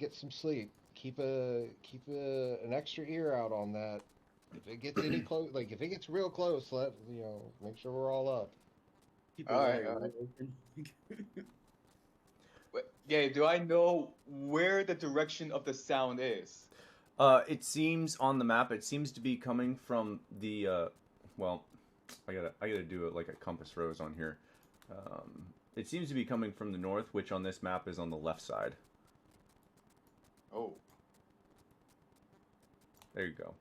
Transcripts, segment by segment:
get some sleep. An extra ear out on that. If it gets any close, like if it gets real close, make sure we're all up. Keep All one right, eye all right. open. Yeah, do I know where the direction of the sound is? It seems on the map. It seems to be coming from the. Well, I gotta do it like a compass rose on here. It seems to be coming from the north, which on this map is on the left side. Oh, There you go.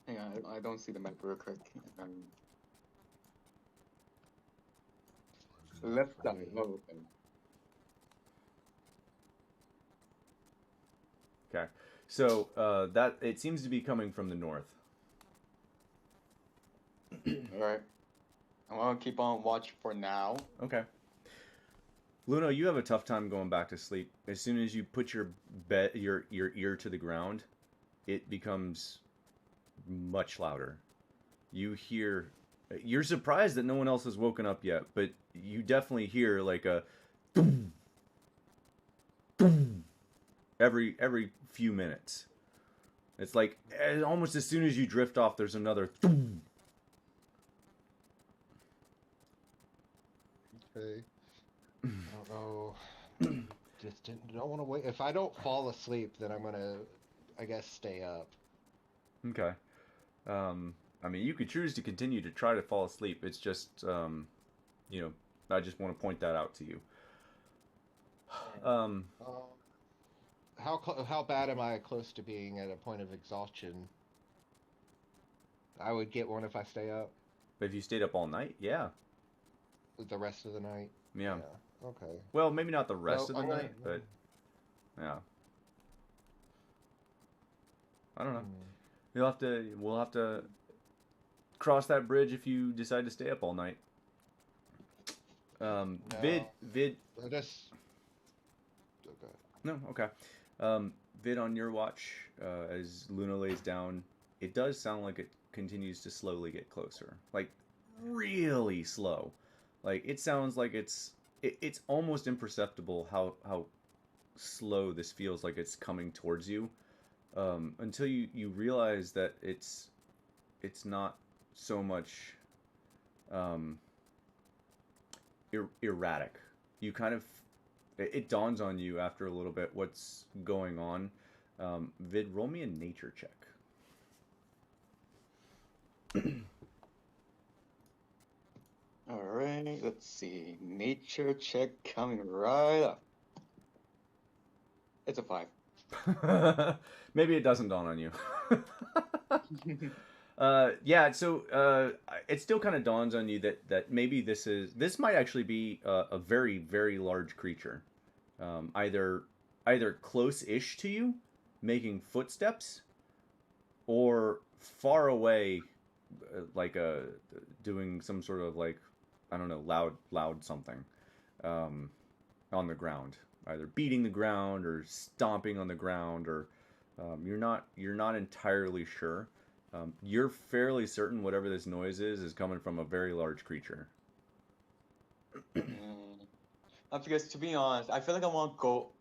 hang on, I don't see the map real quick. Left side. Oh, okay. Okay, so that it seems to be coming from the north. All right. I'm gonna keep on watch for now. Okay. Luno, you have a tough time going back to sleep. As soon as you put your ear to the ground, it becomes much louder. You hear. You're surprised that no one else has woken up yet, but you definitely hear like a boom, boom every few minutes. It's like almost as soon as you drift off, there's another boom. Okay. I don't know. Don't want to wait. If I don't fall asleep, then I'm gonna, I guess, stay up. Okay. I mean, you could choose to continue to try to fall asleep. It's just, you know, I just want to point that out to you. Um, How bad am I close to being at a point of exhaustion? I would get one if I stay up if you stayed up all night, yeah, the rest of the night. yeah. Yeah. Okay. Well, maybe not the rest Well, of the I'm gonna. night, but yeah. I don't know. Hmm. You'll have to. We'll have to cross that bridge if you decide to stay up all night. No. Vid. I just. Okay. No, okay. Vid on your watch as Luna lays down. It does sound like it continues to slowly get closer, like really slow. Like it sounds like it's almost imperceptible how slow this feels like it's coming towards you until you realize that it's not so much um, erratic. You kind of it dawns on you after a little bit what's going on. Vid, roll me a nature check. All right. Let's see. Nature check coming right up. It's a 5. Maybe it doesn't dawn on you. Yeah, so it still kind of dawns on you that maybe this might actually be a very very large creature, either close-ish to you, making footsteps, or far away, like doing some sort of like I don't know loud something on the ground, either beating the ground or stomping on the ground, or you're not entirely sure. You're fairly certain whatever this noise is coming from a very large creature. Mm. Because to be honest, I feel like I want to go.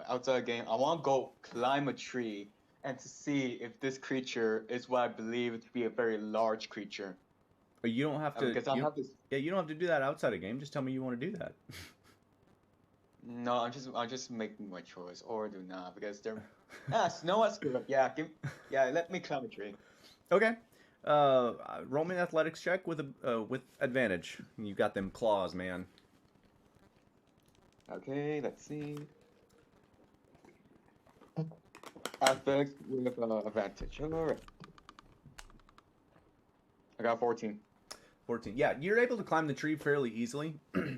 Outside the game, I want to go climb a tree and to see if this creature is what I believe to be a very large creature. But you don't have to. Because I have this. Yeah, you don't have to do that outside a game. Just tell me you want to do that. No, I'm just making my choice, or do not because they're. Snow is good. Yeah, let me climb a tree. Okay. Roll me an athletics check with advantage. You got them claws, man. Okay, let's see. Athletics with advantage. All right. I got 14. 14. Yeah, you're able to climb the tree fairly easily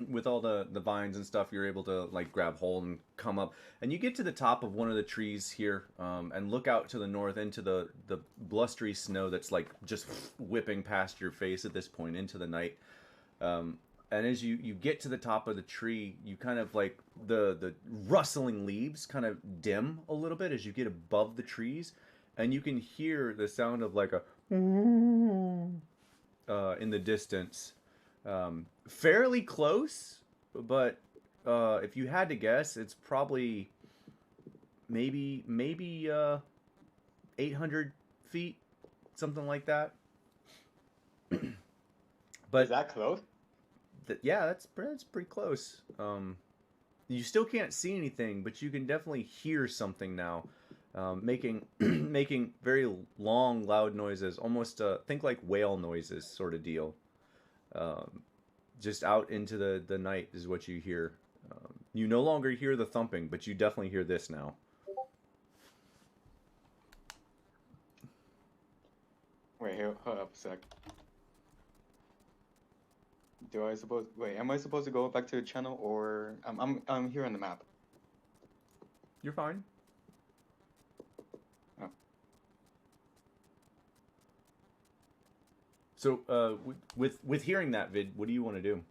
with all the vines and stuff. You're able to like grab hold and come up, and you get to the top of one of the trees here, and look out to the north into the blustery snow that's like just whipping past your face at this point into the night. And as you get to the top of the tree, you kind of like the rustling leaves kind of dim a little bit as you get above the trees, and you can hear the sound of like a in the distance, fairly close, but if you had to guess, it's probably maybe 800 feet, something like that. But Is that close? yeah, that's pretty close. You still can't see anything, but you can definitely hear something now, making making very long, loud noises, almost think like whale noises, sort of deal. Just out into the night is what you hear. You no longer hear the thumping, but you definitely hear this now. Wait, here, hold up a sec. Am I supposed to go back to the channel, or I'm here on the map? You're fine. Oh. So, with hearing that, Vid, what do you want to do?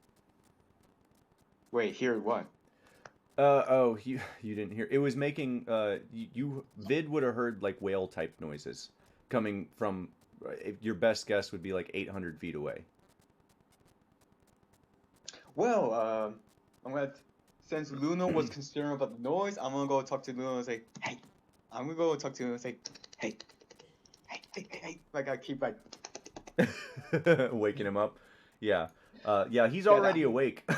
Wait, hear what? Oh, you didn't hear. It was making Vid would have heard like whale type noises coming from. Your best guess would be like 800 feet away. Well, since Luna was concerned about the noise, I'm gonna go talk to Luna and say, hey. I'm gonna go talk to Luna and say, hey. Like I keep like waking him up. Yeah. Yeah, he's already awake.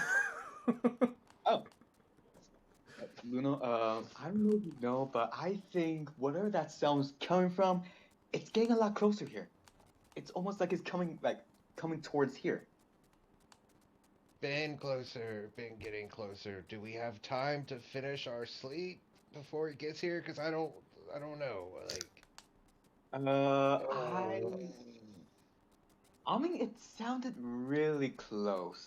Oh. Luna, I don't know if you know, but I think whatever that sound's coming from, it's getting a lot closer here. It's almost like it's coming towards here. Been closer, been getting closer. Do we have time to finish our sleep before it gets here? Because I don't know. Like, I mean, it sounded really close.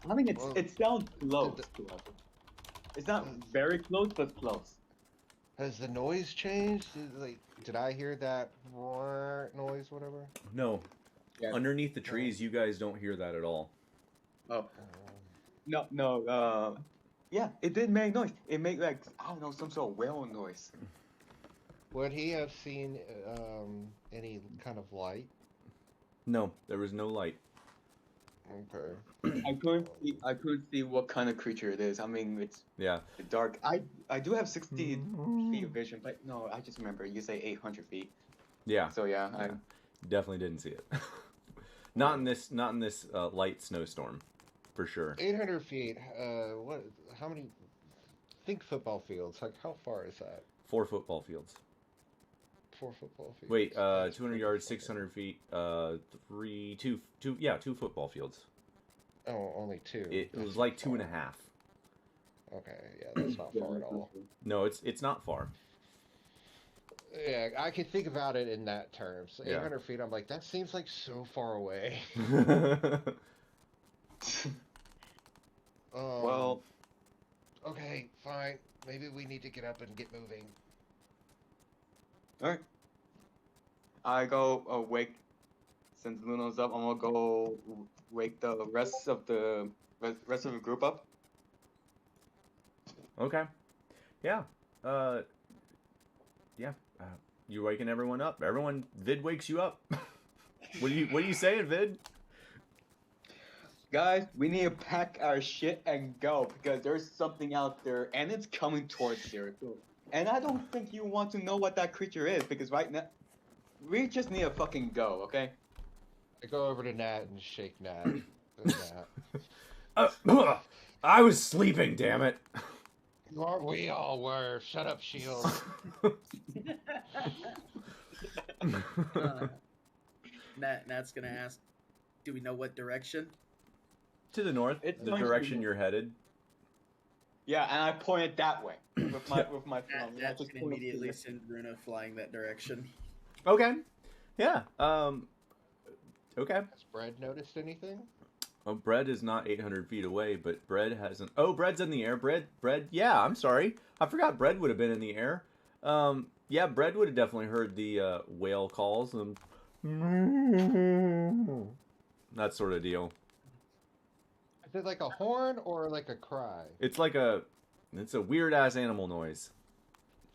I mean, it sounds close. It's not very close, but close. has the noise changed? Did I hear that noise, whatever? No. Yeah. Underneath the trees, you guys don't hear that at all. Oh. No. Yeah, it did make noise. It made like, I don't know, some sort of whale noise. Would he have seen any kind of light? No, there was no light. Okay. I couldn't see what kind of creature it is. I mean, it's Yeah. dark. I do have 60 feet of vision, but no, I just remember you say 800 feet. Yeah. So yeah, I Definitely didn't see it. Not in this light snowstorm, for sure. 800 feet. What? How many? Think football fields. Like, how far is that? 4 football fields. 4 football fields. Wait, 200 yards, 600 feet, 2 football fields. Oh, only 2. It was like 2.5. Okay, yeah, that's not far at all. No, it's not far. Yeah, I can think about it in that terms. Yeah. 800 feet, I'm like, that seems like so far away. well, Okay, fine. Maybe we need to get up and get moving. all right. I go wake. Since Luna's up, I'm gonna go wake the rest of the group up. Okay. Yeah. Yeah. You're waking everyone up. Vid wakes you up. What are you saying, Vid? Guys, we need to pack our shit and go because there's something out there and it's coming towards here. And I don't think you want to know what that creature is because right now we just need to fucking go, okay? I go over to Nat and shake Nat. Nat. I was sleeping, damn it. We all were. Shut up, Shield. Nat's gonna ask, do we know what direction? To the north, It's the going to direction be- you're headed. Yeah, and I pointed that way with my phone. Nat's gonna immediately send Bruna flying that direction. Okay. Yeah. Okay. Has Brad noticed anything? Oh, Bread is not 800 feet away, but Bread hasn't. Oh, Bread's in the air. Bread. Yeah, I'm sorry. I forgot Bread would have been in the air. Yeah, Bread would have definitely heard the whale calls and that sort of deal. Is it like a horn or like a cry? It's a weird ass animal noise.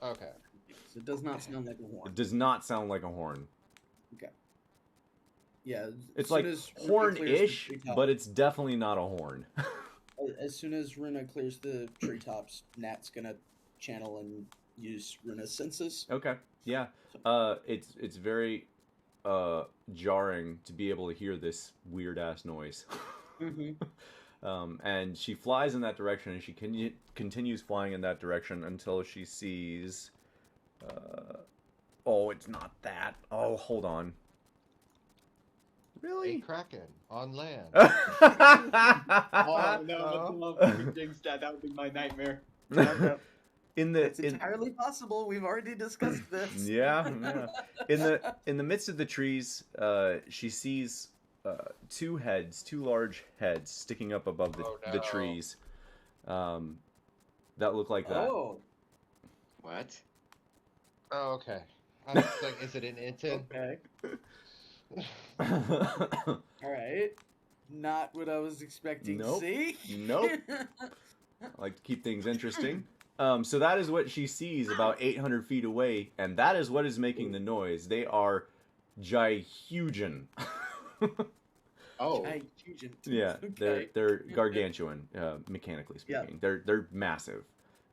Okay. So it does not sound like a horn. It does not sound like a horn. Okay. Yeah, It's as soon like as Runa clears the horn-ish, treetop- but it's definitely not a horn. as soon as Runa clears the treetops, Nat's gonna channel and use Runa's senses. Okay. Yeah. It's very jarring to be able to hear this weird ass noise. And she flies in that direction, and she continues flying in that direction until she sees. Oh, it's not that. Oh, hold on. A Really? kraken on land. Oh no, you jinxed that. That would be my nightmare. In the It's entirely possible. We've already discussed this. yeah. In the midst of the trees, she sees two large heads sticking up above the trees. That look like that. Oh, What? Oh, okay. I was like, is it an intent? okay. All right. Not what I was expecting Nope. to see. Nope. I like to keep things interesting. So that is what she sees about 800 feet away, and that is what is making the noise. They are gihugen. Oh. Giant. Yeah, Okay. they're gargantuan, mechanically speaking. Yeah. They're massive.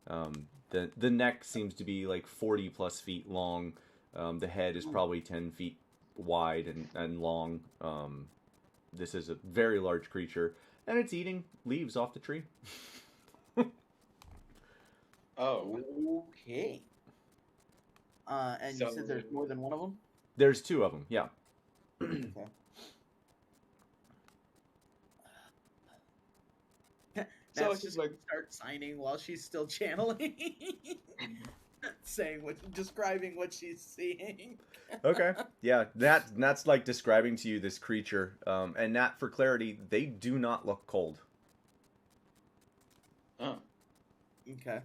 The neck seems to be like 40 plus feet long. The head is probably 10 feet wide and long. This is a very large creature, and it's eating leaves off the tree. Oh. Okay. And you said there's more than one of them? There's two of them, yeah. Okay. So Nat's it's just just like start signing while she's still channeling, describing what she's seeing. Okay, yeah, that's like describing to you this creature. And Nat, for clarity, they do not look cold. oh. Okay.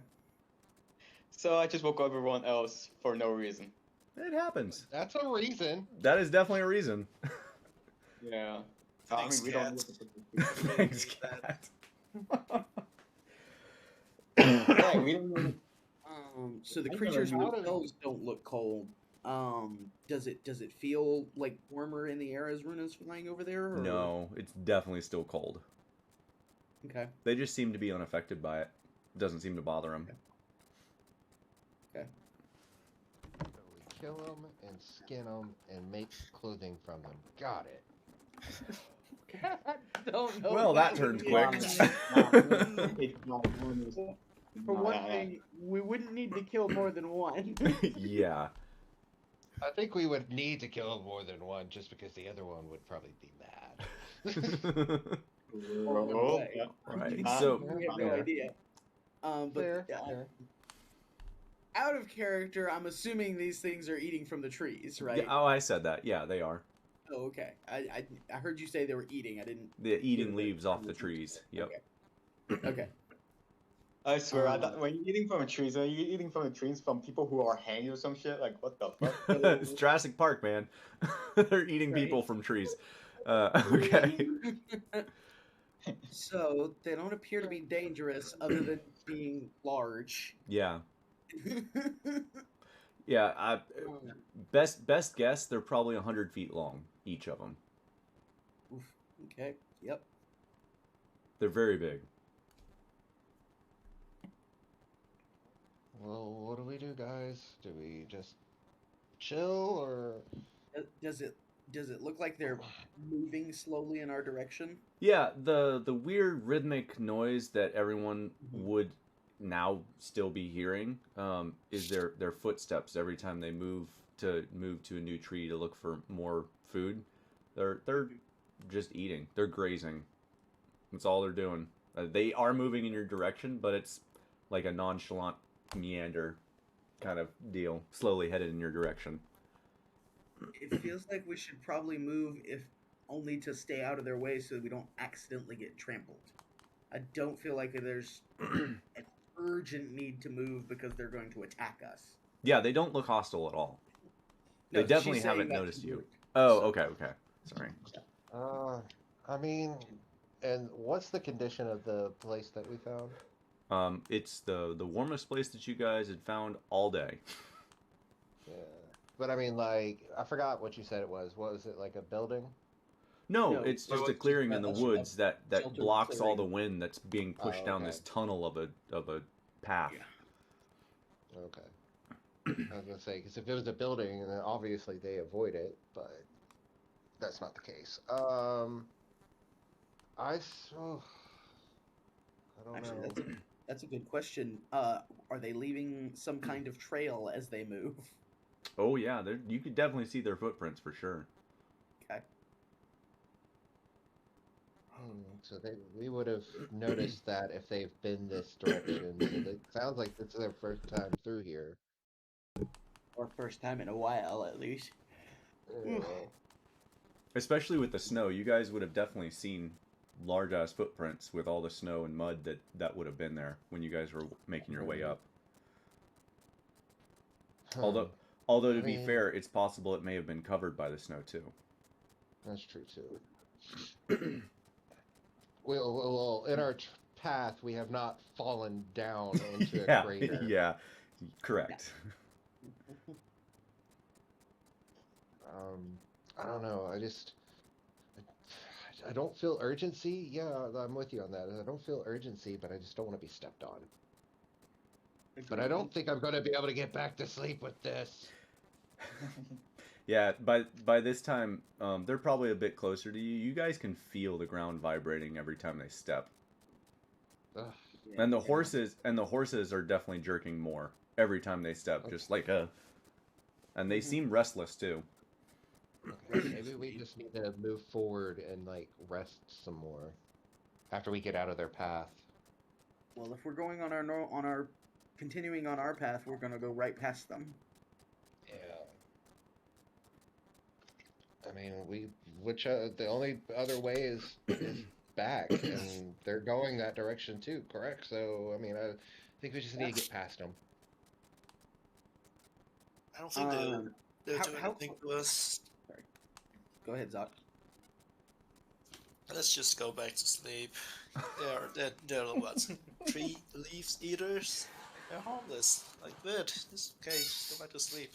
So I just woke up everyone else for no reason. It happens. That's a reason. That is definitely a reason. Yeah. Thanks, we cats. don't. Thanks, cat. Yeah, we don't know. So the I creatures never knew. themselves don't look cold. Does it feel like warmer in the air as Runa's flying over there? Or? No, it's definitely still cold. Okay. They just seem to be unaffected by it. It doesn't seem to bother them. Okay. So we kill them and skin them and make clothing from them. Got it. Don't know. Well, that turned quick. For one thing, we wouldn't need to kill more than one. Yeah. I think we would need to kill more than one just because the other one would probably be mad. Oh, way. Right. Ah, So We have no Fair. idea. But Fair. out of character, I'm assuming these things are eating from the trees, right? yeah, oh, I said that. Yeah, they are. Oh, okay. I heard you say they were eating. I didn't. They're eating leaves off the trees. Yep. Okay. I swear, I thought when you're eating from the trees, are you eating from the trees from people who are hanging or some shit? Like, what the fuck? It's Jurassic Park, man. They're eating Right. people from trees. Okay. So they don't appear to be dangerous, other than being large. Yeah. Yeah. Best guess, they're probably 100 feet long, each of them. Oof. Okay. Yep. They're very big. Well, what do we do, guys? Do we just chill or? Does it look like they're moving slowly in our direction? Yeah, the weird rhythmic noise that everyone would now still be hearing is their footsteps every time they move to a new tree to look for more food. They're just eating. They're grazing. That's all they're doing. They are moving in your direction, but it's like a nonchalant meander kind of deal, slowly headed in your direction. It feels like we should probably move, if only to stay out of their way so that we don't accidentally get trampled. I don't feel like there's an urgent need to move because they're going to attack us. Yeah, they don't look hostile at all. They No, definitely she's saying haven't that noticed to you. Luke. Oh, So- okay. Sorry. I mean, and what's the condition of the place that we found? It's the warmest place that you guys had found all day. Yeah. But I mean, like, I forgot what you said it was. What was it, like a building? No, No, it's so just a it's just clearing in the a woods that sheltered blocks all the clearing. wind that's being pushed down okay. this tunnel of a path. Yeah. Okay. I was gonna say, because if it was a building, then obviously they avoid it, but that's not the case. Oh, I don't Actually, know. that's a good question. Are they leaving some kind of trail as they move? Oh yeah, you could definitely see their footprints for sure. Okay. So we would have noticed that if they've been this direction. So it sounds like this is their first time through here. Or first time in a while, at least. Yeah. Especially with the snow, you guys would have definitely seen large ass footprints with all the snow and mud that would have been there when you guys were making your way up. Huh. Although I to be mean- fair, it's possible it may have been covered by the snow too. That's true too. Well, in our path, we have not fallen down into a crater. Yeah, correct. I don't know. I don't feel urgency. Yeah, I'm with you on that. I don't feel urgency, but I just don't want to be stepped on. But I don't think I'm going to be able to get back to sleep with this. Yeah, by this time, they're probably a bit closer to you. You guys can feel the ground vibrating every time they step. Ugh. Yeah, And the horses are definitely jerking more every time they step, Okay. just like and they seem restless too. Okay, maybe we just need to move forward and like rest some more after we get out of their path. Well, if we're going on our continuing on our path, we're gonna go right past them. Yeah. I mean, the only other way is back, and they're going that direction too, correct? So, I mean, I think we just need to get past them. I don't think they'll do how anything to us. Sorry. Go ahead, Zoc. Let's just go back to sleep. They're what? Tree leaves eaters? They're harmless. Like good. It's okay, just go back to sleep.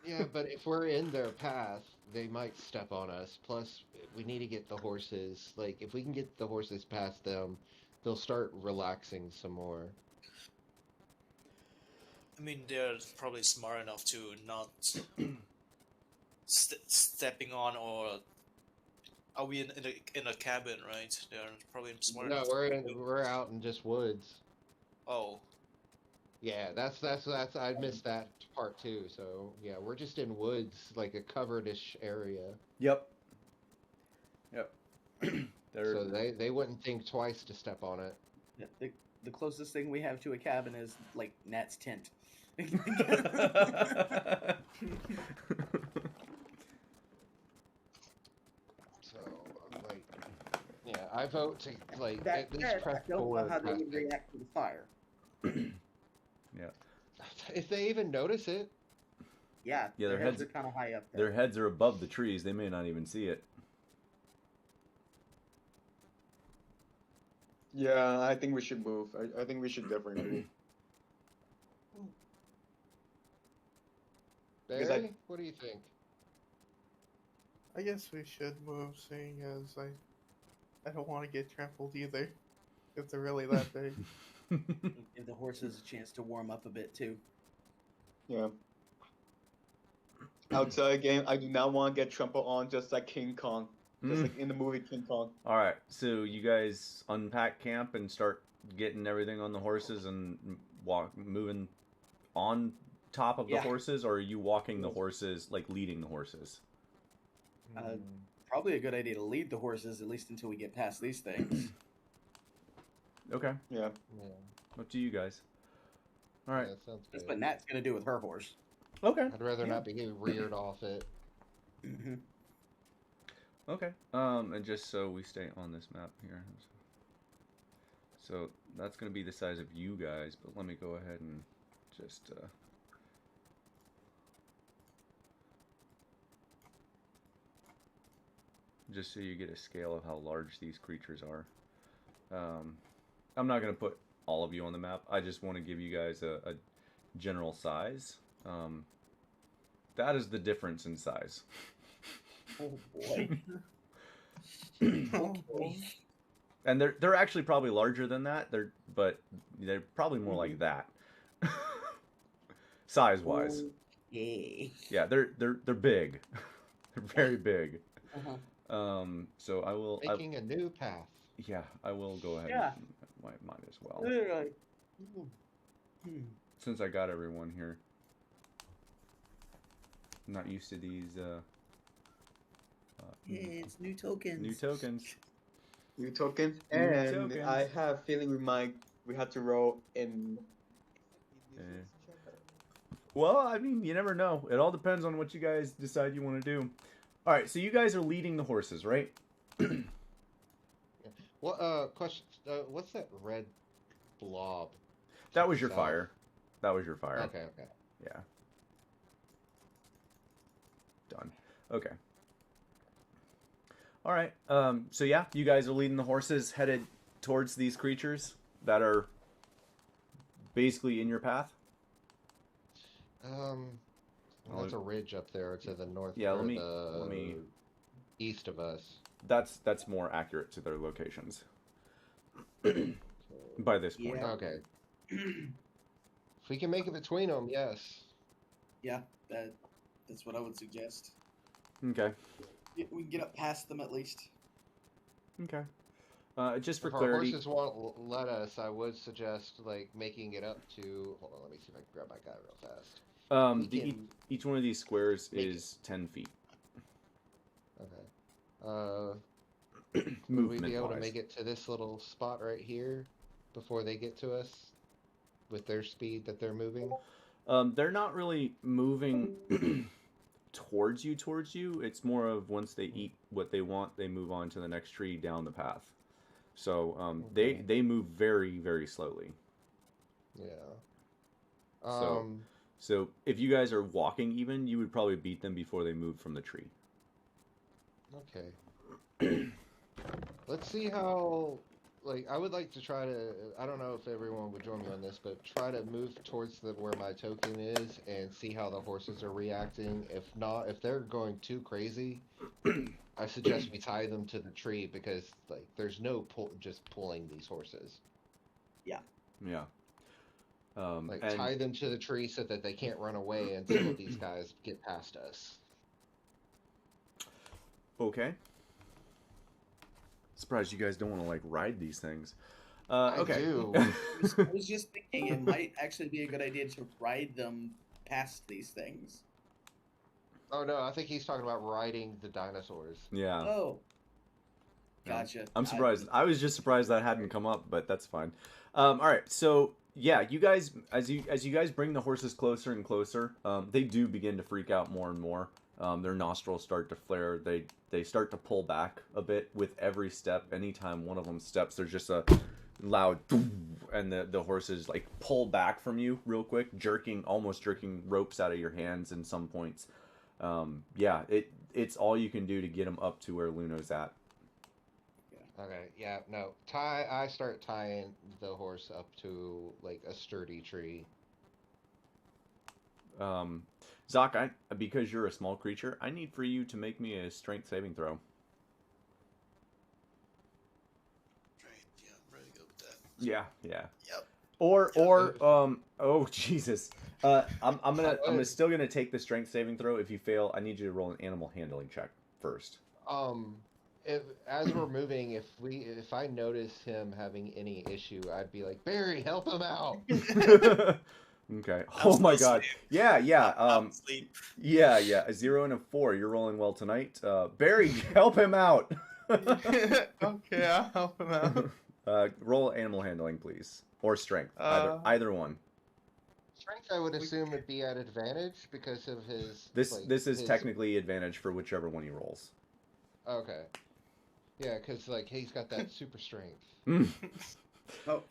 Yeah, but if we're in their path, they might step on us. Plus, we need to get the horses. Like, if we can get the horses past them, they'll start relaxing some more. I mean, they're probably smart enough to not stepping on, or are we in a cabin, right? They're probably smart No, enough. we're out in just woods. Oh, Yeah, that's I missed that part too. So yeah, we're just in woods, like a covered-ish area. Yep. So they wouldn't think twice to step on it. Yeah, the closest thing we have to a cabin is like Nat's tent. So like, yeah, I vote to like That at least said, I press don't know forward. how they past would it. react to the fire. Yeah. If they even notice it. Yeah, Yeah, their heads are kind of high up there. Their heads are above the trees. They may not even see it. Yeah, I think we should move. I think we should definitely move. Because Barry, what do you think? I guess we should move, seeing as I don't want to get trampled either, if they're really that big. Give the horses a chance to warm up a bit too. Yeah. Outside game, I do not want to get trampled on just like King Kong. Just like in the movie King Kong. All right, so you guys unpack camp and start getting everything on the horses and moving on top of the Yeah. horses, or are you walking the horses, like leading the horses? Probably a good idea to lead the horses, at least until we get past these things. Okay, Yeah. Yeah, up to you guys. All right. that sounds That's good. what Nat's gonna do with her horse. Okay. I'd rather Yeah. not be reared off it. Mm-hmm. Okay. And just so we stay on this map here. So that's going to be the size of you guys, but let me go ahead and just so you get a scale of how large these creatures are. I'm not going to put all of you on the map. I just want to give you guys a general size. That is the difference in size. Oh boy. Okay. And they're actually probably larger than that. But they're probably more like that, size wise. Okay. Yeah, they're big. They're very big. Uh-huh. So I will. Making a new path. Yeah, I will go ahead Yeah. and mine as well. Alright. Hmm. Since I got everyone here. I'm not used to these Yeah, it's new tokens. new tokens. New tokens, New and tokens. I have a feeling we had to roll in. Well, I mean, you never know. It all depends on what you guys decide you want to do. All right, so you guys are leading the horses, right? What question? What's that red blob? That was your South? fire. That was your fire. Okay, okay. Yeah. Done. Okay. All right. So yeah, you guys are leading the horses headed towards these creatures that are basically in your path. Well, there's a ridge up there to the north. Yeah, or let the me. east of us. That's more accurate to their locations. By this point. Yeah. Okay. If we can make it between them, yes. Yeah, that's what I would suggest. Okay. We can get up past them at least. Okay. Just for If our clarity. horses won't let us, I would suggest like making it up to. Hold on, let me see if I can grab my guy real fast. We can- Each one of these squares make is 10 feet. Okay. Would we Movement be able to wise. make it to this little spot right here before they get to us with their speed that they're moving? They're not really moving towards you. It's more of once they eat what they want, they move on to the next tree down the path. So Okay. they move very, very slowly. Yeah. So if you guys are walking even, you would probably beat them before they move from the tree. Okay. Let's see how. Like, I would like to try to. I don't know if everyone would join me on this, but try to move towards where my token is and see how the horses are reacting. If not, if they're going too crazy, I suggest we tie them to the tree because like there's no just pulling these horses. Yeah. Like And tie them to the tree so that they can't run away until these guys get past us. okay. Surprised you guys don't want to like ride these things. I Okay. do. I was just thinking it might actually be a good idea to ride them past these things. Oh no, I think he's talking about riding the dinosaurs. Yeah. Oh. Yeah. Gotcha. I'm surprised. I was just surprised that hadn't come up, but that's fine. All right. So yeah, you guys, as you guys bring the horses closer and closer, they do begin to freak out more and more. Their nostrils start to flare. They start to pull back a bit with every step. Anytime one of them steps, there's just a loud, and the horses like pull back from you real quick, almost jerking ropes out of your hands in some points. Yeah, it's all you can do to get them up to where Luno's at. Okay, yeah, no. I start tying the horse up to like a sturdy tree. Zoc, because you're a small creature, I need for you to make me a strength saving throw. Right, yeah, I'm really good with that. Yeah. Yep. Or oh Jesus. I'm still gonna take the strength saving throw. If you fail, I need you to roll an animal handling check first. If as we're moving, if I notice him having any issue, I'd be like, Barry, help him out. Okay. I'm Oh my still God. asleep. Yeah. I'm asleep. Yeah. A 0 and a 4. You're rolling well tonight. Barry, help him out. Okay, I'll help him out. Roll animal handling, please, or strength. Uh, Either one. Strength, I would assume, would be at advantage because of his. This is his- technically advantage for whichever one he rolls. Okay. Yeah, because like he's got that super strength.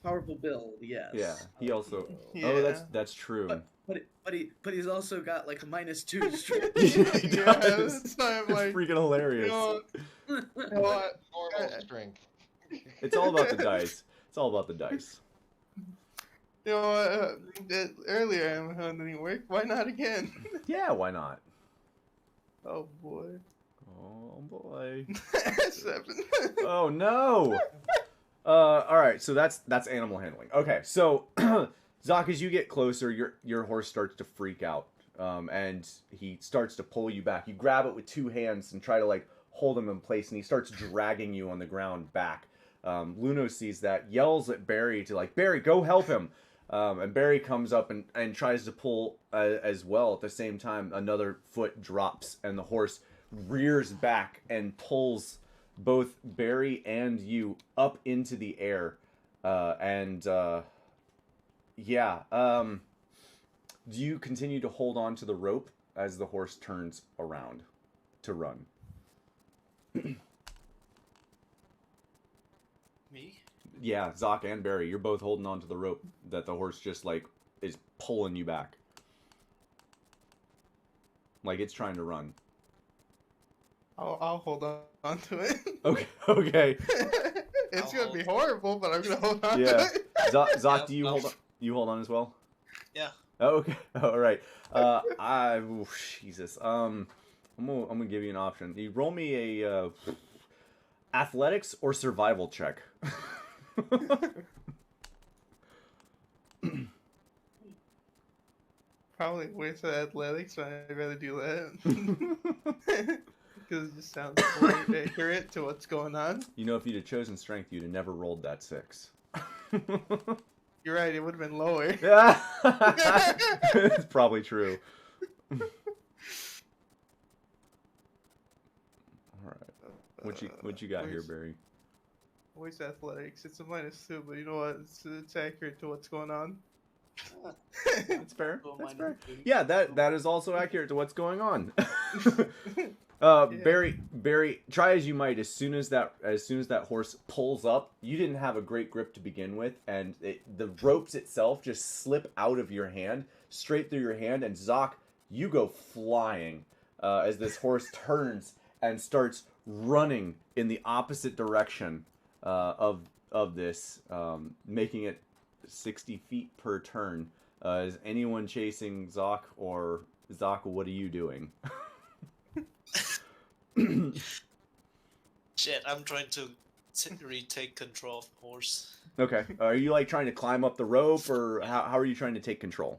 Powerful build, yes. Yeah. He also. Yeah. Oh, that's true. But he's also got like a -2 strength. He Yeah, does. that's why I'm It's like, freaking hilarious. you know what? Normal strength. It's all about the dice. It's all about the dice. You know what? Earlier I didn't work. Why not again? Yeah, why not? Oh boy. Oh boy. 7. Oh no. All right, so that's animal handling. Okay, so Zoc, as you get closer, your horse starts to freak out, and he starts to pull you back. You grab it with 2 hands and try to like hold him in place, and he starts dragging you on the ground back. Luno sees that, yells at Barry to like, Barry, go help him. And Barry comes up and tries to pull as well. At the same time, another foot drops, and the horse rears back and pulls both Barry and you up into the air. Do you continue to hold on to the rope as the horse turns around to run? Me? Yeah, Zoc and Barry, you're both holding on to the rope that the horse just like is pulling you back. Like it's trying to run. I'll hold on to it. Okay, okay. It's I'll gonna be horrible, but I'm gonna hold on Yeah. to it. Zoc, Yeah, do you hold on? You hold on as well? Yeah. Oh, okay. All right. Jesus. I'm gonna give you an option. You roll me a athletics or survival check. Probably worse at athletics, but I'd rather do that. Because it just sounds more accurate to what's going on. You know, if you'd have chosen strength, you'd have never rolled that 6. You're right, it would have been lower. Yeah, it's probably true. All right, what you got here, Barry? Where's athletics? It's a -2, but you know what? It's accurate to what's going on. That's fair. Well, That's mine fair. is- Yeah, that is also accurate to what's going on. Barry, try as you might. As soon as that horse pulls up, you didn't have a great grip to begin with, and the ropes itself just slip out of your hand, straight through your hand, and Zoc, you go flying as this horse turns and starts running in the opposite direction of this, making it 60 feet per turn. Is anyone chasing Zoc, or Zoc, what are you doing? Shit, I'm trying to retake control of the horse. Okay. Are you like trying to climb up the rope, or how are you trying to take control?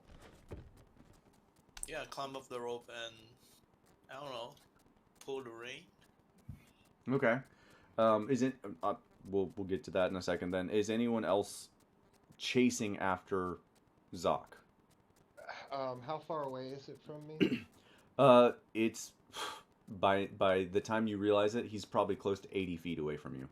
Yeah, climb up the rope and, I don't know, pull the rein. Okay. Isn't we'll get to that in a second. Then is anyone else chasing after Zoc? How far away is it from me? It's by the time you realize it, he's probably close to 80 feet away from you.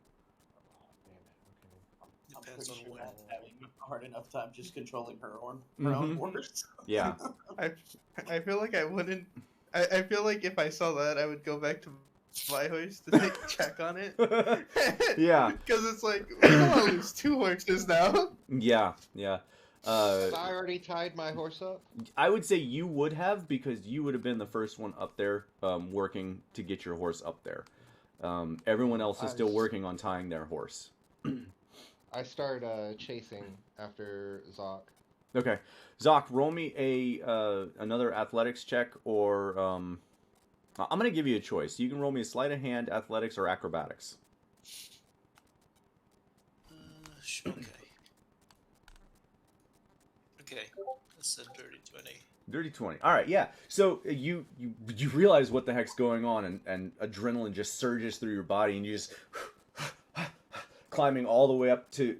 I'm Depends pretty on sure when. that's having a hard enough time just controlling her own Mhm. horse. Yeah. I feel like I wouldn't. I feel like if I saw that, I would go back to my horse to take a check on it. Yeah. Because it's like, we don't want to lose 2 horses now. Yeah. Yeah. Have I already tied my horse up? I would say you would have, because you would have been the first one up there, working to get your horse up there. Everyone else is still working on tying their horse. I start chasing after Zoc. Okay, Zoc, roll me another athletics check, or I'm gonna give you a choice. You can roll me a sleight of hand, athletics, or acrobatics. Okay. Okay, that's a dirty 20. Dirty 20. All right, yeah. So you realize what the heck's going on, and adrenaline just surges through your body, and you just climbing all the way up to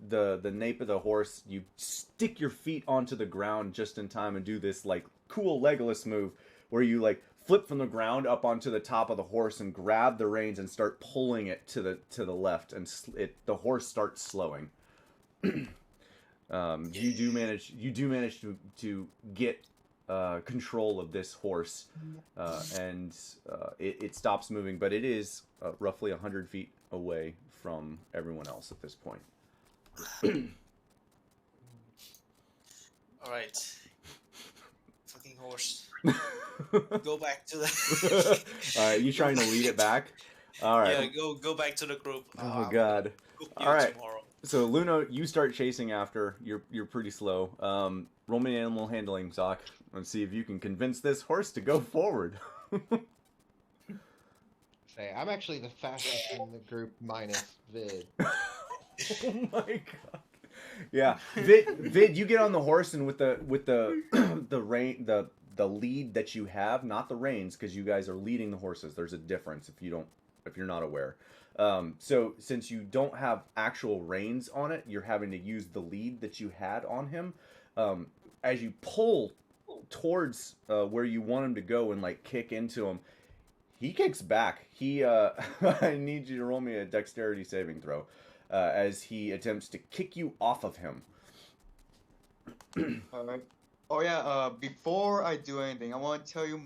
the nape of the horse. You stick your feet onto the ground just in time and do this like cool Legolas move where you like flip from the ground up onto the top of the horse and grab the reins and start pulling it to the left, and the horse starts slowing. You do manage to get control of this horse, and it stops moving, but it is roughly 100 feet away from everyone else at this point. Alright. Fucking horse. Go back to the... Alright, you trying to lead it back? Alright. Yeah, go back to the group. Oh god. Cook you Alright. tomorrow. So Luno, you start chasing after. You're pretty slow. Roll me animal handling, Zoc, and see if you can convince this horse to go forward. Hey, I'm actually the fastest in the group minus Vid. Oh my god. Yeah, Vid, you get on the horse and with the the lead that you have, not the reins, because you guys are leading the horses. There's a difference if you're not aware. So since you don't have actual reins on it, you're having to use the lead that you had on him. As you pull towards where you want him to go and like kick into him, he kicks back. He I need you to roll me a dexterity saving throw as he attempts to kick you off of him. Alright. Oh yeah, before I do anything, I want to tell you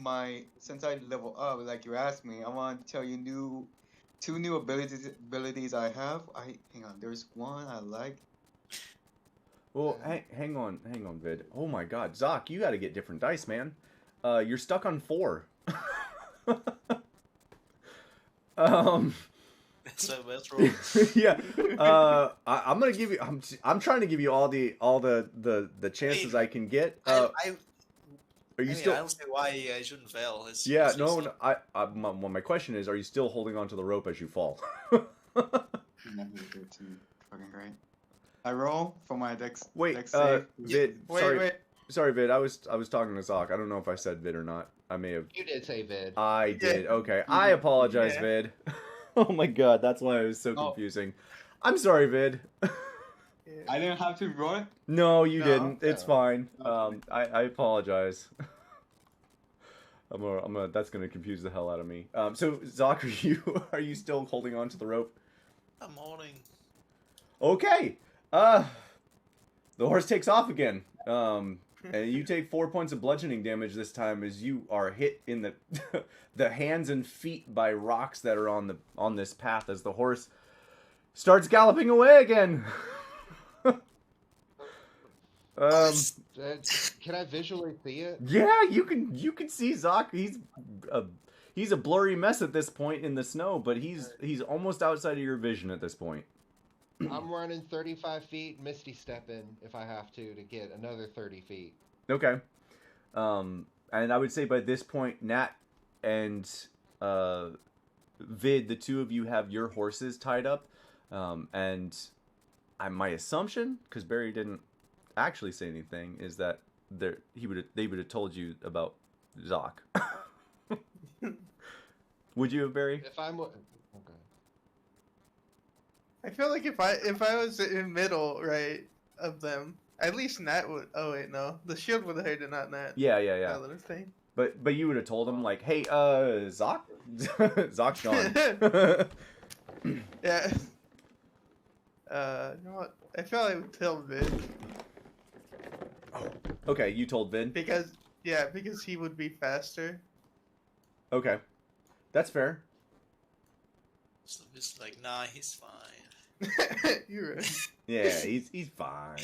since I level up, like you asked me, I want to tell you two new abilities I have. Hang on, there's one I like. Well, hang on, Vid. Oh my God, Zoc, you got to get different dice, man. You're stuck on 4. So let's roll. Yeah. I'm gonna give you. I'm trying to give you all the chances I can get. Are you still? I don't see why I shouldn't fail. Yeah. No. My question is, are you still holding onto the rope as you fall? Fucking great. I roll for my dex. Wait. Dex save. Vid. Wait. Sorry, Vid. I was talking to Zoc. I don't know if I said Vid or not. I may have. You did say Vid. I did. Okay. I apologize, Yeah. Vid. Oh my God, that's why it was so confusing. I'm sorry, Vid. I didn't have to roll it. No, you No. didn't. It's No. fine. Okay. I apologize. That's gonna confuse the hell out of me. So Zoc, are you still holding on to the rope? I'm holding. Okay. The horse takes off again. And you take 4 points of bludgeoning damage this time as you are hit in the the hands and feet by rocks that are on this path as the horse starts galloping away again. Can I visually see it? Yeah, you can see Zoc. He's a blurry mess at this point in the snow, but he's almost outside of your vision at this point. I'm running 35 feet, misty stepping if I have to get another 30 feet. Okay. And I would say by this point, Nat and Vid, the two of you have your horses tied up. And my assumption, because Barry didn't actually say anything, is that they would have told you about Zoc. Would you have, Barry? If I'm okay. I feel like if I was in middle, right, of them, at least Nat would. Oh wait, no, the shield would have heard it, not Nat. Yeah. That little thing. But you would have told him like, hey, Zoc, Zoc's gone. Yeah. You know what? I feel like I would tell Vid Okay, you told Vid. because he would be faster. Okay, that's fair. So it's like, nah, he's fine. You're right. Yeah, he's fine.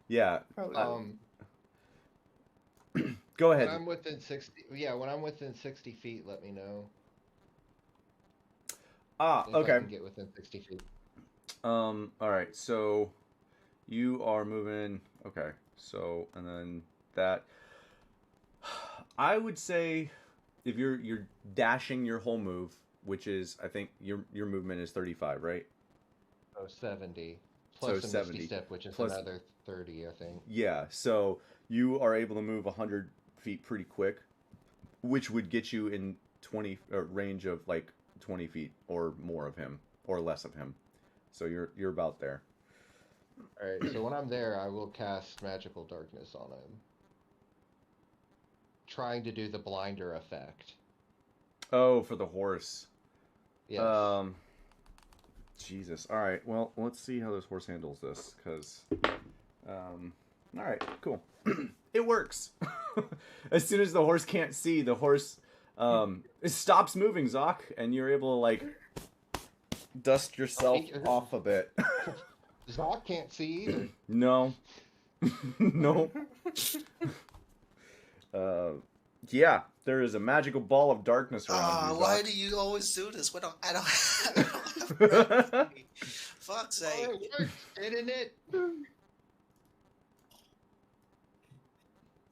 Yeah. Probably. Go When ahead. I'm within 60, when I'm within 60 feet, let me know. If I Okay. can get within 60 feet. All right. So you are moving. Okay. So and then that. I would say, if you're dashing your whole move, which is I think your movement is 35, right? Oh, 70. Plus So a 70. misty step, which is Plus- another 30, I think. Yeah. So you are able to move 100 feet pretty quick, which would get you in 20 range of like 20 feet or more of him or less of him. So you're about there. Alright, so when I'm there, I will cast Magical Darkness on him. Trying to do the blinder effect. Oh, for the horse. Yes. Jesus. All right. Well, let's see how this horse handles this, because. All right. Cool. It works. As soon as the horse can't see, the horse it stops moving, Zoc, and you're able to like dust yourself off a bit. Zoc can't see either. No. No. Yeah, there is a magical ball of darkness around you, Why Zoc. do you always do this? I don't have Fuck's Oh, sake. it works, didn't it?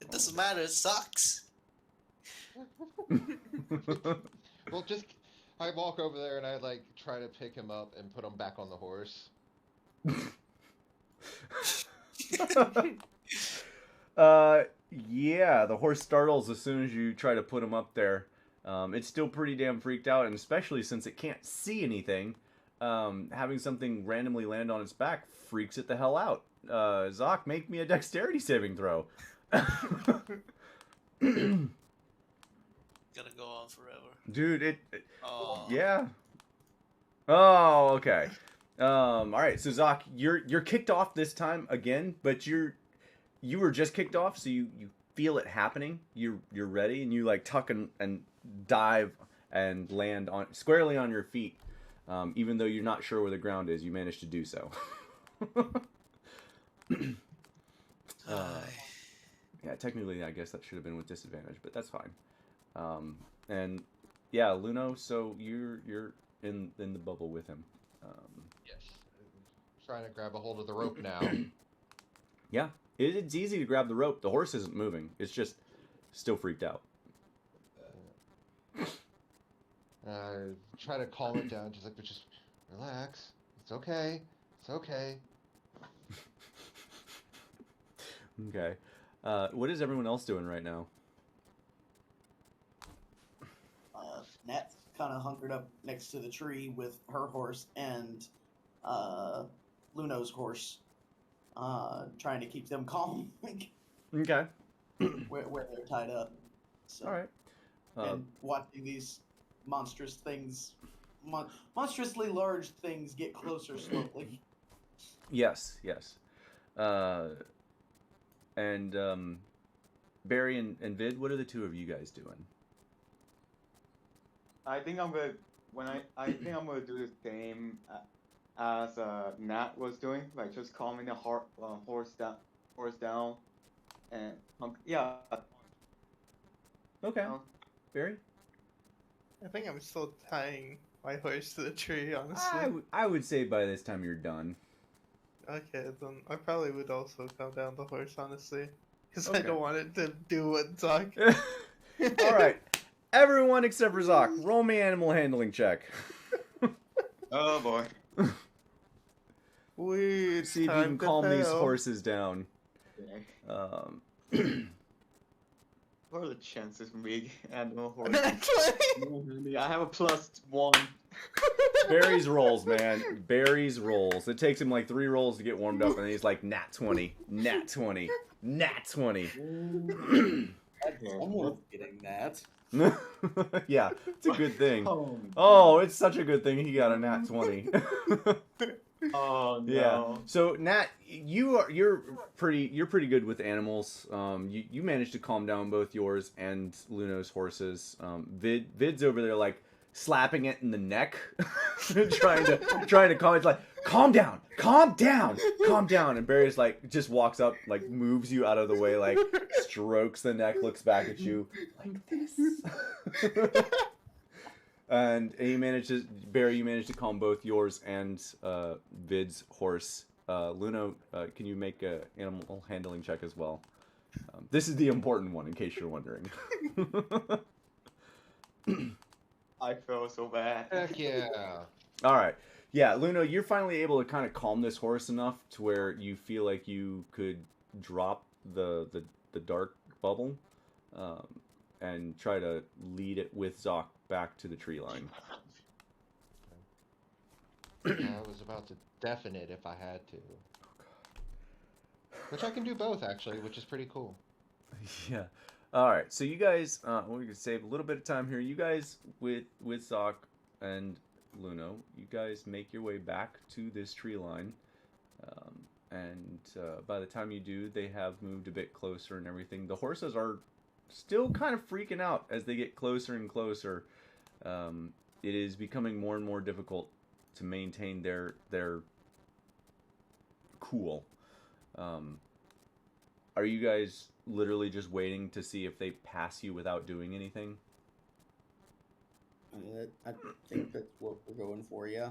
It doesn't matter, it sucks. Well, just... I walk over there and I like try to pick him up and put him back on the horse. Yeah, the horse startles as soon as you try to put him up there. It's still pretty damn freaked out, and especially since it can't see anything, having something randomly land on its back freaks it the hell out. Zoc, make me a dexterity saving throw. Gonna go on forever. Dude, Oh. yeah. Oh, okay. All right. So Zoc, you're kicked off this time again, but you were just kicked off, so you feel it happening. You're ready, and you like tuck and dive and land squarely on your feet. Even though you're not sure where the ground is, you managed to do so. Yeah, technically, I guess that should have been with disadvantage, but that's fine. And yeah, Luno, so you're in the bubble with him. Yes. Trying to grab a hold of the rope now. Yeah, it's easy to grab the rope. The horse isn't moving. It's just still freaked out. Try to calm it down. Just like, but just relax. It's okay. It's okay. Okay. What is everyone else doing right now? Nat's kind of hunkered up next to the tree with her horse and Luno's horse, trying to keep them calm Okay. where they're tied up. So, All right. and watching these monstrous things, monstrously large things get closer slowly. Yes. And Barry and Vid, what are the two of you guys doing? I think I'm gonna I think I'm gonna do the same as Nat was doing, like just calming the horse down, and yeah. Okay. Barry? I think I'm still tying my horse to the tree, honestly. I would say by this time you're done. Okay, then I probably would also calm down the horse, honestly. Because Okay. I don't want it to do what Doc. All right. Everyone except for Zoc, roll me animal handling check. Oh boy. Wait, See if you can calm these horses down. Okay. What are the chances of me animal horse? Actually, I have a +1. Barry's rolls, man. Barry's rolls. It takes him like 3 rolls to get warmed up, and he's like, nat 20, nat 20, nat 20. Someone's getting that. Yeah, it's a good thing. Oh, it's such a good thing he got a nat 20. Oh no. Yeah. So Nat, you're pretty good with animals. You managed to calm down both yours and Luno's horses. Vid's over there like slapping it in the neck, trying to calm it. Like, calm down. And Barry's like just walks up, like moves you out of the way, like strokes the neck, looks back at you like this. And you managed to calm both yours and Vid's horse. Luno, can you make an animal handling check as well? This is the important one, in case you're wondering. I feel so bad. Heck yeah. All right. Yeah, Luno, you're finally able to kind of calm this horse enough to where you feel like you could drop the dark bubble and try to lead it with Zoc back to the tree line. I was about to deafen it if I had to. Which I can do both, actually, which is pretty cool. Yeah. All right. So you guys, we can save a little bit of time here. You guys, with Zoc and Luno, you guys make your way back to this tree line. And by the time you do, they have moved a bit closer and everything. The horses are still kind of freaking out as they get closer and closer. It is becoming more and more difficult to maintain their cool. Are you guys literally just waiting to see if they pass you without doing anything? I think that's what we're going for, yeah.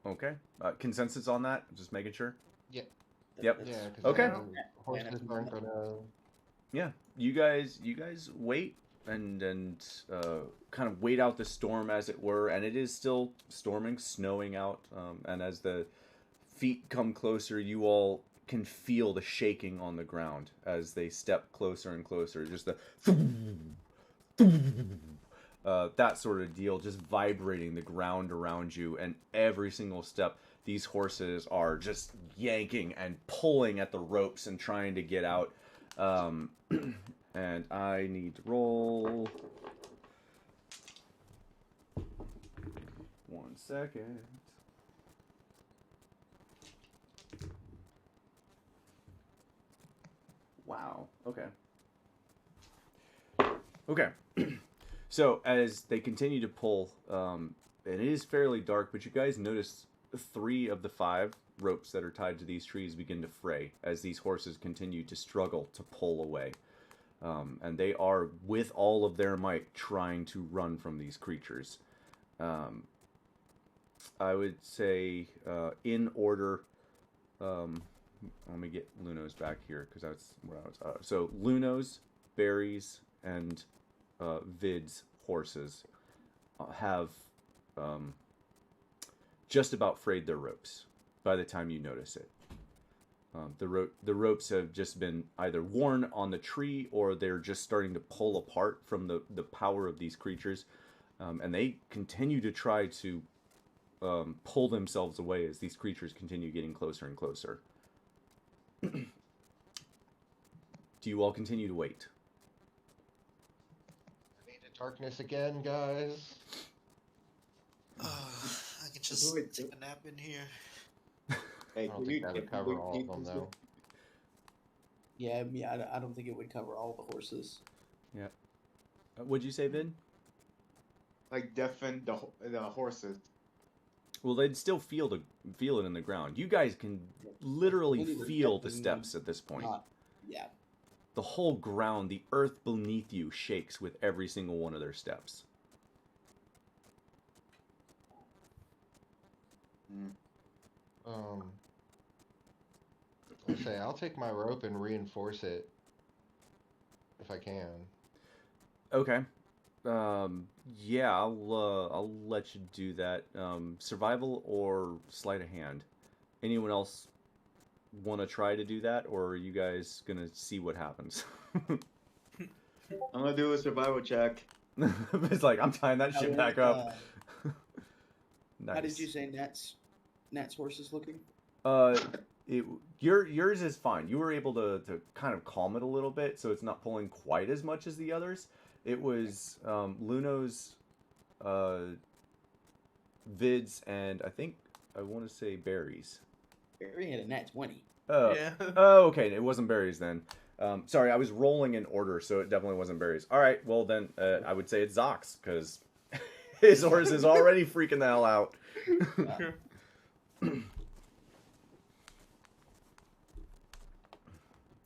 Okay. Consensus on that? Just making sure? Yeah. Yep. Yeah, because Okay. horses aren't gonna. Yeah. You guys wait. and kind of wait out the storm, as it were. And it is still storming, snowing out. And as the feet come closer, you all can feel the shaking on the ground as they step closer and closer. Just the that sort of deal, just vibrating the ground around you. And every single step, these horses are just yanking and pulling at the ropes and trying to get out. And I need to roll. 1 second. Wow. Okay. Okay. So as they continue to pull, and it is fairly dark, but you guys notice 3 of the 5 ropes that are tied to these trees begin to fray as these horses continue to struggle to pull away. And they are, with all of their might, trying to run from these creatures. I would say, in order, let me get Luno's back here, because that's where I was. So Luno's, Barry's, and Vid's horses have just about frayed their ropes by the time you notice it. The ropes have just been either worn on the tree, or they're just starting to pull apart from the power of these creatures. And they continue to try to pull themselves away as these creatures continue getting closer and closer. Do you all continue to wait? I need the darkness again, guys. I can just take a nap in here. I don't think that would cover all of them, though. Yeah, I don't think it would cover all the horses. Yeah. What'd you say, Vid? Like deafen the horses. Well, they'd still feel it in the ground. You guys can literally feel the steps at this point. Yeah. The whole ground, the earth beneath you shakes with every single one of their steps. Let's say I'll take my rope and reinforce it if I can. Okay. Yeah, I'll let you do that. Survival or sleight of hand. Anyone else want to try to do that, or are you guys gonna see what happens? I'm gonna do a survival check. It's like, I'm tying that shit back up. Nice. How did you say Nat's horse is looking? Yours is fine. You were able to kind of calm it a little bit, so it's not pulling quite as much as the others. It was Luno's, Vid's, and I want to say Barry's. Barry had a nat 20. Oh, Yeah. Oh, okay. It wasn't Barry's then. Sorry, I was rolling in order, so it definitely wasn't Barry's. All right, well then, I would say it's Zox, because his horse is already freaking the hell out.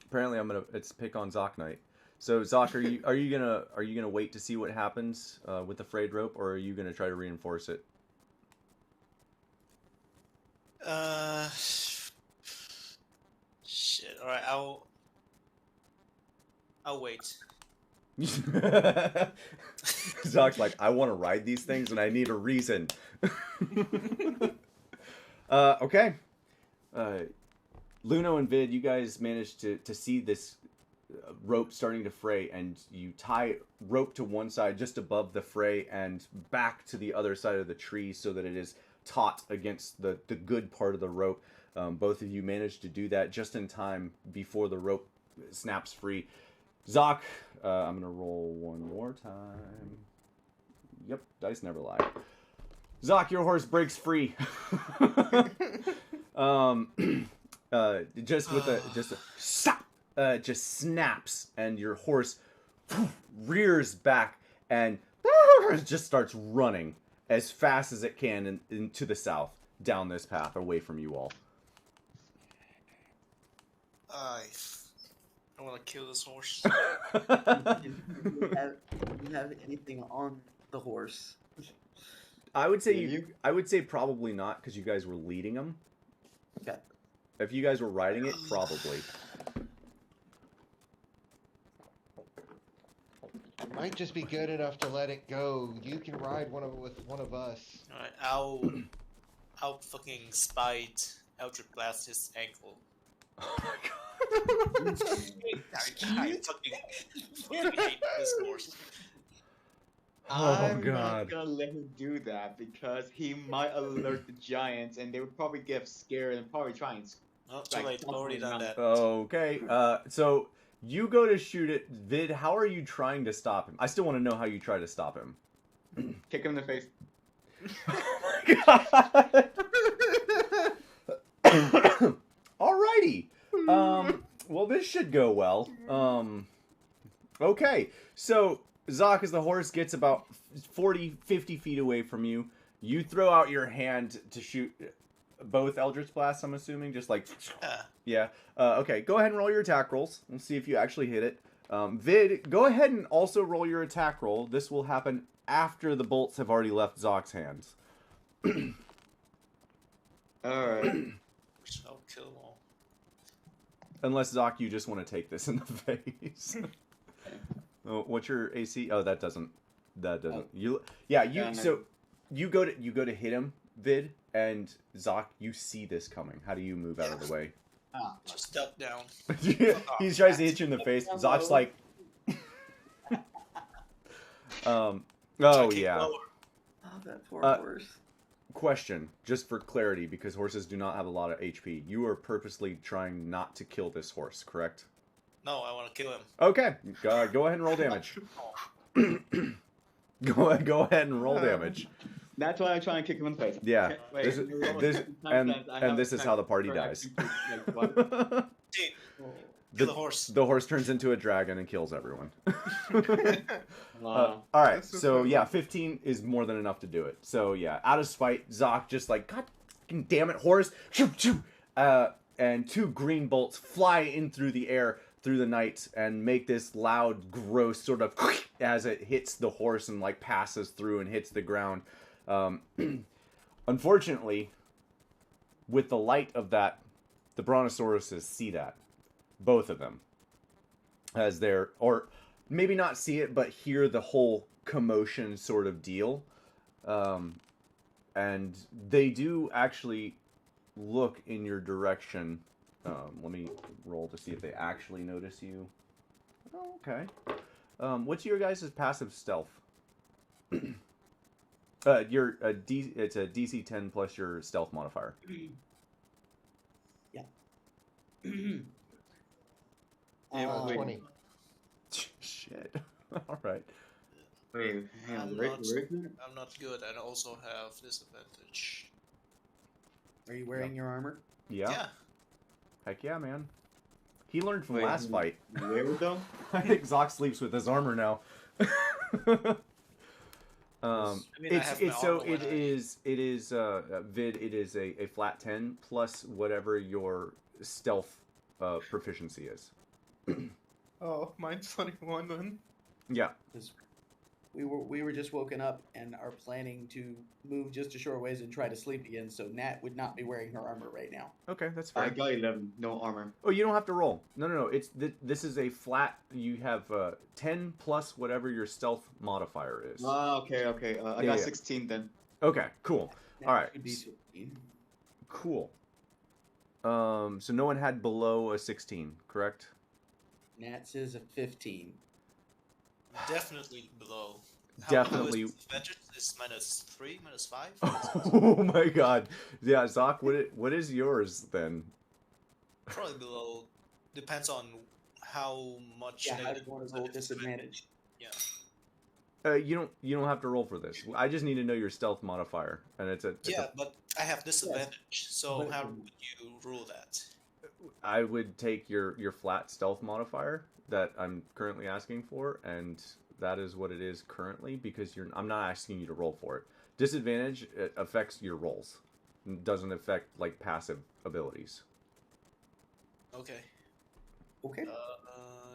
Apparently, it's pick on Zoc night. So Zoc, are you gonna wait to see what happens with the frayed rope, or are you gonna try to reinforce it? Shit. All right, I'll wait. Zoc's like, I want to ride these things and I need a reason. Okay. Luno and Vid, you guys managed to see this rope starting to fray, and you tie rope to one side just above the fray and back to the other side of the tree so that it is taut against the good part of the rope. Both of you managed to do that just in time before the rope snaps free. Zoc, I'm going to roll one more time. Yep, dice never lie. Zoc, your horse breaks free. Just snaps, and your horse rears back and just starts running as fast as it can into the south, down this path, away from you all. I want to kill this horse. Do you have anything on the horse? I would say probably not, because you guys were leading him. Okay. If you guys were riding it, probably. might just be good enough to let it go. You can ride with one of us. All right, I'll fucking spite Eldritch Blast his ankle. Oh my god. I fucking hate this horse. I'm God. not gonna let him do that because he might alert the giants and they would probably get scared and probably try and. Oh, too Like, late. Already done that. Okay. So you go to shoot it. Vid, how are you trying to stop him? I still want to know how you try to stop him. Kick him in the face. Oh my god. Alrighty. Well, this should go well. Okay. So, Zoc, as the horse gets about 40, 50 feet away from you, you throw out your hand to shoot both Eldritch Blasts, I'm assuming? Just like... Yeah. Yeah. Okay, go ahead and roll your attack rolls. We'll see if you actually hit it. Vid, go ahead and also roll your attack roll. This will happen after the bolts have already left Zoc's hands. Alright. I'll kill them all. Unless, Zoc, you just want to take this in the face. Oh, what's your AC? Oh, that doesn't. You so you go to hit him, Vid, and Zoc, you see this coming. How do you move out of the way? Just duck down. He tries to hit you in the face. Zoc's like, oh yeah. Oh, that poor horse. Question, just for clarity, because horses do not have a lot of HP. You are purposely trying not to kill this horse, correct? No, I want to kill him. Okay, go ahead and roll damage. Go ahead and roll damage. That's why I try and kick him in the face. Yeah, Okay, wait, this is how the party dies. Dude, kill the horse. The horse turns into a dragon and kills everyone. Wow. All right, That's so so funny. yeah, 15 is more than enough to do it. So yeah, out of spite, Zoc just like, God damn it, horse! Shoo, shoo. And two green bolts fly in through the air, through the night, and make this loud, gross sort of as it hits the horse and like passes through and hits the ground. Unfortunately, with the light of that, the brontosauruses see that. Both of them. As they're, or maybe not see it, but hear the whole commotion sort of deal. And they do actually look in your direction. Let me roll to see if they actually notice you. Oh, okay. What's your guys' passive stealth? It's a DC 10 plus your stealth modifier. Yeah. 20. Shit. All right. Wait, hang on, I'm where not- is it? I'm not good, and I also have disadvantage. Are you wearing your armor? Yeah. Heck yeah, man. He learned from Wait, last fight. Where though? I think Zoc sleeps with his armor now. I mean, I have my it's so armor when it is Vid. It is a flat 10 plus whatever your stealth proficiency is. Oh, mine's 21 then. Yeah. We were just woken up and are planning to move just a short ways and try to sleep again. So Nat would not be wearing her armor right now. Okay, that's I fair. got 11, no armor. Oh, you don't have to roll. No. It's this is a flat. You have 10 plus whatever your stealth modifier is. Ah, okay. I Yeah, got yeah. 16 then. Okay, cool. Nat All right. should be 15. Cool. So no one had below a 16, correct? Nat says a 15. definitely below. Definitely. How is disadvantage? Is -3, -5? Oh my god. Yeah, Zoc, what is yours then? Probably below. Depends on how much. Yeah, I negative want to roll disadvantage. Yeah. You don't have to roll for this. I just need to know your stealth modifier, and it's a. Yeah, but I have disadvantage. So But- how would you rule that? I would take your flat stealth modifier that I'm currently asking for, and that is what it is currently because I'm not asking you to roll for it. Disadvantage affects your rolls, it doesn't affect like passive abilities. Okay. Okay.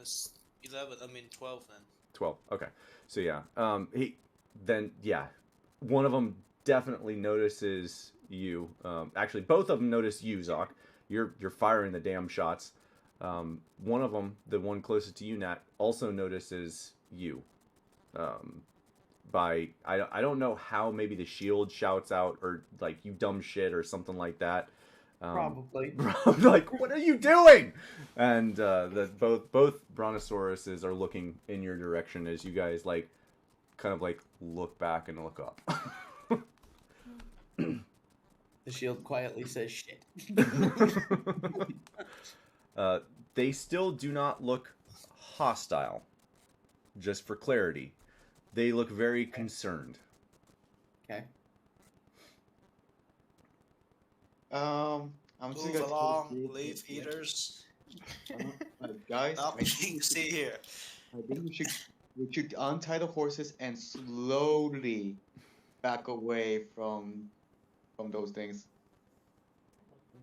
It's 11. I mean 12 then. 12. Okay. So yeah. One of them definitely notices you. Actually, both of them notice you, Zoc. You're firing the damn shots. One of them, the one closest to you, Nat, also notices you. by I don't know how, maybe the shield shouts out, or like, you dumb shit or something like that. Probably. Like, what are you doing? And that both brontosauruses are looking in your direction as you guys like kind of like look back and look up. The shield quietly says shit. They still do not look hostile. Just for clarity, they look very concerned. Okay. I'm just Move gonna along, leaf eaters. guys. Nothing to see here. I think we should untie the horses and slowly back away from those things.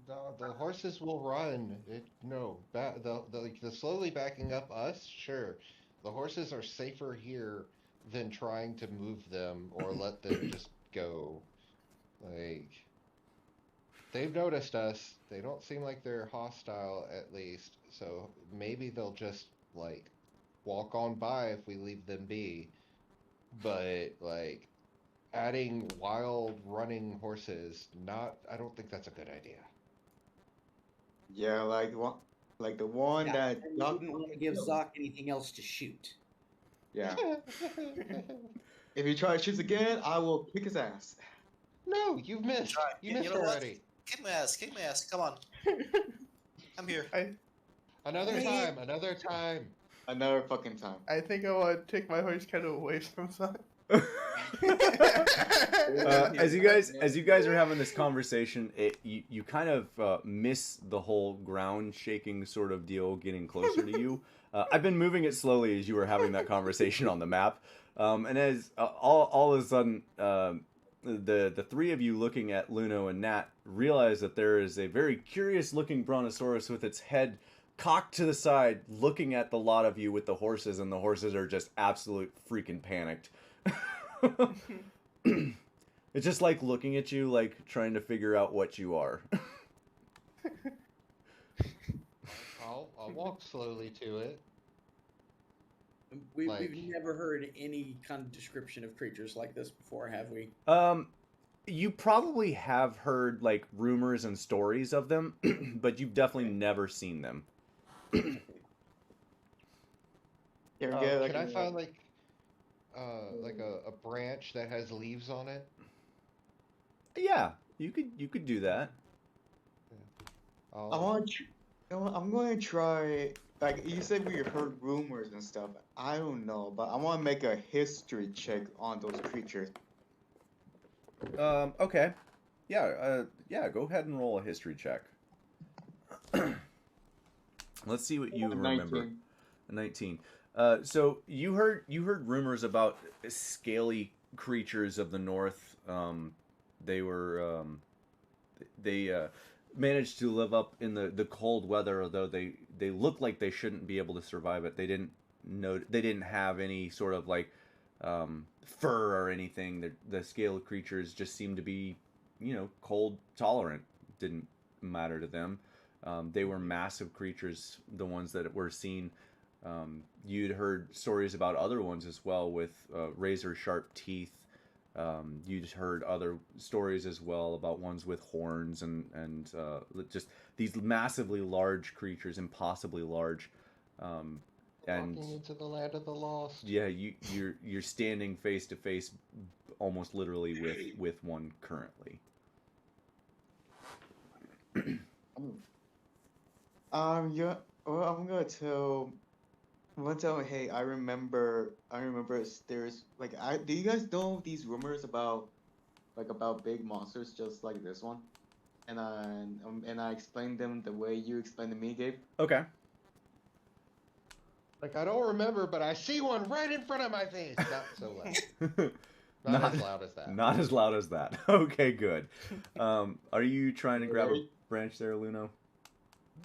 The horses will run. The slowly backing up us, sure. The horses are safer here than trying to move them or let them just go. Like, they've noticed us. They don't seem like they're hostile, at least. So maybe they'll just, like, walk on by if we leave them be. But, like, adding wild running horses, I don't think that's a good idea. Yeah, like the one that and we wouldn't want to give Zoc anything else to shoot. Yeah. If he tries to shoot again, I will kick his ass. No, you've missed. Try. You missed know what? already. Kick my ass, come on. I'm here. Another time, another time. Another fucking time. I think I want to take my horse kind of away from Zoc. As you guys are having this conversation, you kind of miss the whole ground shaking sort of deal getting closer to you. I've been moving it slowly as you were having that conversation on the map, and as all of a sudden, the three of you looking at Luno and Nat realize that there is a very curious looking brontosaurus with its head cocked to the side, looking at the lot of you with the horses, and the horses are just absolute freaking panicked. It's just like looking at you, like trying to figure out what you are. I'll walk slowly to it. We've Like- never heard any kind of description of creatures like this before, have we? You probably have heard like rumors and stories of them, but you've definitely never seen them. Can we get, like, Can I a- find like a branch that has leaves on it? Yeah, you could do that. I'm going to try. Like you said, we heard rumors and stuff. I don't know, but I want to make a history check on those creatures. Okay. Yeah, go ahead and roll a history check. Let's see what you remember. 19. 19. So you heard rumors about scaly creatures of the north. They managed to live up in the cold weather, although they look like they shouldn't be able to survive it. They didn't have any sort of like fur or anything. The scale creatures just seemed to be, cold tolerant. Didn't matter to them. They were massive creatures, the ones that were seen. You'd heard stories about other ones as well with razor sharp teeth. You'd heard other stories as well about ones with horns and just these massively large creatures, impossibly large. And Walking into the land of the lost. yeah, you're standing face to face, almost literally with one currently. Yeah. Well, I'm gonna tell. Hey, I remember. There's like, do you guys know these rumors about big monsters just like this one? And I explained them the way you explained to me, Gabe. Okay. Like, I don't remember, but I see one right in front of my face. Not so loud. Not as loud as that. Not as loud as that. Okay, good. Are you trying to grab a branch there, Luno?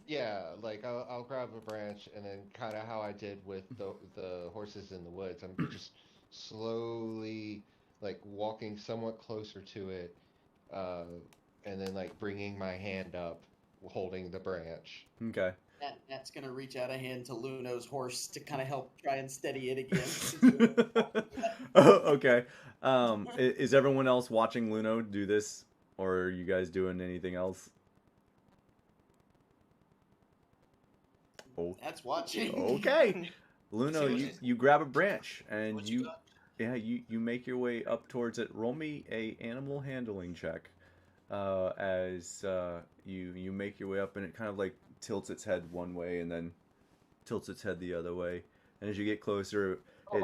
Yeah, like I'll grab a branch and then kind of how I did with the horses in the woods. I'm just slowly like walking somewhat closer to it, and then like bringing my hand up holding the branch. Okay. Nat's gonna reach out a hand to Luno's horse to kind of help try and steady it again. Oh, okay. Is everyone else watching Luno do this, or are you guys doing anything else? Oh, That's watching. okay. Luno, See what you grab a branch and What you got? you make your way up towards it. Roll me a animal handling check. As you make your way up, and it kind of like tilts its head one way and then tilts its head the other way. And as you get closer, it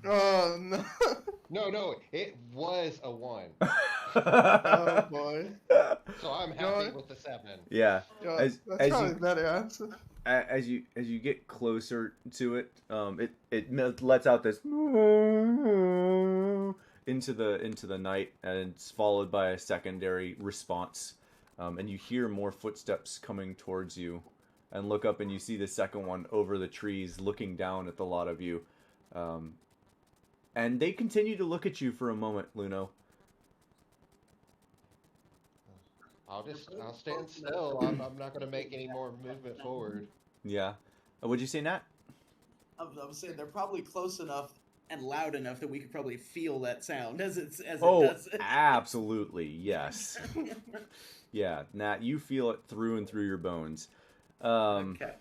Oh no! No, it was a 1. Oh boy! So I'm happy No. with the 7. yeah. Yeah, As that's probably you better answer. as you get closer to it, it lets out this into the night, and it's followed by a secondary response, and you hear more footsteps coming towards you, and look up and you see the second one over the trees, looking down at the lot of you, and they continue to look at you for a moment, Luno. I'll stand still. I'm not gonna make any more movement forward. Yeah. What'd you say, Nat? I was saying they're probably close enough and loud enough that we could probably feel that sound as it Oh, does. absolutely, yes. Yeah, Nat, you feel it through and through your bones. Okay.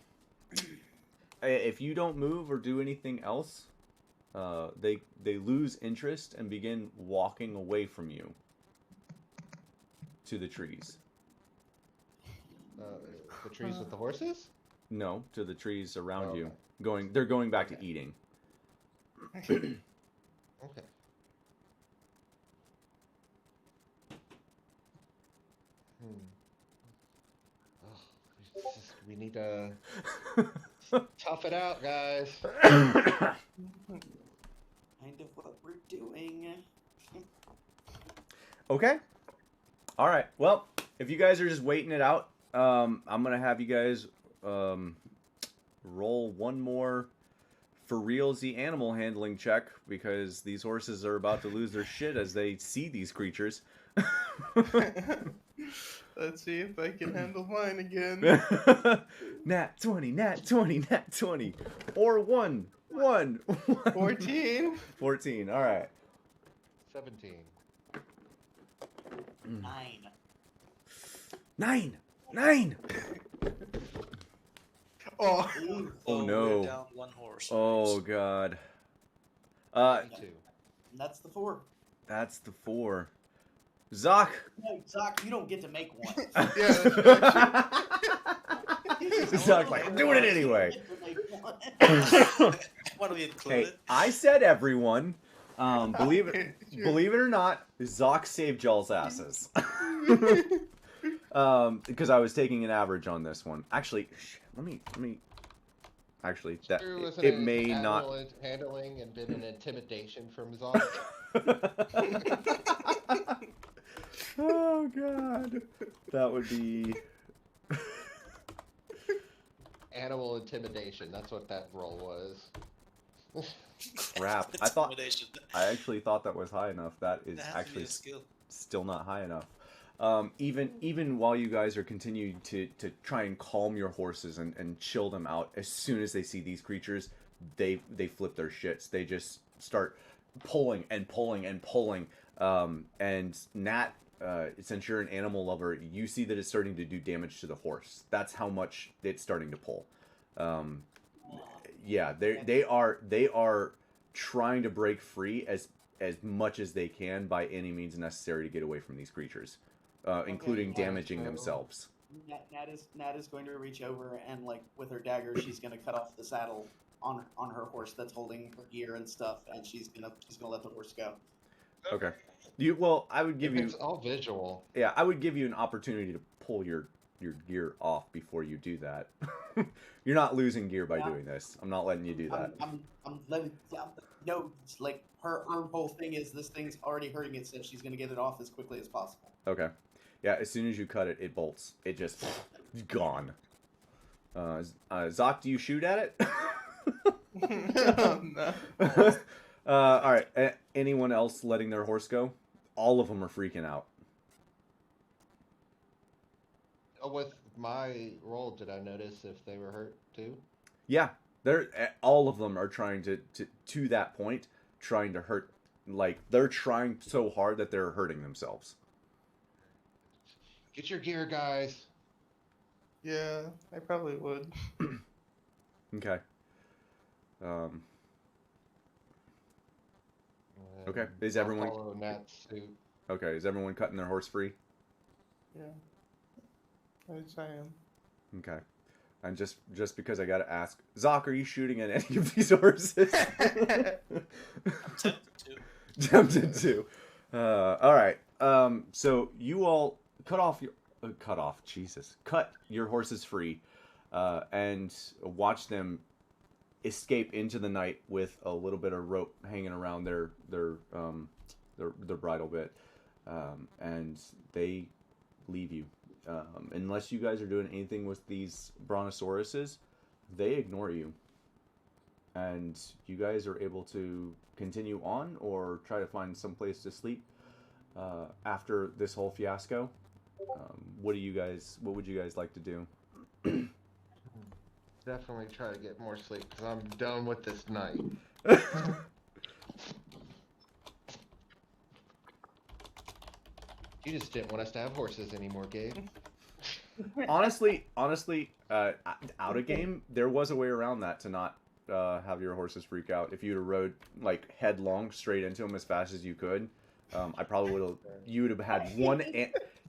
If you don't move or do anything else, they lose interest and begin walking away from you to the trees. The trees with the horses? No, to the trees around you. Okay. They're going back to eating. Okay. Oh, we need to tough it out, guys. Kind of what we're doing. Okay. All right. Well, if you guys are just waiting it out, I'm gonna have you guys roll one more for realsy animal handling check, because these horses are about to lose their shit as they see these creatures. Let's see if I can handle mine again. Nat 20, Nat 20, Nat 20, or 1. 14. 14. All right. 17. 9. 9. Oh. Ooh, Oh, So no. We're down 1 horse. Oh god. 2. that's the 4. That's the 4. Zoc. No, Zoc, you don't get to make one. Yeah, that's Zoc's like, I'm doing it anyway. You get to make one. Want to be included? Hey, I said everyone. Believe it or not, Zoc saved y'all's asses. Because I was taking an average on this one. Actually, let me. Actually, that Sure wasn't it an may not. animal handling and been an intimidation from Zoc. Oh god, that would be. Animal intimidation. That's what that role was. Crap. Intimidation. I actually thought that was high enough. That is That has to be actually a skill. still not high enough. Even while you guys are continuing to try and calm your horses and chill them out, as soon as they see these creatures, they flip their shits. They just start pulling and pulling and pulling. And Nat, since you're an animal lover, you see that it's starting to do damage to the horse. That's how much it's starting to pull. Yeah, they are trying to break free as much as they can by any means necessary to get away from these creatures, including damaging themselves. Nat is going to reach over and, like, with her dagger, she's going to cut off the saddle on her horse that's holding her gear and stuff, and she's gonna let the horse go. Okay. I would give you. It's all visual. Yeah, I would give you an opportunity to pull your gear off before you do that. You're not losing gear by doing this. I'm not letting you do that. I'm letting no, it's like her whole thing is this thing's already hurting it, so she's gonna get it off as quickly as possible. Okay. Yeah, as soon as you cut it, it bolts. It just gone. Zoc, do you shoot at it? No. All right. Anyone else letting their horse go? All of them are freaking out. With my roll, did I notice if they were hurt too? Yeah, they're all of them are trying to that point, trying to hurt. Like they're trying so hard that they're hurting themselves. Get your gear, guys. Yeah, I probably would. Okay. Okay, is I'll everyone- follow Nat's suit. Okay, is everyone cutting their horse free? Yeah. Yes, I am. Okay. And just because I gotta ask, Zoc, are you shooting at any of these horses? Tempted to. Tempted to. All right. So you all cut your horses free, and watch them escape into the night with a little bit of rope hanging around their bridle bit, and they leave you. Unless you guys are doing anything with these brontosauruses, they ignore you. And you guys are able to continue on or try to find some place to sleep after this whole fiasco. What would you guys like to do? Definitely try to get more sleep because I'm done with this night. You just didn't want us to have horses anymore, Gabe. honestly, out of game, there was a way around that to not have your horses freak out. If you'd have rode like headlong straight into them as fast as you could, I probably would have. You'd have had one.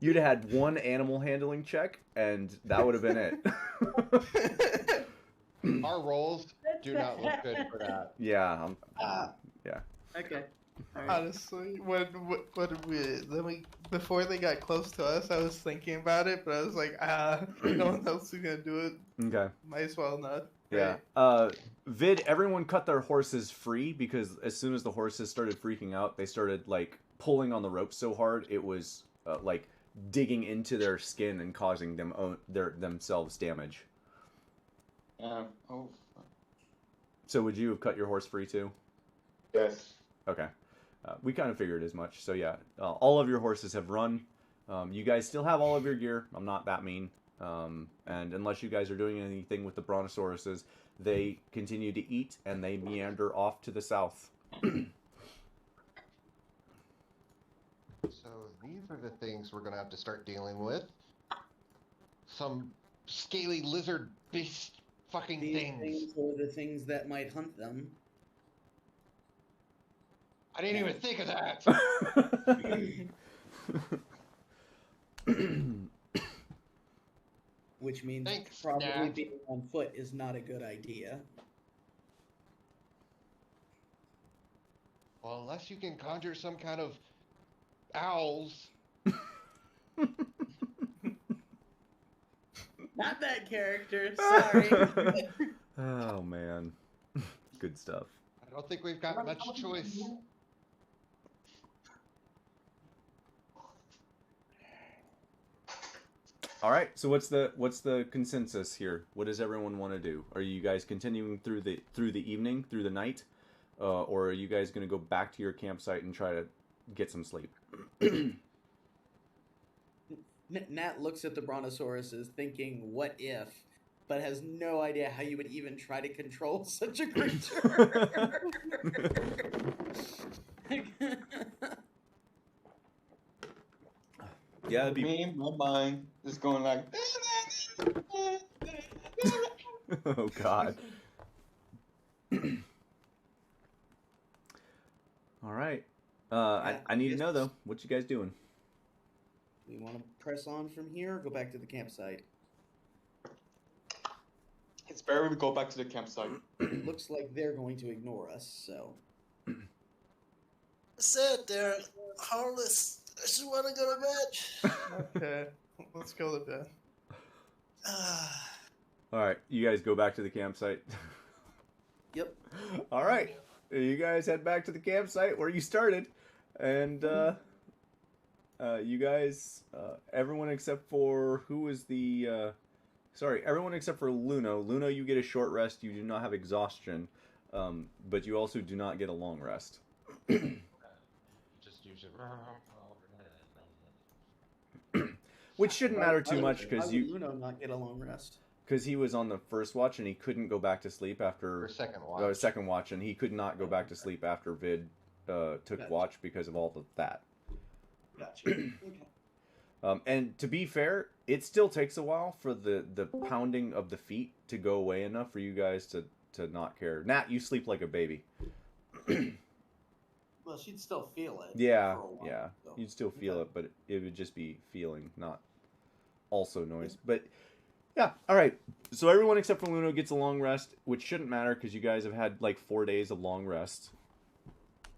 You'd have had one animal handling check, and that would have been it. Our rolls do not look good for that. Yeah. Okay. All right. Honestly, before they got close to us, I was thinking about it, but I was like, no one else is gonna do it. Okay. Might as well not. Yeah. Vid, everyone cut their horses free because as soon as the horses started freaking out, they started like pulling on the rope so hard it was like digging into their skin and causing themselves damage. Oh. So would you have cut your horse free too? Yes. Okay. We kind of figured as much. So yeah, all of your horses have run. You guys still have all of your gear. I'm not that mean. And unless you guys are doing anything with the brontosauruses, they continue to eat and they meander off to the south. So these are the things we're gonna have to start dealing with. Some scaly lizard beast fucking These things. things are the things that might hunt them. I didn't even think of that. Which means Thanks, probably Nat. being on foot is not a good idea. Well, unless you can conjure some kind of owls. Not that character. Sorry. Oh man, good stuff. I don't think we've got much choice. All right. So what's the consensus here? What does everyone want to do? Are you guys continuing through the evening, through the night, or are you guys going to go back to your campsite and try to get some sleep? Nat looks at the brontosauruses thinking, what if? But has no idea how you would even try to control such a creature. Yeah, it'd be. Me, my mind is going like. Oh God. All right. I need to know though. What you guys doing? We want to press on from here or go back to the campsite? It's better we go back to the campsite. Looks like they're going to ignore us, so. I said they're harmless. I just want to go to bed. Okay, let's go to bed. All right. You guys go back to the campsite. Yep. All right. You guys head back to the campsite where you started, and you guys, everyone except for everyone except for Luno. Luno, you get a short rest. You do not have exhaustion, but you also do not get a long rest. Just use it. which shouldn't matter too much Why because would Luno not get a long rest? he was on the first watch and he couldn't go back to sleep For after second watch. second watch, and he could not go back to sleep after Vid took Gotcha. watch because of all of that. Gotcha. Okay. And to be fair, it still takes a while for the pounding of the feet to go away enough for you guys to not care. Nat, you sleep like a baby. Well, she'd still feel it. Yeah, for a while, yeah. so. You'd still feel Okay. it, but it would just be feeling, not also noise. But yeah, all right. So everyone except for Luno gets a long rest, which shouldn't matter because you guys have had like 4 days of long rest.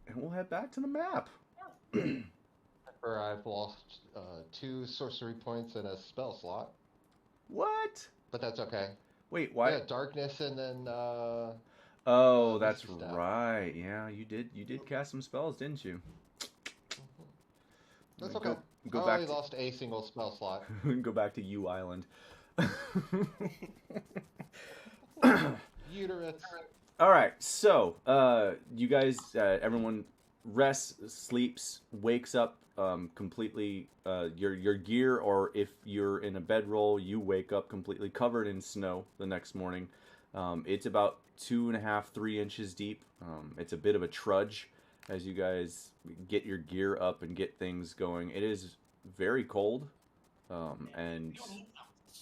And we'll head back to the map. Where I've lost 2 sorcery points and a spell slot, What? but that's okay. Wait, why? Yeah, darkness and then Oh, that's Misty Step. right. Yeah, you did cast some spells, didn't you? That's Go- okay. go I back only to- lost a single spell slot. Go back to U Island. Uterus. All right, so you guys, everyone rests, sleeps, wakes up completely. Your gear, or if you're in a bedroll, you wake up completely covered in snow the next morning. It's about 2.5, 3 inches deep. It's a bit of a trudge as you guys get your gear up and get things going. It is very cold, and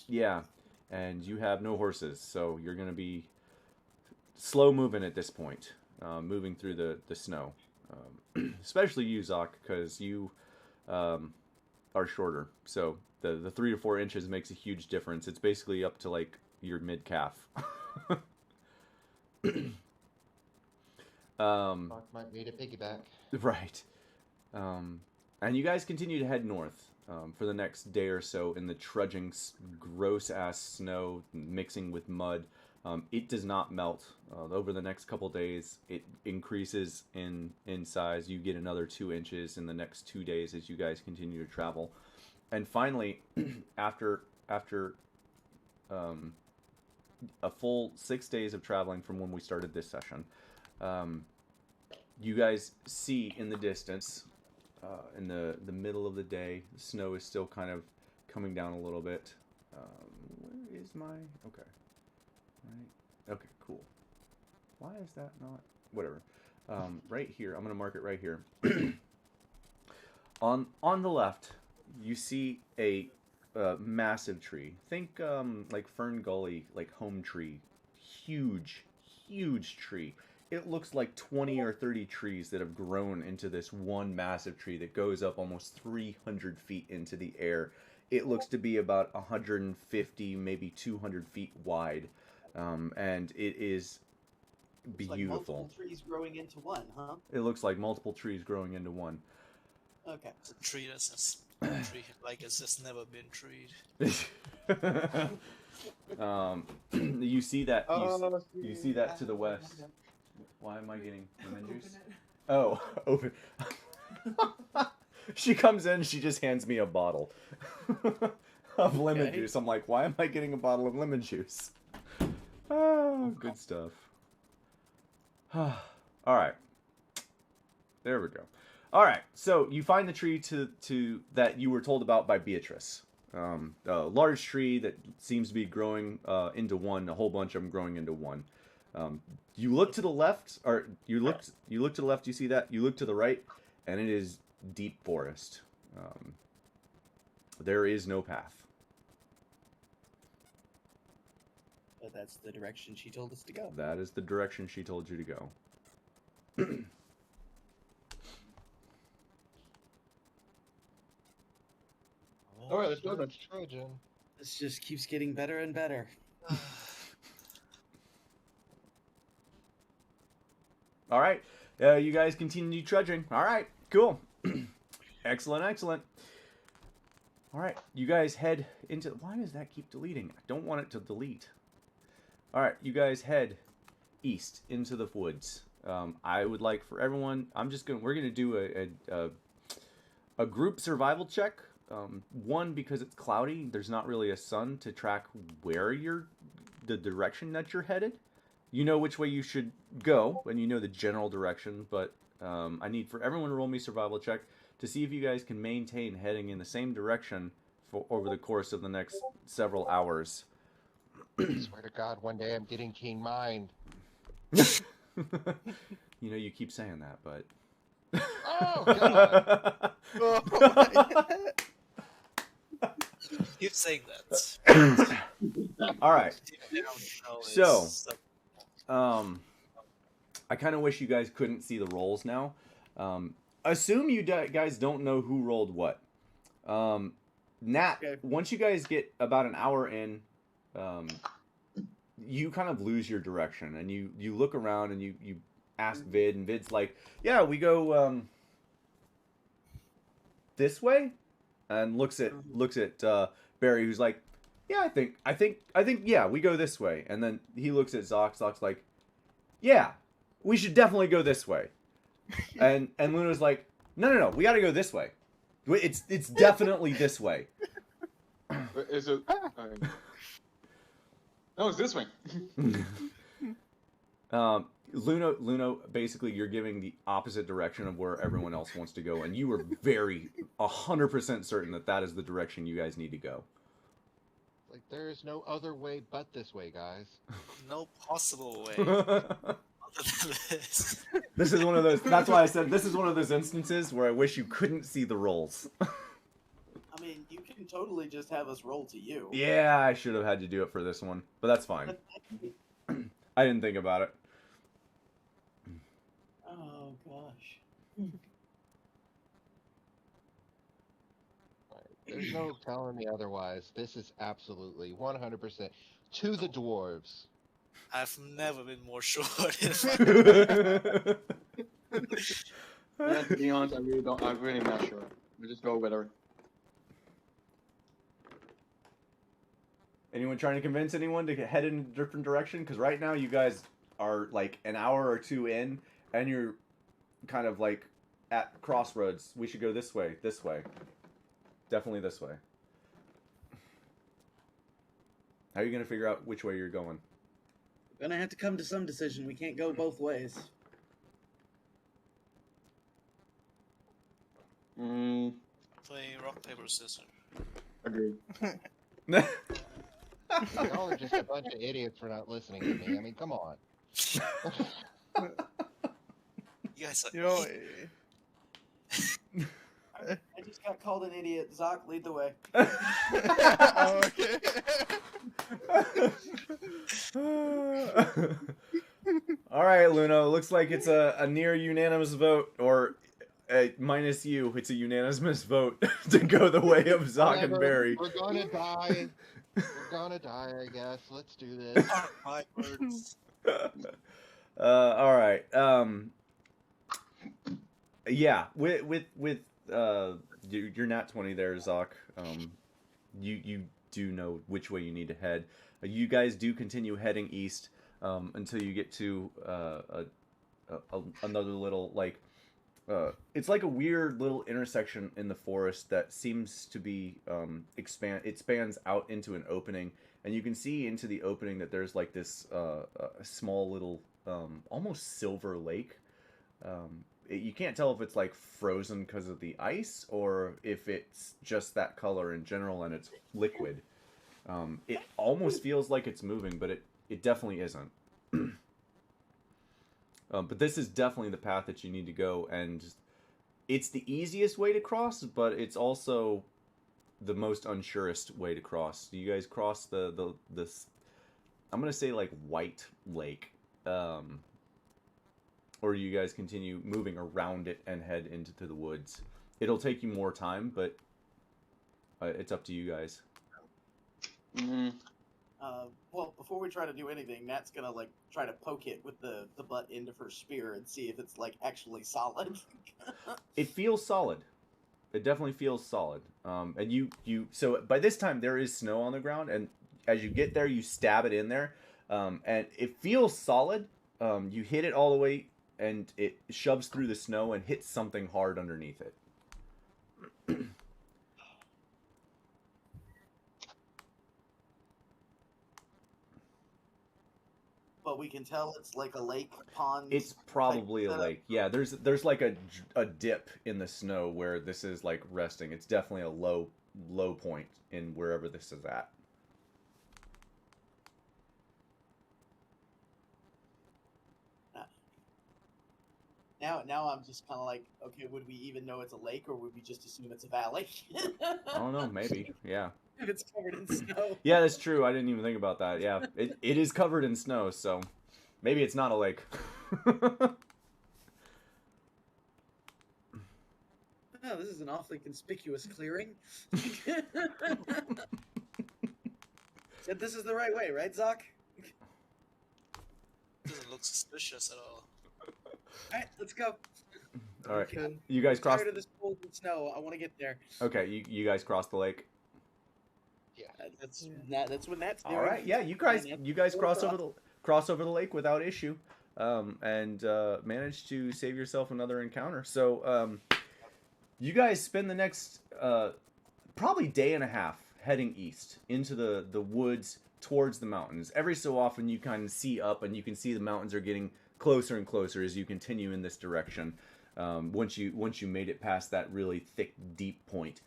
yeah, and you have no horses, so you're gonna be slow moving at this point, moving through the snow, especially you, Zoc, because you are shorter. So the 3 to 4 inches makes a huge difference. It's basically up to like your mid calf. Fuck, might need a piggyback. Right. And you guys continue to head north for the next day or so in the trudging, gross ass snow mixing with mud. It does not melt. Over the next couple days, it increases in size. You get another 2 inches in the next 2 days as you guys continue to travel. And finally, after a full 6 days of traveling from when we started this session, you guys see in the distance, in the middle of the day, the snow is still kind of coming down a little bit. Where is my... Okay. Right. Okay, cool. Why is that not... Whatever. Right here. I'm going to mark it right here. On the left, you see a massive tree. Think like Fern Gully, like home tree. Huge, huge tree. It looks like 20 or 30 trees that have grown into this one massive tree that goes up almost 300 feet into the air. It looks to be about 150, maybe 200 feet wide. And it is It's like beautiful. multiple trees growing into one, huh? It looks like multiple trees growing into one. Okay. It's a tree that's just tree like it's just never been treed. You see that? Oh, You see that to the west? Why am I getting lemon juice? Oh, open. She comes in. She just hands me a bottle of lemon Okay. juice. I'm like, why am I getting a bottle of lemon juice? Oh, good stuff. All right. There we go. All right. So you find the tree to that you were told about by Beatrice. A large tree that seems to be growing into one. A whole bunch of them growing into one. You look to the left, or you look to the left. You see that? You look to the right, and it is deep forest. There is no path. But that's the direction she told us to go. That is the direction she told you to go. All right, let's go then. Trojan. This just keeps getting better and better. All right. You guys continue trudging. All right. Cool. Excellent. Excellent. All right. You guys head into... Why does that keep deleting? I don't want it to delete. All right. You guys head east into the woods. I would like for everyone... We're going to do a group survival check. One, because it's cloudy. There's not really a sun to track where the direction that you're headed. You know which way you should go, and you know the general direction, but I need for everyone to roll me a survival check to see if you guys can maintain heading in the same direction over the course of the next several hours. I swear to God, one day I'm getting keen mind. You know, you keep saying that, but. Oh God! Oh my God. Keep saying that. All right. Deep down, no, So, it's- I kind of wish you guys couldn't see the rolls now. Assume you guys don't know who rolled what. Nat, Okay. once you guys get about an hour in, you kind of lose your direction, and you look around and you ask Vid, and Vid's like, "Yeah, we go this way," and looks at Barry, who's like, "Yeah, I think yeah, we go this way," and then he looks at Zoc. Zoc's like, "Yeah, we should definitely go this way," and Luna's like, "No, we got to go this way. It's definitely this way." Is it? No, it's this way. Luna, basically, you're giving the opposite direction of where everyone else wants to go, and you were 100% certain that is the direction you guys need to go. Like, there is no other way but this way, guys. no possible way other than this. This is one of those. That's why I said this is one of those instances where I wish you couldn't see the rolls. I mean, you can totally just have us roll to you. Yeah, I should have had to do it for this one, but that's fine. I didn't think about it. Oh gosh. There's no telling me otherwise. This is absolutely 100% to the dwarves. I've never been more sure. Yeah, to be honest, I'm really not sure. We'll just go with her. Anyone trying to convince anyone to head in a different direction? Because right now you guys are like an hour or two in, and you're kind of like at crossroads. We should go this way. Definitely this way. How are you going to figure out which way you're going? We're gonna have to come to some decision. We can't go both ways. Mm, Play rock, paper, scissors. agreed. Y'all are just a bunch of idiots for not listening to me. I mean, come on. You guys are You know, I just got called an idiot. Zoc, lead the way. oh, okay. All right, Luna. Looks like it's a near unanimous vote, or minus you, it's a unanimous vote to go the way of Zoc and Whatever, Barry. We're gonna die. We're gonna die, I guess. Let's do this. my words. All right. Yeah. With your nat 20 there, Zoc. You do know which way you need to head. You guys do continue heading east until you get to another little like. It's like a weird little intersection in the forest that seems to be It spans out into an opening, and you can see into the opening that there's like this small little almost silver lake. You can't tell if it's like frozen because of the ice or if it's just that color in general and it's liquid. It almost feels like it's moving, but it definitely isn't. But this is definitely the path that you need to go, and it's the easiest way to cross, but it's also the most unsurest way to cross. You guys cross this, I'm gonna say like White Lake, or you guys continue moving around it and head into the woods. It'll take you more time, but it's up to you guys. Mm-hmm. Well, before we try to do anything, Nat's gonna like try to poke it with the butt end of her spear and see if it's like actually solid. It feels solid. It definitely feels solid. And so by this time there is snow on the ground, and as you get there, you stab it in there, and it feels solid. You hit it all the way, and it shoves through the snow and hits something hard underneath it. But we can tell it's like a lake pond. It's probably a setup. lake. Yeah, there's like a dip in the snow where this is like resting. It's definitely a low low point in wherever this is at. Now I'm just kind of like, okay, would we even know it's a lake, or would we just assume it's a valley? I don't know, maybe. Yeah. If it's covered in snow. Yeah, that's true. I didn't even think about that. Yeah, it is covered in snow, so maybe it's not a lake. Oh, this is an awfully conspicuous clearing. Said this is the right way, right, Zoc? Doesn't look suspicious at all. All right, let's go. All right, Okay. you guys cross. Tired of this cold and snow. I want to get there. Okay, you guys cross the lake. Yeah. That's when that's. All right, yeah, you guys cross over the lake without issue, and manage to save yourself another encounter. So you guys spend the next probably day and a half heading east into the woods towards the mountains. Every so often you kind of see up, and you can see the mountains are getting closer and closer as you continue in this direction. Once you made it past that really thick, deep point,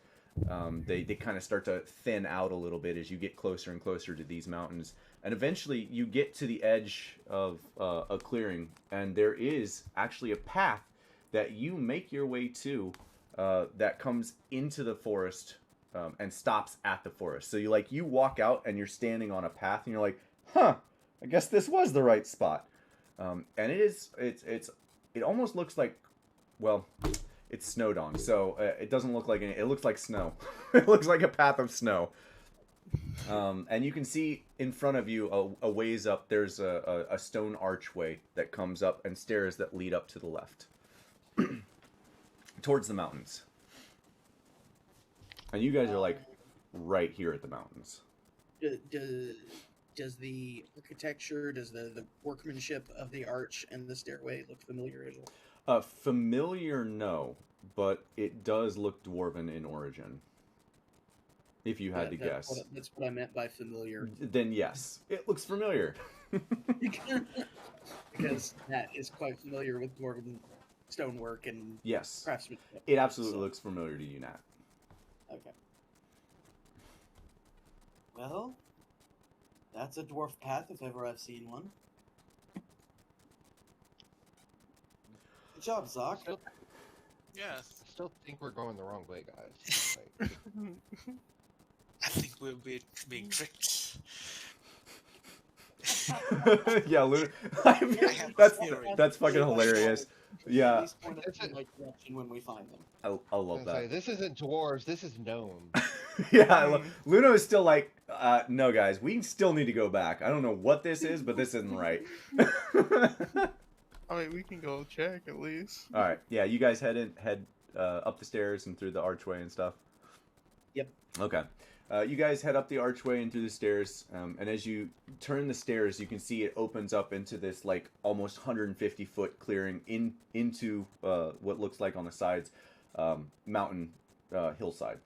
they kind of start to thin out a little bit as you get closer and closer to these mountains. And eventually you get to the edge of a clearing, and there is actually a path that you make your way to that comes into the forest and stops at the forest. So you walk out and you're standing on a path, and you're like, huh, I guess this was the right spot. And it almost looks like, well, it's snowed on, so it doesn't look like it looks like snow. It looks like a path of snow. And you can see in front of you, a ways up, there's a stone archway that comes up and stairs that lead up to the left. Towards the mountains. And you guys are like right here at the mountains. Does the architecture, does the workmanship of the arch and the stairway look familiar at all? Familiar, no, but it does look dwarven in origin. If you had to guess. That's what I meant by familiar. Then yes, it looks familiar. Because that is quite familiar with dwarven stonework and Yes, craftsmanship. it absolutely looks familiar to you, Nat. Okay. Well, that's a dwarf path if ever I've seen one. Good job, Zoc. Yeah, I still think we're going the wrong way, guys. Like, I think we're being tricked. Yeah, Luna. That's fucking hilarious. Yeah, At least point us in the right direction when we find them. I love I was gonna say, that. this isn't dwarves, this is gnomes. Yeah, Luna is still like, no, guys, we still need to go back. I don't know what this is, but this isn't right. I mean, we can go check at least. All right, yeah, you guys head up the stairs and through the archway and stuff. Yep. Okay. You guys head up the archway and through the stairs, and as you turn the stairs, you can see it opens up into this like almost 150-foot clearing into what looks like on the sides mountain hillside.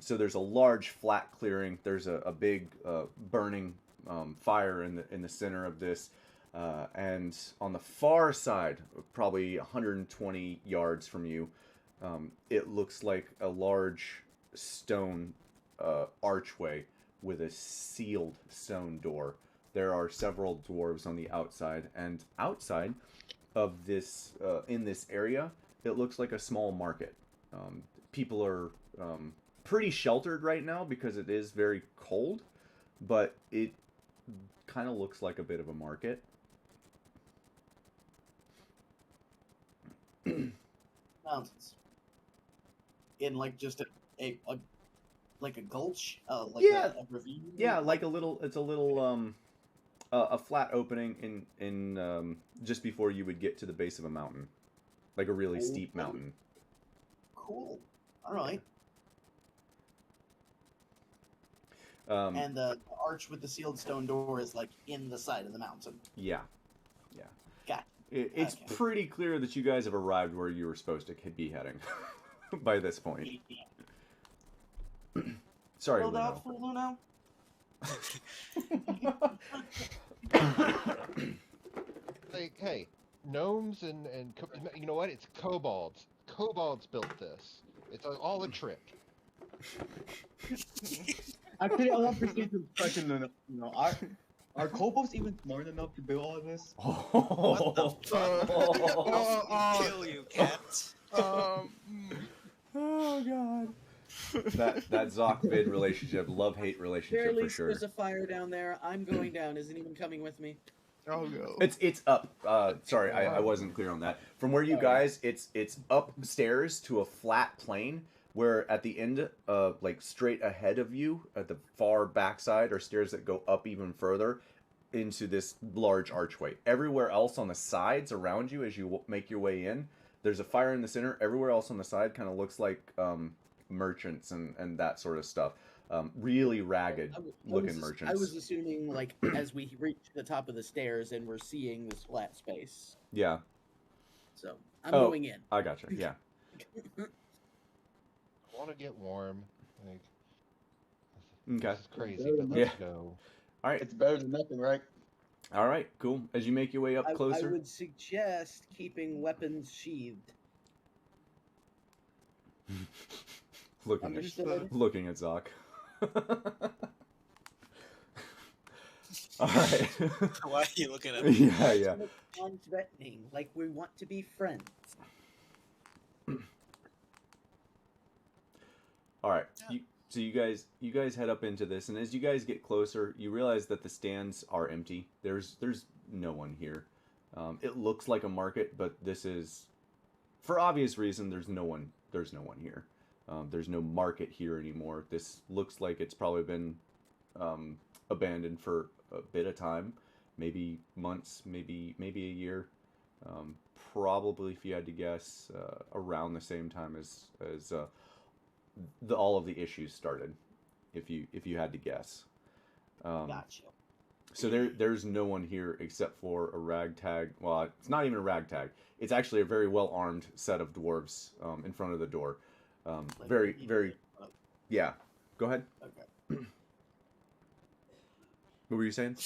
So there's a large flat clearing. There's a big burning fire in the center of this, and on the far side, probably 120 yards from you, it looks like a large stone archway with a sealed stone door. There are several dwarves on the outside, and outside of this, in this area, it looks like a small market. People are pretty sheltered right now because it is very cold, but it kind of looks like a bit of a market. Mountains. In like just a like a gulch, like Yeah. a ravine. Yeah, like it's a little a flat opening in just before you would get to the base of a mountain, like a really steep mountain. Cool. All right. And the arch with the sealed stone door is like in the side of the mountain. yeah, Gotcha. it's Okay. pretty clear that you guys have arrived where you were supposed to be heading by this point. Sorry, Hold Luno. out for Luno. Like, hey, gnomes and you know what? It's kobolds. Kobolds built this. It's all a trick. Actually, I want to see some question. Are kobolds even smart enough to build all this? What the fuck? Kill you, cat. Oh god. That Zoc vid relationship, love-hate Very relationship for least sure. there's a fire down there. I'm going down. Isn't even coming with me. I'll go. It's up. Sorry, I wasn't clear on that. From where you guys, it's upstairs to a flat plane where at the end, like straight ahead of you, at the far backside, are stairs that go up even further into this large archway. Everywhere else on the sides around you, as you make your way in, there's a fire in the center. Everywhere else on the side kind of looks like merchants and that sort of stuff. Really ragged looking merchants. I was assuming, like, as we reach the top of the stairs and we're seeing this flat space. Yeah. So I'm going in. I gotcha. Yeah. I want to get warm. Like, Okay. this is crazy, but let's go. All right. It's better than nothing, right? All right. Cool. As you make your way up I closer. would suggest keeping weapons sheathed. looking at Zoc. All right. Why are you looking at me? Yeah. Non-threatening, like we want to be friends. All right. So you guys head up into this, and as you guys get closer, you realize that the stands are empty. There's no one here. It looks like a market, but this is, for obvious reason, there's no one here. There's no market here anymore. This looks like it's probably been abandoned for a bit of time, maybe months, maybe a year. Probably, if you had to guess, around the same time as all of the issues started, if you had to guess. Gotcha. So there's no one here except for a ragtag. Well, it's not even a ragtag. It's actually a very well armed set of dwarves in front of the door. Very. Yeah. Go ahead. Okay. What were you saying?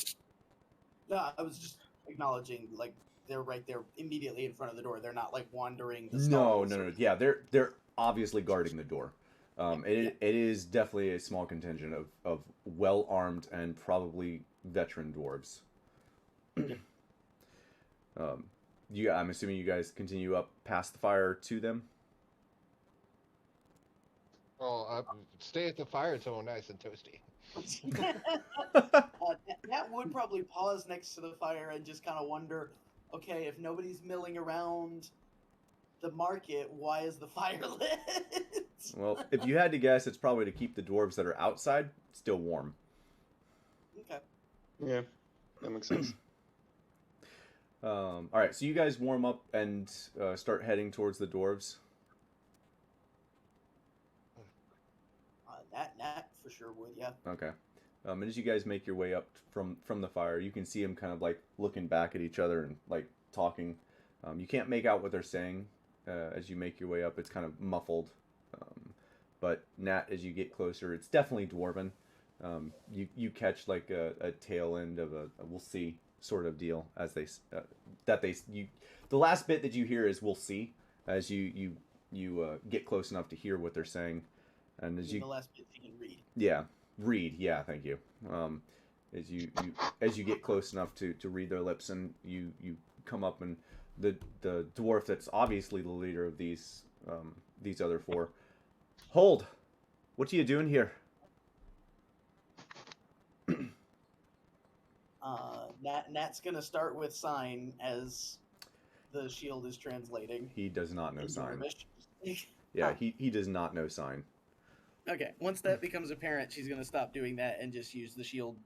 No, I was just acknowledging, like, they're right there immediately in front of the door. They're not like wandering the No. stalls or- Yeah, they're obviously guarding the door. It is definitely a small contingent of well armed and probably veteran dwarves. I'm assuming you guys continue up past the fire to them. Well, stay at the fire until we're nice and toasty. Nat would probably pause next to the fire and just kind of wonder, okay, if nobody's milling around the market, why is the fire lit? Well, if you had to guess, it's probably to keep the dwarves that are outside still warm. Okay. Yeah, that makes sense. All right, so you guys warm up and start heading towards the dwarves. Nat for sure would, yeah. Okay. And as you guys make your way up from the fire, you can see them kind of like looking back at each other and like talking. You can't make out what they're saying as you make your way up. It's kind of muffled. But Nat, as you get closer, it's definitely dwarven. You catch like a tail end of a we'll see sort of deal as the last bit that you hear is we'll see as you get close enough to hear what they're saying. And as the last bit you can read. Yeah, read. Yeah, thank you. As you get close enough to read their lips, and you come up, and the dwarf that's obviously the leader of these other four. Hold! What are you doing here? Nat's gonna start with sign as the shield is translating. He does not know sign. Dwarvish. Yeah, he does not know sign. Okay, once that becomes apparent, she's gonna stop doing that and just use the shield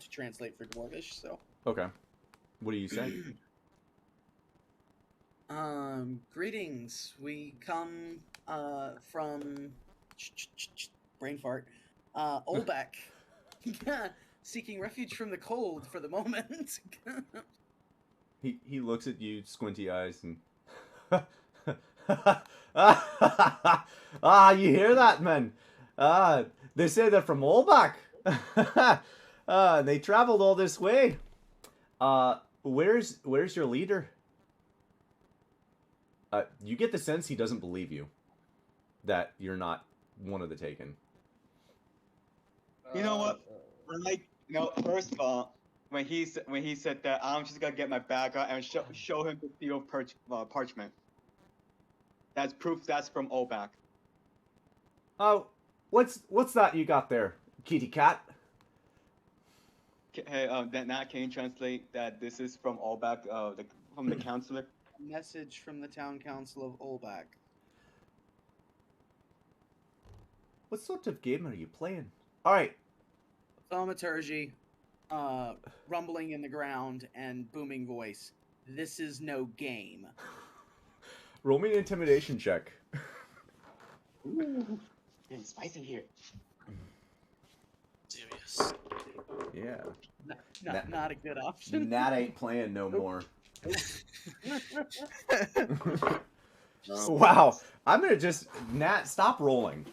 to translate for Dwarvish. So. Okay. What do you say? Greetings. We come from brain fart. Olbak. Seeking refuge from the cold for the moment. He looks at you, squinty eyes, and you hear that, man? They say they're from Olbak. They traveled all this way. Where's your leader? You get the sense he doesn't believe you, that you're not one of the taken. You know what? Like, first of all, when he said that, I'm just gonna get my bag out and show him the sealed parchment. That's proof that's from Olbak. Oh, what's that you got there, kitty cat? Hey, Nat, can you translate that this is from Olbak, from the counselor? Message from the town council of Olbak. What sort of game are you playing? All right. Thaumaturgy, rumbling in the ground, and booming voice. This is no game. Roll me an intimidation check. Ooh, it's spicy here. Serious. Yeah. Not a good option. Nat ain't playing no more. Wow. I'm gonna just Nat, stop rolling.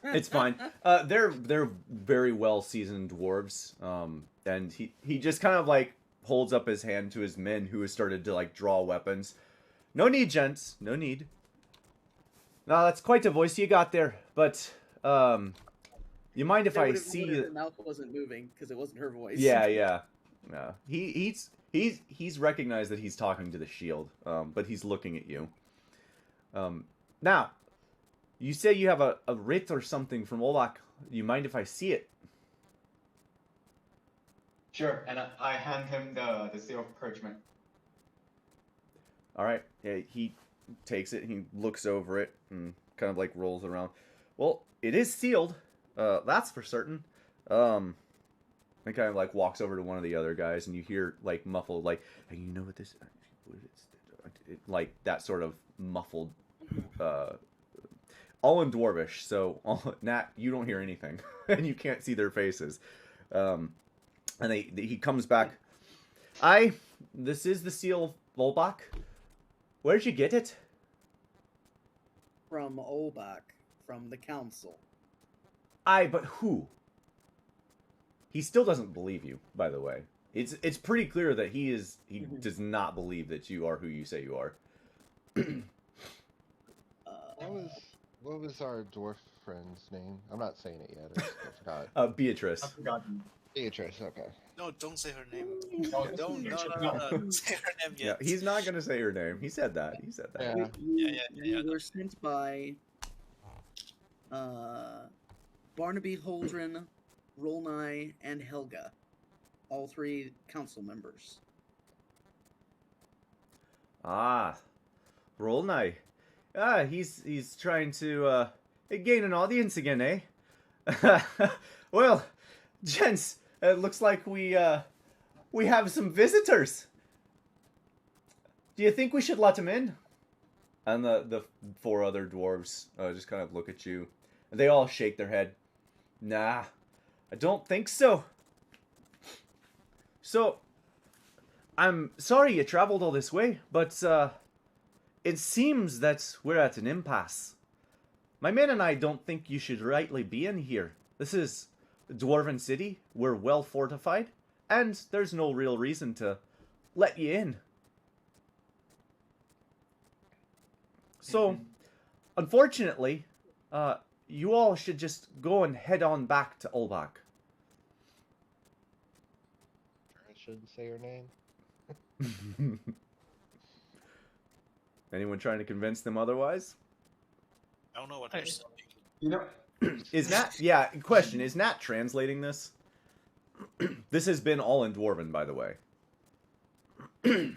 It's fine. They're very well seasoned dwarves. And he just kind of like holds up his hand to his men who has started to like draw weapons. No need, gents. No need. No, that's quite a voice you got there. But you mind if I see you? Her mouth wasn't moving because it wasn't her voice. Yeah. No. He's recognized that he's talking to the shield, but he's looking at you. Now, you say you have a writ or something from Olak. You mind if I see it? Sure, and I hand him the sealed parchment. All right. Yeah, he takes it. He looks over it and kind of like rolls around. Well, it is sealed. That's for certain. And kind of like walks over to one of the other guys, and you hear like muffled, like, "Hey, you know what this? Like that sort of muffled, all in Dwarvish. So, Nat, you don't hear anything, and you can't see their faces. And he comes back. This is the seal of Volbach. Where'd you get it? From Olbak, from the council. But who? He still doesn't believe you, by the way. It's pretty clear that he does not believe that you are who you say you are. What was our dwarf friend's name? I'm not saying it yet. I forgot. Beatrice. I've forgotten. Beatrice. Okay. No, don't say her name. No, Don't say her name Yeah, yet. he's not gonna say her name. He said that. Yeah. Yeah. We were sent by Barnaby Holdren, Rolnai, and Helga. All three council members. Rolnai. He's trying to gain an audience again, eh? Well, gents, it looks like we have some visitors. Do you think we should let him in? And the four other dwarves just kind of look at you. And they all shake their head. Nah, I don't think so. So, I'm sorry you traveled all this way, but it seems that we're at an impasse. My men and I don't think you should rightly be in here. This is a dwarven city. We're well fortified, and there's no real reason to let you in. So, unfortunately, you all should just go and head on back to Olbak. I shouldn't say her name. Anyone trying to convince them otherwise? I don't know what they're saying. You know, Is Nat... Yeah, question. Is Nat translating this? This has been all in Dwarven, by the way. I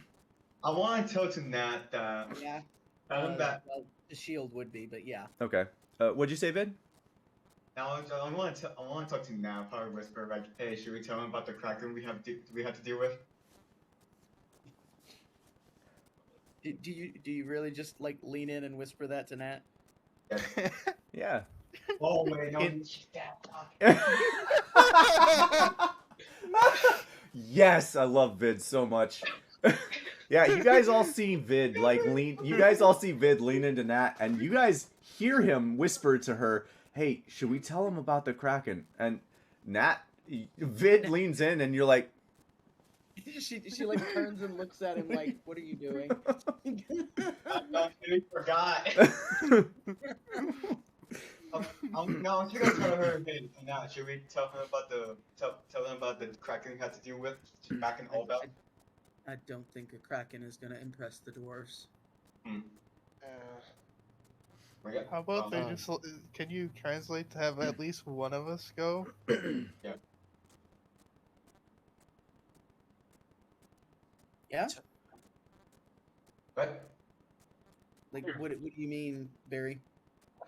want to tell to Nat that. Yeah. That Well, the shield would be, but yeah. Okay. What'd you say, Vid? I want to talk to Nat. Probably whisper like, "Hey, should we tell him about the kraken we have to deal with?" Do you really just like lean in and whisper that to Nat? Yes. Yeah. Oh wait, no. Yes, I love Vid so much. Yeah, you guys all see Vid like lean. You guys all see Vid lean into Nat, and you guys hear him whisper to her, "Hey, should we tell him about the kraken?" And Vid leans in, and you're like, she like turns and looks at him like, "What are you doing?" I completely forgot. No, should I tell her? Hey, now should we tell him about tell him about the Kraken he had to deal with back in All Belt? I don't think a Kraken is gonna impress the dwarves. Hmm. How about they Uh, just? Can you translate to have at least one of us go? Yeah. What? Like, what do you mean, Barry?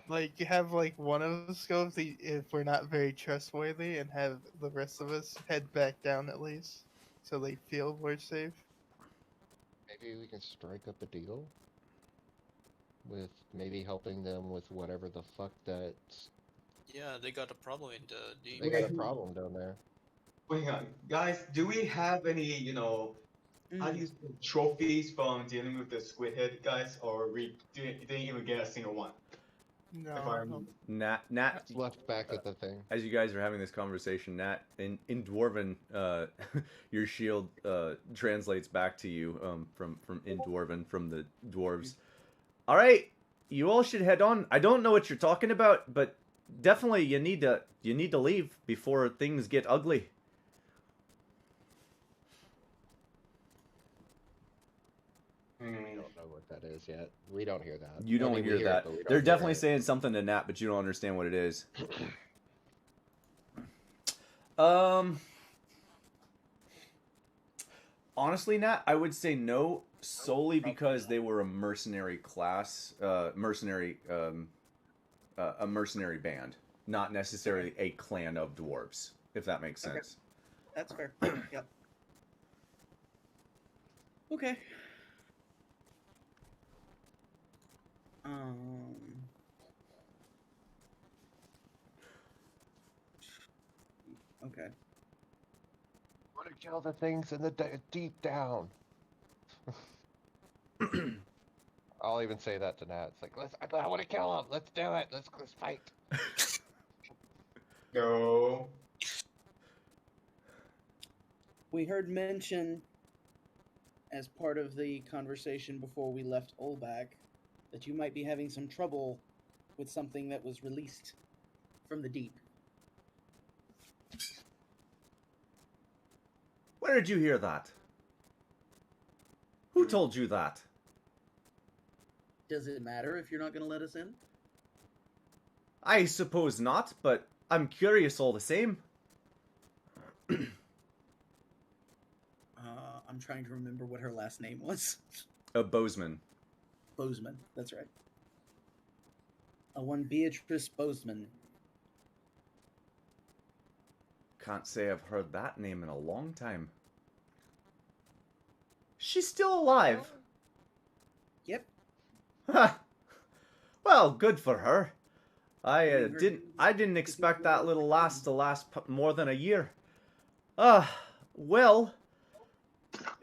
Like you have like one of us go if we're not very trustworthy, and have the rest of us head back down at least, so they feel we're safe. Maybe we can strike up a deal with maybe helping them with whatever the fuck that's. Yeah, they got a problem in the They deep. got a problem down there. Wait, guys, do we have any, how do you say, trophies from dealing with the squid head guys, or we didn't even get a single one? No. If I remember. Nat, That's left back at the thing. as you guys are having this conversation, Nat, in Dwarven, your shield translates back to you from in Dwarven, from the dwarves. All right, you all should head on. I don't know what you're talking about, but definitely you need to leave before things get ugly. I don't know what that is yet. We don't hear that. You don't I mean, we hear it, that. but we don't They're hear definitely it. saying something to Nat, but you don't understand what it is. Honestly, Nat, I would say no, solely because they were a mercenary class, a mercenary band, not necessarily a clan of dwarves, if that makes Okay. sense. That's fair. Yep. Okay. Okay. Want to kill the things in the deep down. I'll even say that to Nat. It's like, I want to kill him. Let's do it. Let's fight. No. We heard mention, as part of the conversation before we left Olbak, that you might be having some trouble with something that was released from the deep. Where did you hear that? Who told you that? Does it matter if you're not going to let us in? I suppose not, but I'm curious all the same. I'm trying to remember what her last name was. Bozeman. Bozeman, that's right. One Beatrice Bozeman. Can't say I've heard that name in a long time. She's still alive. Yep. Well, good for her. I I mean, didn't expect that little lass to last more than a year. Well,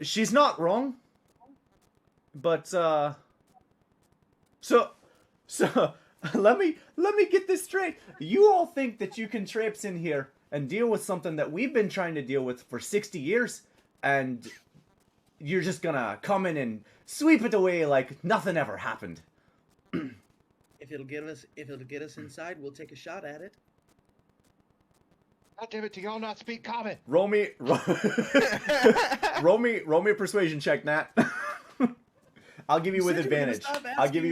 she's not wrong. But so let me get this straight. You all think that you can traipse in here and deal with something that we've been trying to deal with for 60 years, and you're just gonna come in and sweep it away like nothing ever happened. If it'll get us inside, we'll take a shot at it. God damn it, do y'all not speak common? Roll me a persuasion check, Nat. I'll give you with advantage. I'll give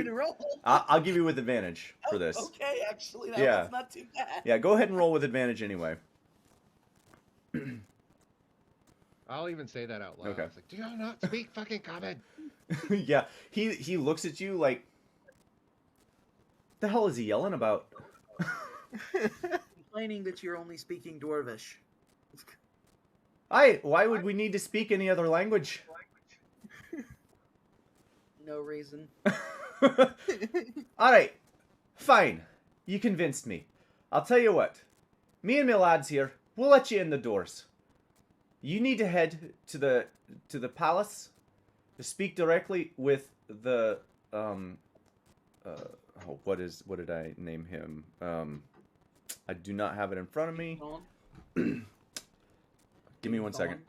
you with advantage for this. Okay, actually, Yeah. that's not too bad. Yeah, go ahead and roll with advantage anyway. I'll even say that out loud. Okay. It's like, do y'all not speak fucking common? Yeah, he looks at you like, the hell is he yelling about? Complaining that you're only speaking Dwarvish. Why would we need to speak any other language? No reason. Alright, fine. You convinced me. I'll tell you what. Me and my lads here, we'll let you in the doors. You need to head to the palace to speak directly with the what did I name him? I do not have it in front of me. Give me one second.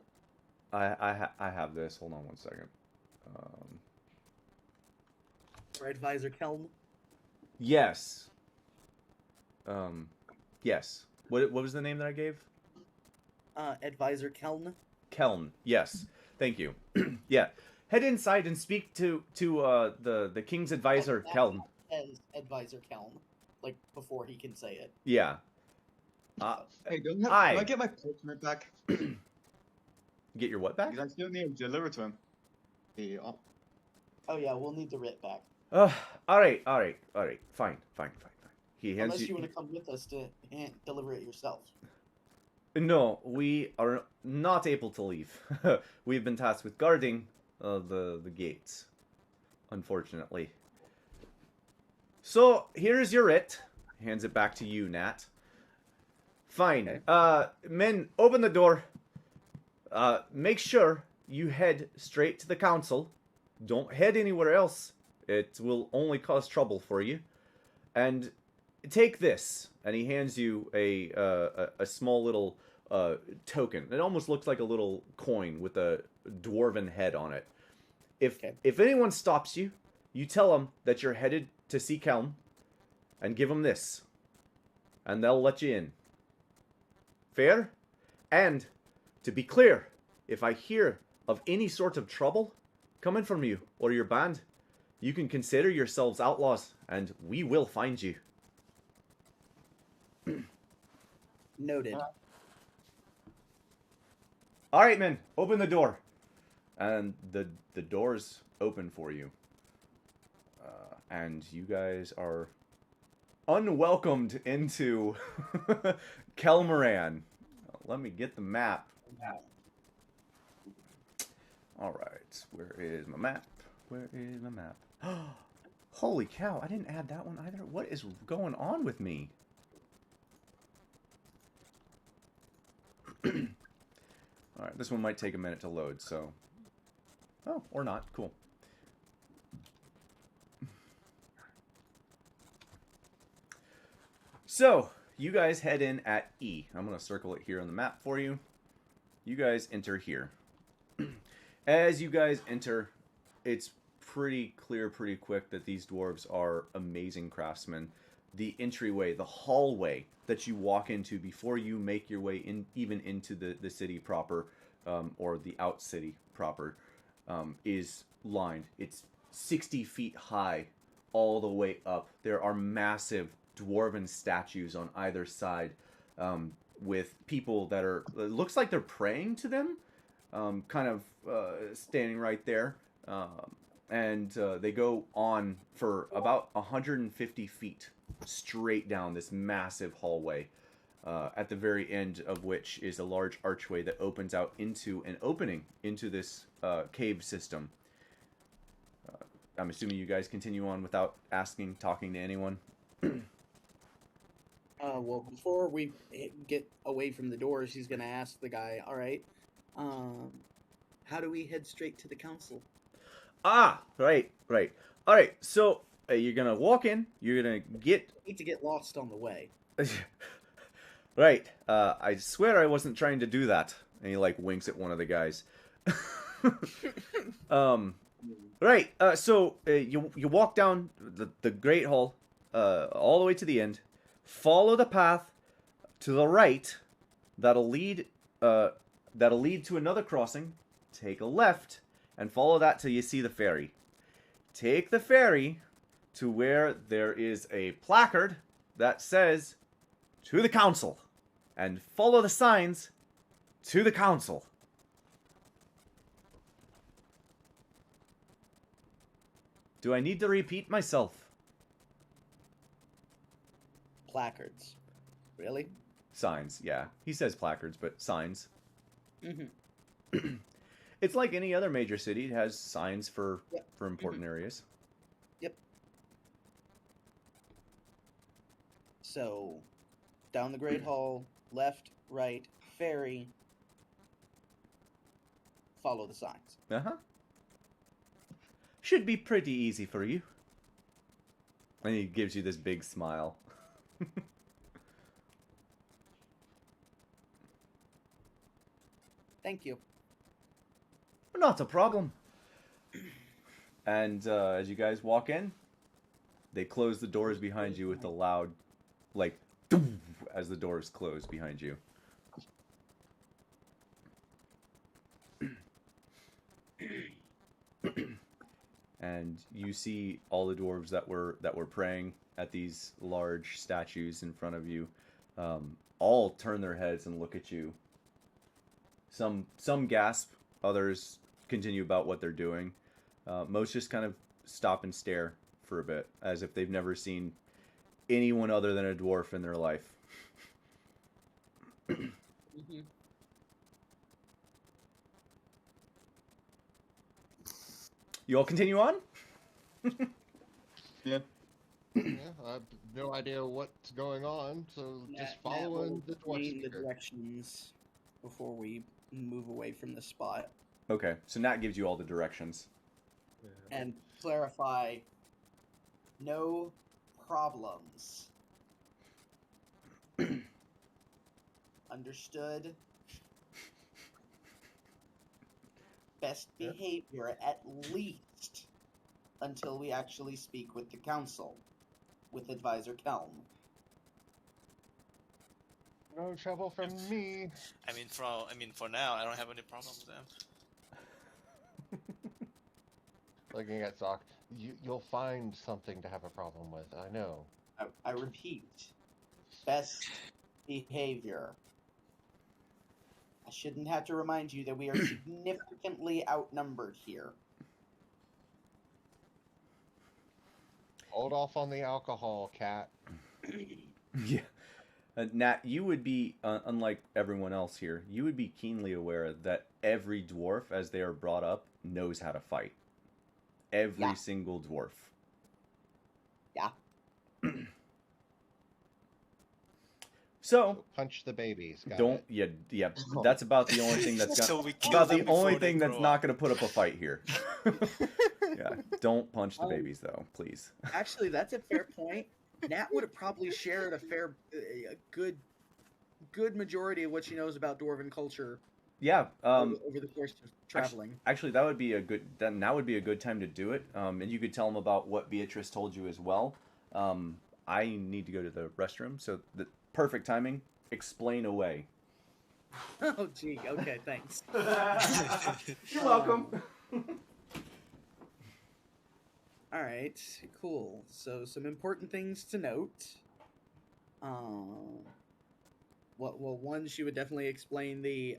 I have this. Hold on one second. Our advisor Kelm. Yes. Yes. What was the name that I gave? Advisor Kelm. Keln. Yes. Thank you. Yeah. Head inside and speak to the king's advisor, Keln. As advisor Kelm, like before he can say it. Yeah. Hey, do I I get my parchment back? Get your what back? Because I still need to deliver to him. Yeah. Oh yeah, we'll need the writ back. All right. Fine. He hands Unless you want to come with us to deliver it yourself. No, we are not able to leave. We've been tasked with guarding the gates, unfortunately. So here's your writ. Hands it back to you, Nat. Fine. Okay. Men, open the door. Make sure you head straight to the council. Don't head anywhere else. It will only cause trouble for you. And take this. And he hands you a small little token. It almost looks like a little coin with a dwarven head on it. If anyone stops you, you tell them that you're headed to see Kelm, and give them this, and they'll let you in. Fair? And to be clear, if I hear of any sort of trouble coming from you or your band, you can consider yourselves outlaws, and we will find you. Noted. All right, men, open the door. And the door's open for you. And you guys are unwelcomed into Kelmoran. Let me get the map. All right, where is my map? Where is my map? Holy cow, I didn't add that one either. What is going on with me? All right, this one might take a minute to load, so... Oh, or not. Cool. So, you guys head in at E. I'm going to circle it here on the map for you. You guys enter here. As you guys enter, it's pretty clear pretty quick that these dwarves are amazing craftsmen. The entryway, the hallway that you walk into before you make your way in, even into the city proper, or the out city proper, is lined. It's 60 feet high all the way up. There are massive dwarven statues on either side, with people that are, it looks like they're praying to them, kind of standing right there. And they go on for about 150 feet straight down this massive hallway, at the very end of which is a large archway that opens out into an opening into this cave system. I'm assuming you guys continue on without talking to anyone. Well, before we get away from the doors, he's going to ask the guy, all right, how do we head straight to the council? Ah, right. All right, so you're going to walk in, you're going to get... Need to get lost on the way. Right, I swear I wasn't trying to do that. And he, like, winks at one of the guys. Right, so you walk down the Great Hall, all the way to the end. Follow the path to the right. That'll lead to another crossing. Take a left and follow that till you see the ferry. Take the ferry to where there is a placard that says, "To the council," and follow the signs to the council. Do I need to repeat myself? Placards. Really? Signs, yeah. He says placards, but signs. Mm-hmm. It's like any other major city. It has signs for important areas. Yep. So, down the Great Hall, left, right, ferry, follow the signs. Uh-huh. Should be pretty easy for you. And he gives you this big smile. Thank you. Not a problem. And as you guys walk in, they close the doors behind you with a loud, like, as the doors close behind you. And you see all the dwarves that were praying at these large statues in front of you, all turn their heads and look at you. Some gasp, others continue about what they're doing. Most just kind of stop and stare for a bit, as if they've never seen anyone other than a dwarf in their life. Mm-hmm. You all continue on? Yeah. Yeah, I have no idea what's going on, so just following the dwarf the speaker. directions before we move away from the spot Okay, so Nat gives you all the directions. and clarify. No problems. Understood. Best Yeah. behavior, at least until we actually speak with the council, with Advisor Kelm. No trouble from me. For now, I don't have any problem with them. Looking at Zoc, you'll find something to have a problem with. I know. I repeat, best behavior. I shouldn't have to remind you that we are significantly outnumbered here. Hold off on the alcohol, cat. Yeah. Nat, you would be, unlike everyone else here, you would be keenly aware that every dwarf, as they are brought up, knows how to fight. Every single dwarf. Yeah. So punch the babies. Got don't. it? Yeah. That's about the only thing that's So we kill about them the only before they thing that's grow not up. going to put up a fight here. Yeah. Don't punch the babies, though, please. Actually, that's a fair point. Nat would have probably shared a good majority of what she knows about dwarven culture Yeah. over the course of traveling. Actually, that would be a good. Now would be a good time to do it. And you could tell them about what Beatrice told you as well. I need to go to the restroom, so the perfect timing. Explain away. Oh, gee. Okay, thanks. You're welcome. All right, cool. So some important things to note. One, she would definitely explain the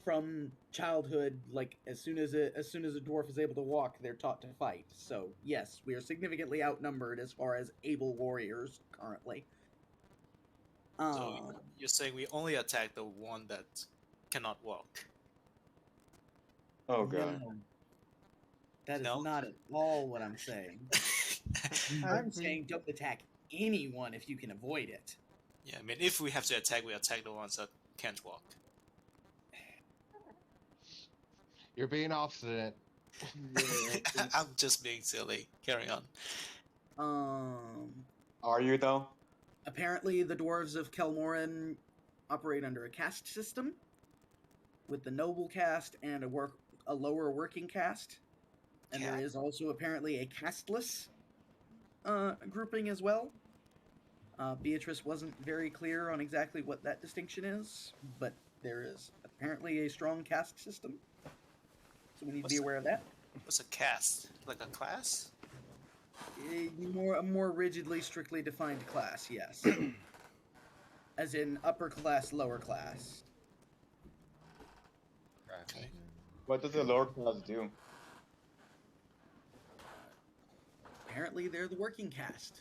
from childhood, like as soon as a dwarf is able to walk, they're taught to fight. So yes, we are significantly outnumbered as far as able warriors currently. So you're saying we only attack the one that cannot walk? Oh god. No, that is No? not at all what I'm saying. I'm saying don't attack anyone if you can avoid it. Yeah, if we have to attack, we attack the ones that can't walk. You're being obstinate. I'm just being silly. Carry on. Are you though? Apparently, the dwarves of Kelmoran operate under a caste system, with the noble caste and a lower working caste, and there is also apparently a casteless grouping as well. Beatrice wasn't very clear on exactly what that distinction is, but there is apparently a strong caste system, so we need to be aware of that. What's a caste? Like a class? A more rigidly, strictly defined class, yes. As in upper class, lower class. Okay. What does the lower class do? Apparently, they're the working caste.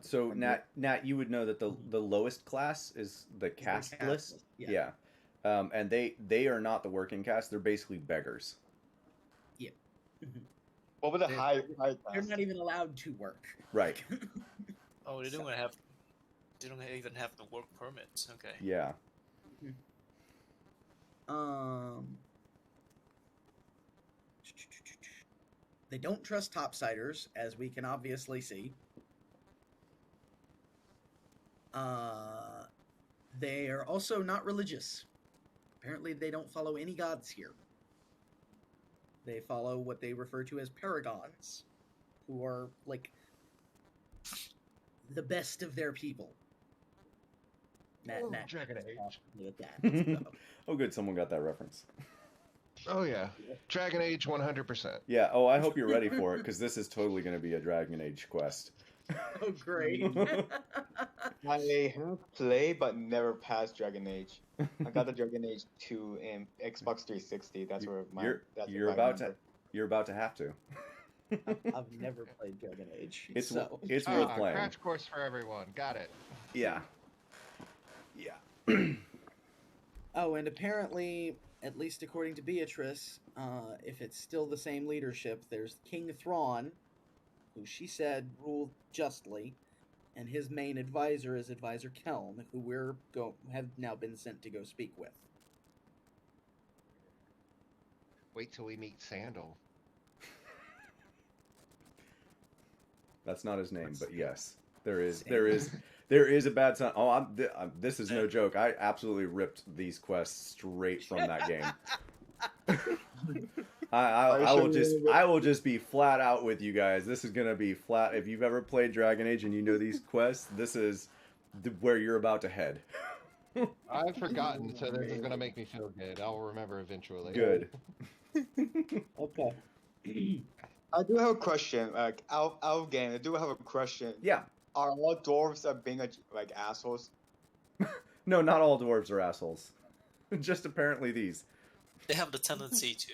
So Nat, you would know that the lowest class is the casteless. Yeah. And they are not the working caste. They're basically beggars. Yeah. What was the high They're class? not even allowed to work. Right. Oh, they don't even have the work permits. Okay. Yeah. They don't trust topsiders, as we can obviously see. They are also not religious. Apparently, they don't follow any gods here. They follow what they refer to as paragons, who are like the best of their people. Nat Dragon Age. with that. So. Oh, good. Someone got that reference. Oh yeah, Dragon Age 100%. Yeah. Oh, I hope you're ready for it because this is totally going to be a Dragon Age quest. Oh, great. I have played but never passed Dragon Age. I got the Dragon Age 2 in Xbox 360. That's where my You're about to have to. I've never played Dragon Age. It's so. it's worth playing. Crash course for everyone. Got it. Yeah. Yeah. Oh, and apparently, at least according to Beatrice, if it's still the same leadership, there's King Thrawn, who she said ruled justly, and his main advisor is Advisor Kelm, who have now been sent to go speak with. Wait till we meet Sandal. That's not his name, but yes, there is a bad son. Oh, this is no joke. I absolutely ripped these quests straight from that game. I will just be flat out with you guys. This is gonna be flat. If you've ever played Dragon Age and you know these quests, this is where you're about to head. I've forgotten, so this is gonna make me feel good. I'll remember eventually. Good. Okay. I do have a question. Like out of game, I do have a question. Yeah. Are all dwarves being like assholes? No, not all dwarves are assholes. Just apparently these. They have the tendency to.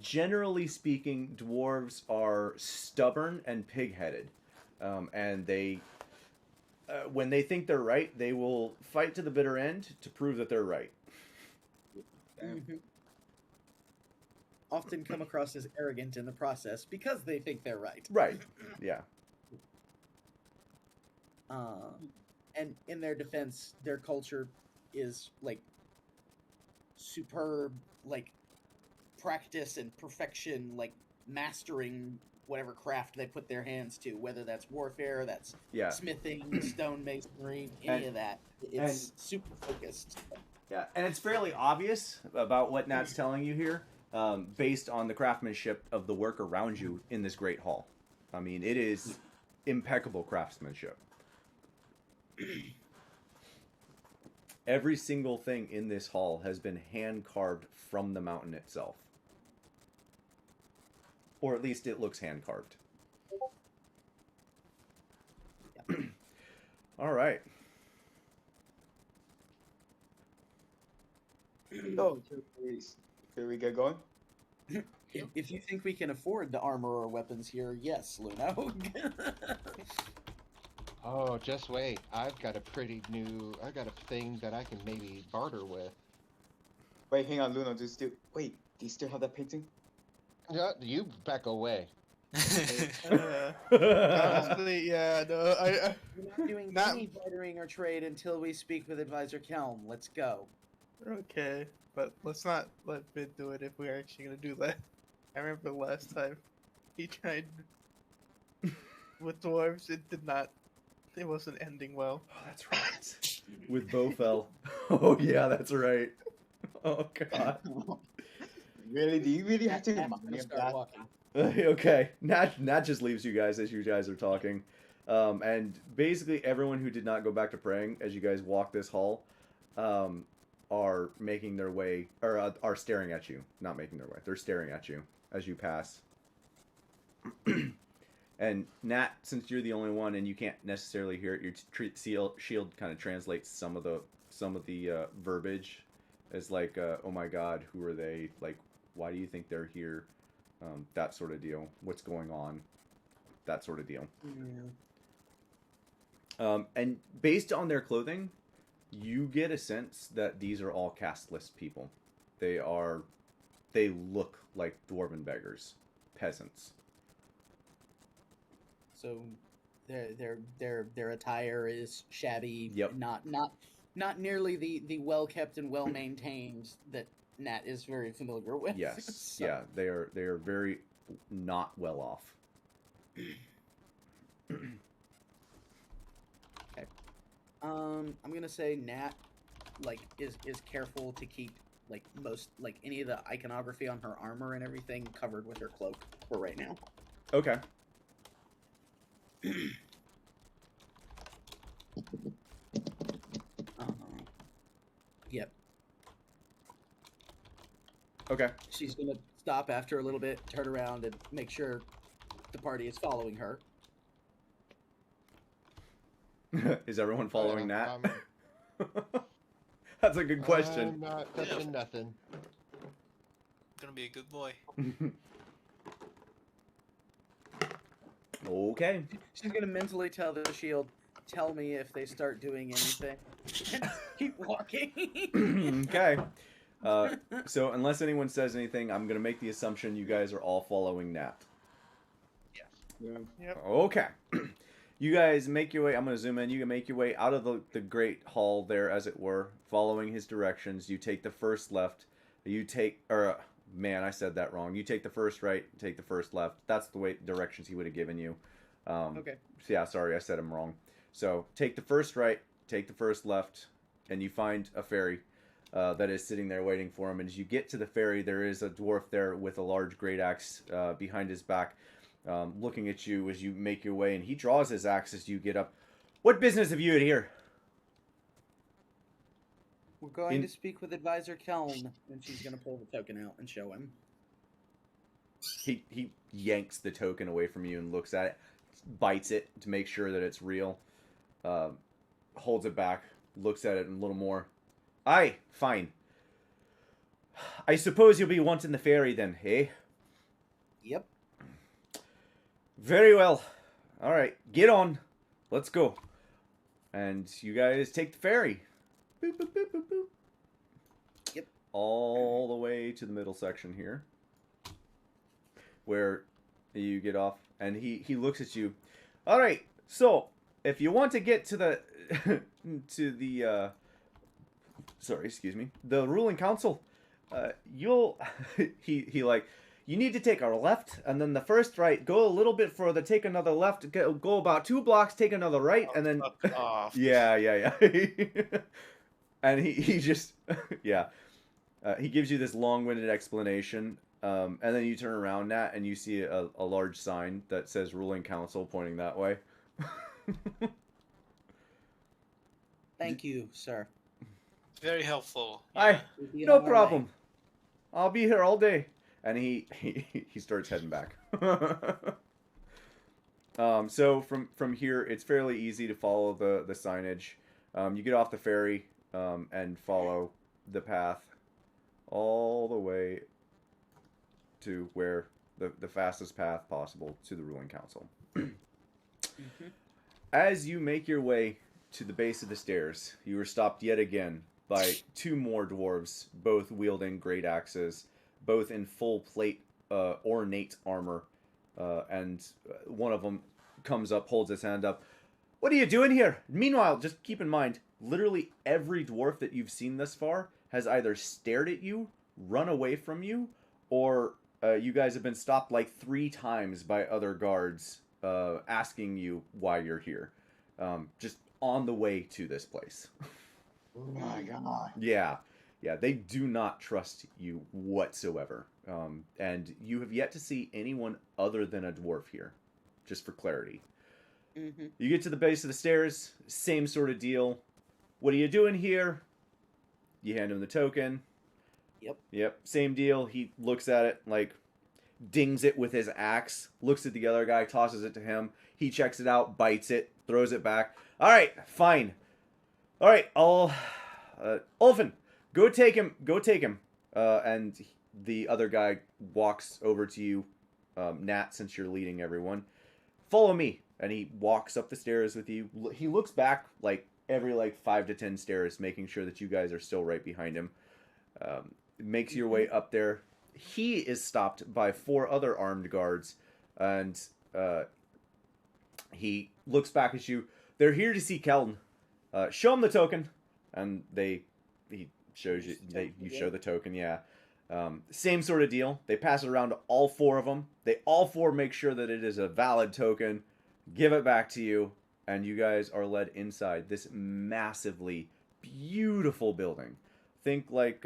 Generally speaking, dwarves are stubborn and pig-headed, and they, when they think they're right, they will fight to the bitter end to prove that they're right. Mm-hmm. Often come across as arrogant in the process because they think they're right. Right. Yeah. And in their defense, their culture is like superb, like practice and perfection, like mastering whatever craft they put their hands to, whether that's warfare, that's smithing, stonemasonry, any of that. It's super focused. Yeah, and it's fairly obvious about what Nat's telling you here, based on the craftsmanship of the work around you in this great hall. I mean, it is impeccable craftsmanship. Every single thing in this hall has been hand carved from the mountain itself. Or at least it looks hand carved. All right. So, should we get going? If you think we can afford the armor or weapons here, yes, Luna. Oh, just wait. I've got a thing that I can maybe barter with. Wait, hang on, Luna. Do you still have that painting? Yeah, you back away. Honestly, yeah, no, We're not doing any bartering or trade until we speak with Advisor Kelm. Let's go. Okay, but let's not let Vid do it if we're actually gonna do that. I remember last time he tried with dwarves, it wasn't ending well. Oh, that's right. With Bofel. Oh, yeah, that's right. Oh, God. Really? Do you really have to remind me of that? Okay, Nat just leaves you guys as you guys are talking. And basically everyone who did not go back to praying as you guys walk this hall are making their way, or are staring at you. Not making their way. They're staring at you as you pass. And Nat, since you're the only one and you can't necessarily hear it, your shield kind of translates some of the verbiage as like, oh my God, who are they? Like, why do you think they're here? That sort of deal. What's going on? That sort of deal. Yeah. And based on their clothing, you get a sense that these are all casteless people. They look like dwarven beggars, peasants. So their attire is shabby. Yep. Not nearly the well kept and well maintained that Nat is very familiar with. Yes. So. Yeah, they are very not well off. Okay. I'm gonna say Nat is careful to keep any of the iconography on her armor and everything covered with her cloak for right now. Okay. Yep. Okay. She's gonna stop after a little bit, turn around, and make sure the party is following her. Is everyone following Nat? I'm That's a good question. I'm not touching nothing. Gonna be a good boy. Okay. She's gonna mentally tell the shield, "Tell me if they start doing anything." And keep walking. Okay. So unless anyone says anything, I'm gonna make the assumption you guys are all following Nat. Yes. Yep. Okay. You guys make your way. I'm gonna zoom in. You can make your way out of the great hall there, as it were, following his directions. You take the first left. You take, man, I said that wrong. You take the first right. Take the first left. That's the way directions he would have given you. Okay. Yeah, sorry, I said him wrong. So take the first right. Take the first left, and you find a ferry that is sitting there waiting for him. And as you get to the ferry, there is a dwarf there with a large great axe behind his back. Looking at you as you make your way, and he draws his axe as you get up. What business have you at here? We're going to speak with Advisor Keln, and she's going to pull the token out and show him. He yanks the token away from you and looks at it, bites it to make sure that it's real, holds it back, looks at it a little more. Aye, fine. I suppose you'll be wanting the ferry then, eh? Yep. Very well. All right, get on. Let's go. And you guys take the ferry. Boop, boop, boop, boop, boop. Yep. All the way to the middle section here, where you get off, and he looks at you. All right, so if you want to get to the to the the ruling council, you'll he like. You need to take a left, and then the first right. Go a little bit further, take another left. Go about 2 blocks, take another right, and then... Fuck off. Yeah. And he just... yeah. He gives you this long-winded explanation, and then you turn around, Nat, and you see a large sign that says Ruling Council pointing that way. Thank you, sir. Very helpful. Aye, We'll be no on our problem. way. I'll be here all day. And he starts heading back. So from here, it's fairly easy to follow the signage. You get off the ferry and follow the path all the way to where the fastest path possible to the ruling council. As you make your way to the base of the stairs, you are stopped yet again by 2 more dwarves, both wielding great axes, both in full plate, ornate armor, and one of them comes up, holds his hand up. What are you doing here? Meanwhile, just keep in mind, literally every dwarf that you've seen thus far has either stared at you, run away from you, or you guys have been stopped like 3 times by other guards asking you why you're here. Just on the way to this place. Oh my god. Yeah, they do not trust you whatsoever. And you have yet to see anyone other than a dwarf here, just for clarity. You get to the base of the stairs, same sort of deal. What are you doing here? You hand him the token. Yep, same deal. He looks at it, like, dings it with his axe, looks at the other guy, tosses it to him. He checks it out, bites it, throws it back. All right, fine. All right, I'll... Ulfin, go take him. And the other guy walks over to you, Nat, since you're leading everyone. Follow me. And he walks up the stairs with you. He looks back like every 5 to 10 stairs, making sure that you guys are still right behind him. Makes your way up there. He is stopped by 4 other armed guards, and he looks back at you. They're here to see Kelton. Show him the token, and he shows you. You show the token, yeah. Same sort of deal. They pass it around to all 4 of them. They all 4 make sure that it is a valid token, give it back to you, and you guys are led inside this massively beautiful building. think like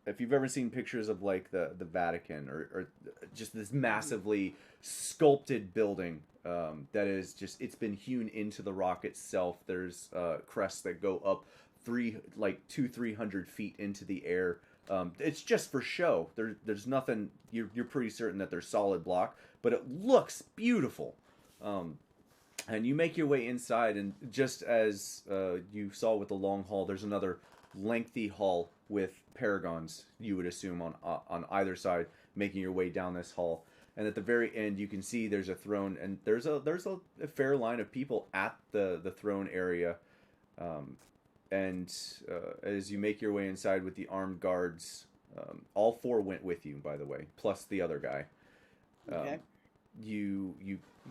if you've ever seen pictures of like the Vatican or just this massively sculpted building that is just it's been hewn into the rock itself. There's crests that go up 200-300 feet into the air. It's just for show. There's nothing. You're pretty certain that they're solid block, but it looks beautiful. And you make your way inside, and just as you saw with the long hall, there's another lengthy hall with paragons, you would assume, on either side, making your way down this hall. And at the very end, you can see there's a throne, and there's a fair line of people at the throne area. And as you make your way inside with the armed guards, all 4 went with you, by the way, plus the other guy. Okay. You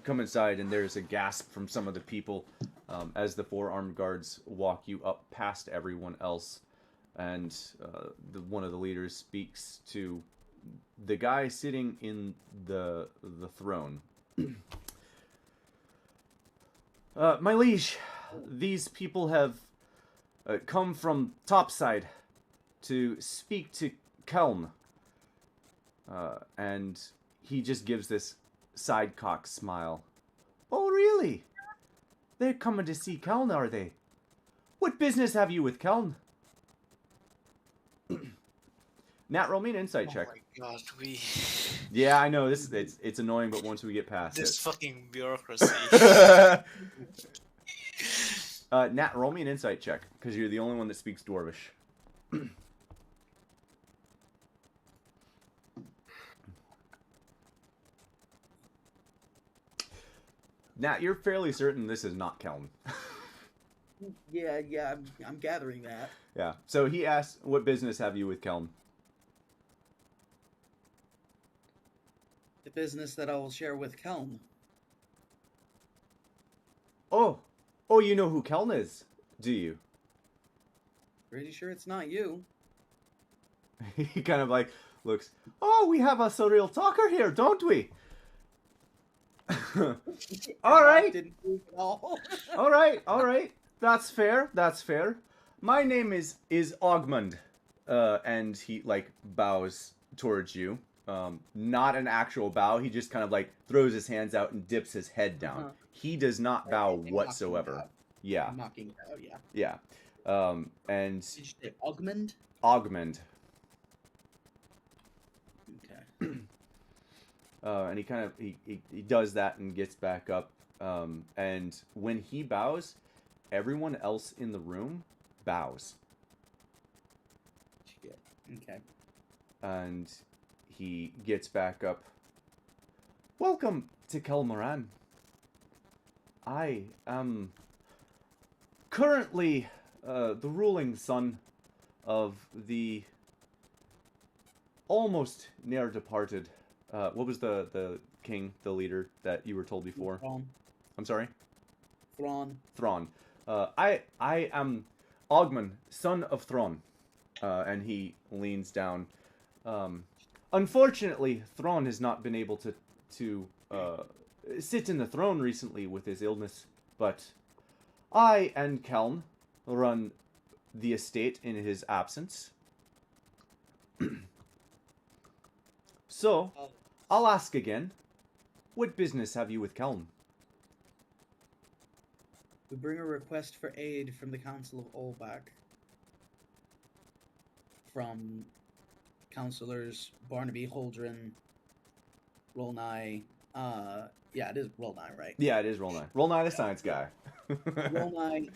come inside, and there's a gasp from some of the people as the 4 armed guards walk you up past everyone else. And one of the leaders speaks to the guy sitting in the throne. My liege, these people have come from topside to speak to Kelm. And he just gives this sidecock smile. Oh, really? They're coming to see Keln, are they? What business have you with Keln? Nat, roll me an insight check. Oh my god, Yeah, I know it's annoying, but once we get past this it, fucking bureaucracy. Nat, roll me an insight check because you're the only one that speaks Dwarvish. Nat, you're fairly certain this is not Kelm. Yeah, I'm gathering that. Yeah. So he asks, "What business have you with Kelm?" The business that I will share with Kelm. Oh, you know who Keln is, do you? Pretty sure it's not you. He kind of like looks. Oh, we have a surreal talker here, don't we? All right. Didn't move at all. All right. That's fair. My name is Ogmund, and he like bows towards you. Not an actual bow. He just kind of like throws his hands out and dips his head down. Uh-huh. He does not bow Mocking whatsoever. bow. Yeah, Mocking bow, yeah. yeah. And Did you say Augment? Ogmund. Okay. And he kind of he does that and gets back up. And when he bows, everyone else in the room bows. Shit. Okay. And he gets back up. Welcome to Kelmoran. I am currently the ruling son of the almost near departed. What was the king, the leader that you were told before? Thrawn. I'm sorry? Thrawn. Thrawn. I am Ogmund, son of Thrawn. And he leans down. Unfortunately, Thrawn has not been able to sit in the throne recently with his illness, but I and Keln run the estate in his absence. So, I'll ask again, what business have you with Keln? We bring a request for aid from the Council of Olbak. From Councilors Barnaby, Holdren, Rolnai. Yeah, it is Rolnai, right? Yeah, it is Rolnai. Rolnai, the science guy. Rolnai,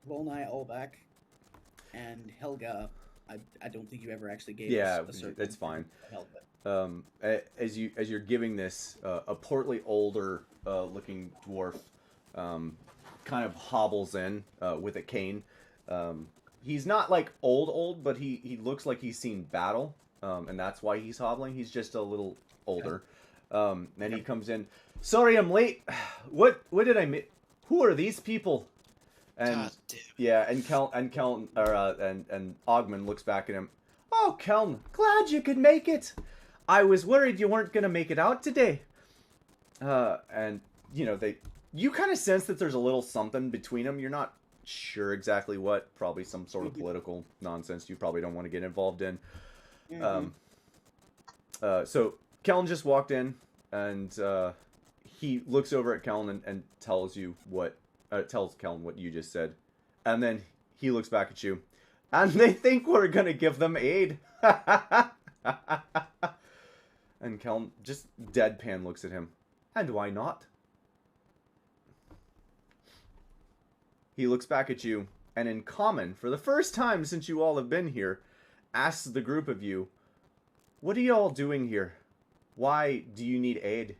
Rolnai Olbak, and Helga. I don't think you ever actually gave us a certain. That's fine. Helga. As you're giving this, a portly, older looking dwarf kind of hobbles in with a cane. He's not like old, but he looks like he's seen battle, and that's why he's hobbling. He's just a little older. And he comes in. Sorry, I'm late. What did I miss? Who are these people? And God damn. yeah, and Ogmund looks back at him. Oh, Keln, glad you could make it. I was worried you weren't gonna make it out today. And you kind of sense that there's a little something between them. You're not sure exactly what. Probably some sort of political nonsense you probably don't want to get involved in. So Kellen just walked in, and he looks over at Kellen and tells you what tells Kellen what you just said, and then he looks back at you, and they think we're gonna give them aid. And Kellen just deadpan looks at him. And why not? He looks back at you, and in common, for the first time since you all have been here, asks the group of you, what are you all doing here? Why do you need aid?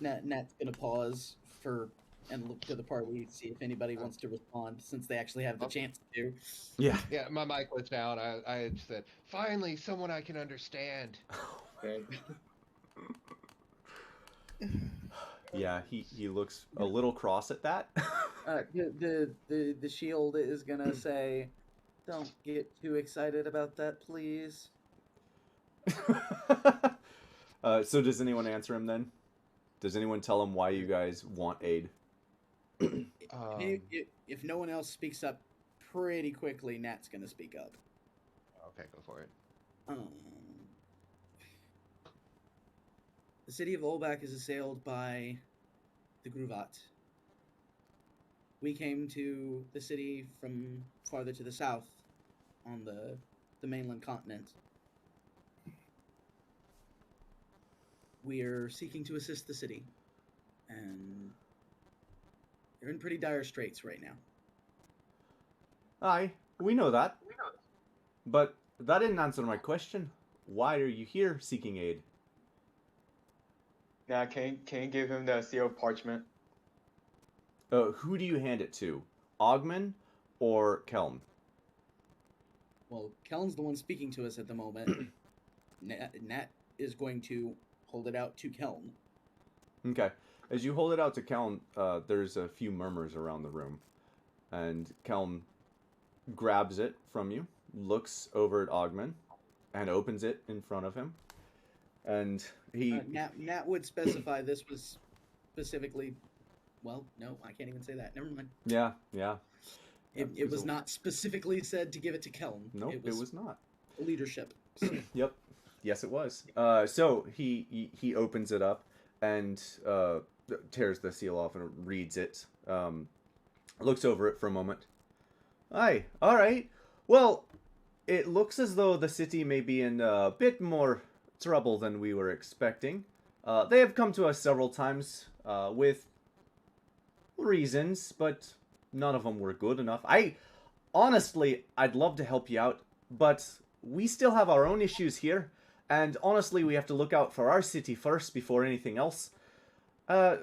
Nat's gonna pause and look to the party, see if anybody wants to respond, since they actually have the chance to. Yeah. Yeah, my mic was down. I had said, finally, someone I can understand. Okay. Yeah, he looks a little cross at that. The shield is gonna say, "Don't get too excited about that, please." So does anyone answer him then? Does anyone tell him why you guys want aid? If no one else speaks up pretty quickly, Nat's gonna speak up. Okay, go for it. The city of Olbak is assailed by the Gruvat. We came to the city from farther to the south on the mainland continent. We are seeking to assist the city, and they're in pretty dire straits right now. Aye, we know that. But that didn't answer my question. Why are you here seeking aid? Yeah, can you give him the sealed parchment? Who do you hand it to? Ogman or Kelm? Well, Kellen's the one speaking to us at the moment. Nat is going to hold it out to Kelm. Okay. As you hold it out to Kelm, there's a few murmurs around the room. And Kelm grabs it from you, looks over at Ogman, and opens it in front of him. And he... Nat would specify this was specifically... Well, no, I can't even say that. Never mind. Yeah. It was not specifically said to give it to Kelm. Nope, it was not. Leadership. Yep. Yes, it was. So he opens it up and tears the seal off and reads it. Looks over it for a moment. Aye, all right. Well, it looks as though the city may be in a bit more trouble than we were expecting. They have come to us several times with reasons, but none of them were good enough. Honestly, I'd love to help you out, but we still have our own issues here, and honestly, we have to look out for our city first before anything else.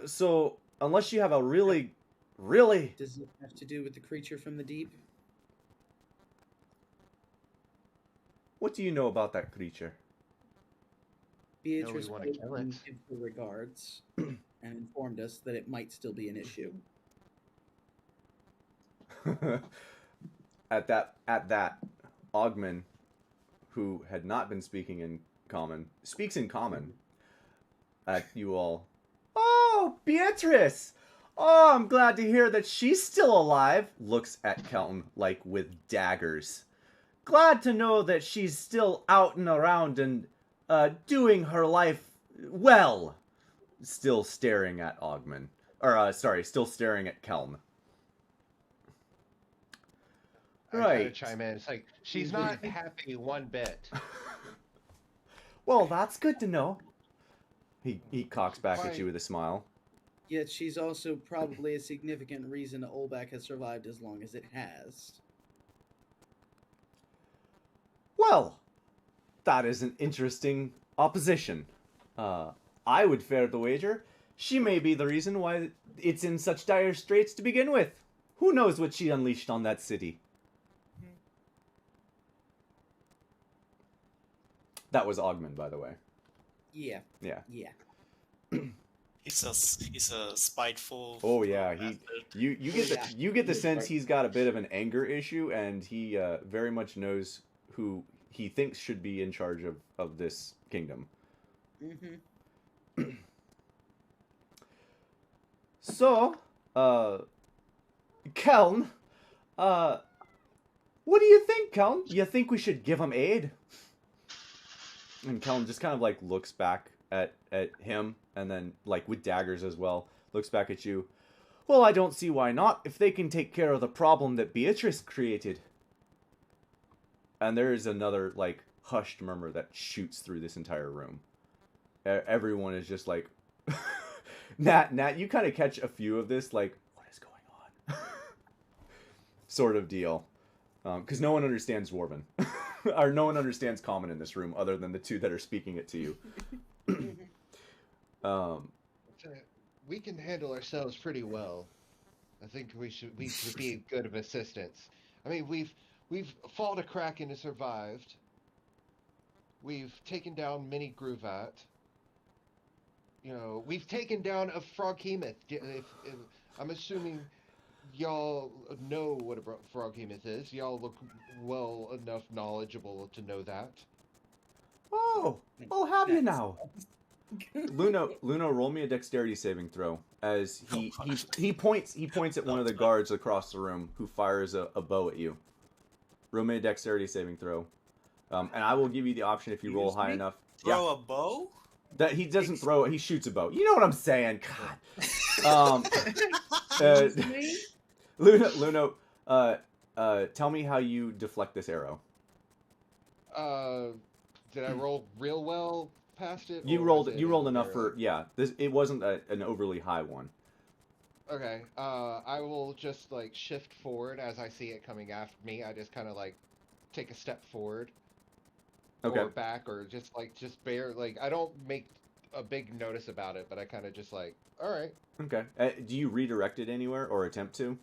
So, unless you have a really... Does it have to do with the creature from the deep? What do you know about that creature? Beatrice wanna kill it. gave her regards and informed us that it might still be an issue. At that, Ogman, who had not been speaking in common, speaks in common at you all. Oh, Beatrice! Oh, I'm glad to hear that she's still alive. Looks at Kelton like with daggers. Glad to know that she's still out and around and doing her life well. Still staring at Ogman. Or, still staring at Kelm. I Right. gotta chime in. It's like, she's not happy one bit. Well, that's good to know. He cocks back at you with a smile. Yet she's also probably a significant reason Olbak has survived as long as it has. Well, that is an interesting opposition. I would fare the wager. She may be the reason why it's in such dire straits to begin with. Who knows what she unleashed on that city? That was Ogman, by the way. Yeah. Yeah. He's a spiteful. Oh yeah, bastard. you get the sense he's got a bit of an anger issue, and he very much knows who he thinks should be in charge of this kingdom. Mm-hmm. So, Keln, what do you think, Keln? You think we should give him aid? And Keln just kind of like looks back at him, and then like with daggers as well, looks back at you. Well, I don't see why not, if they can take care of the problem that Beatrice created. And there is another like hushed murmur that shoots through this entire room. Everyone is just like, Nat, you kind of catch a few of this, like, what is going on? Sort of deal. Because no one understands Dwarven. Or no one understands Common in this room, other than the two that are speaking it to you. We can handle ourselves pretty well. I think we could be good of assistance. I mean, we've fought a Kraken and survived. We've taken down many Gruvat. You know, we've taken down a Froghemoth. If I'm assuming y'all know what a Froghemoth is. Y'all look well enough knowledgeable to know that. Oh, have you now? Luna, roll me a dexterity saving throw as he points at one of the guards across the room who fires a bow at you. Roll me a dexterity saving throw, and I will give you the option if you roll high enough. Throw a bow? That he doesn't throw it; he shoots a bow. You know what I'm saying? God. Luna, tell me how you deflect this arrow. Did I roll real well past it? You rolled enough for it wasn't an overly high one. Okay. I will just like shift forward as I see it coming after me. I just kind of like take a step forward. Okay. Or back, or just bare. Like I don't make a big notice about it, but I kind of just like, all right. Okay. Do you redirect it anywhere or attempt to?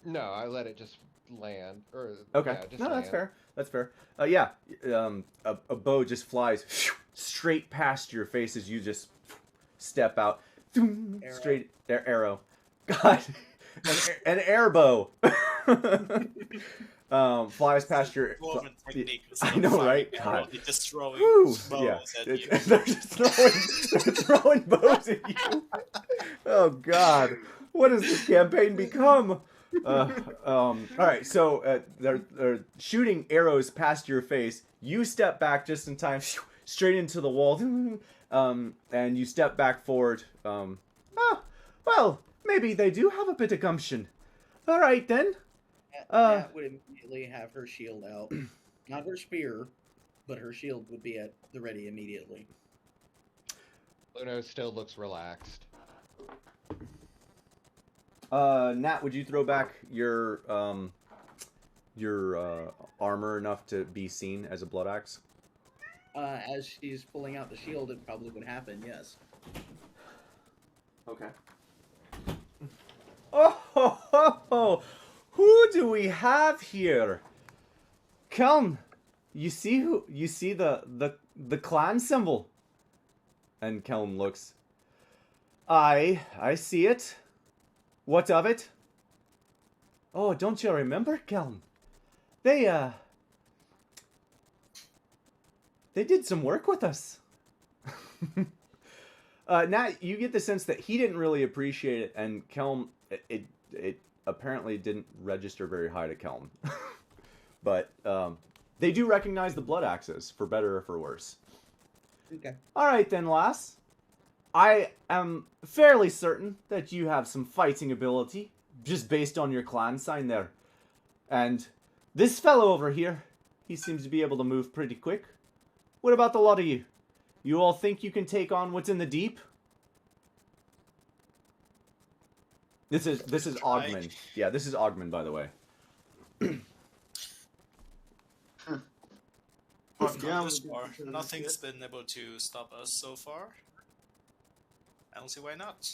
No, I let it just land. Or okay. Yeah, just no, land. That's fair. That's fair. A bow just flies straight past your face as you just step out. Straight arrow. God, an air bow. Flies past your. I know, right? God. Just throwing bows at you. They're just throwing bows at you. Oh God, what has this campaign become? All right, so they're shooting arrows past your face. You step back just in time, straight into the wall, and you step back forward. Well, maybe they do have a bit of gumption. All right then. Nat would immediately have her shield out, not her spear, but her shield would be at the ready immediately. Luna still looks relaxed. Nat, would you throw back your armor enough to be seen as a blood axe? As she's pulling out the shield, it probably would happen. Yes. Okay. Oh, who do we have here? Come, you see the clan symbol? And Kelm looks. I see it. What of it? Oh, don't you remember, Kelm? They did some work with us. Nat, you get the sense that he didn't really appreciate it, and Kelm, it apparently didn't register very high to Kelm. But they do recognize the blood axes, for better or for worse. Okay. All right then, lass. I am fairly certain that you have some fighting ability, just based on your clan sign there. And this fellow over here, he seems to be able to move pretty quick. What about the lot of you? You all think you can take on what's in the deep? This is Ogman. Yeah, this is Ogman, by the way. We've gone this far. Nothing's been able to stop us so far. I don't see why not.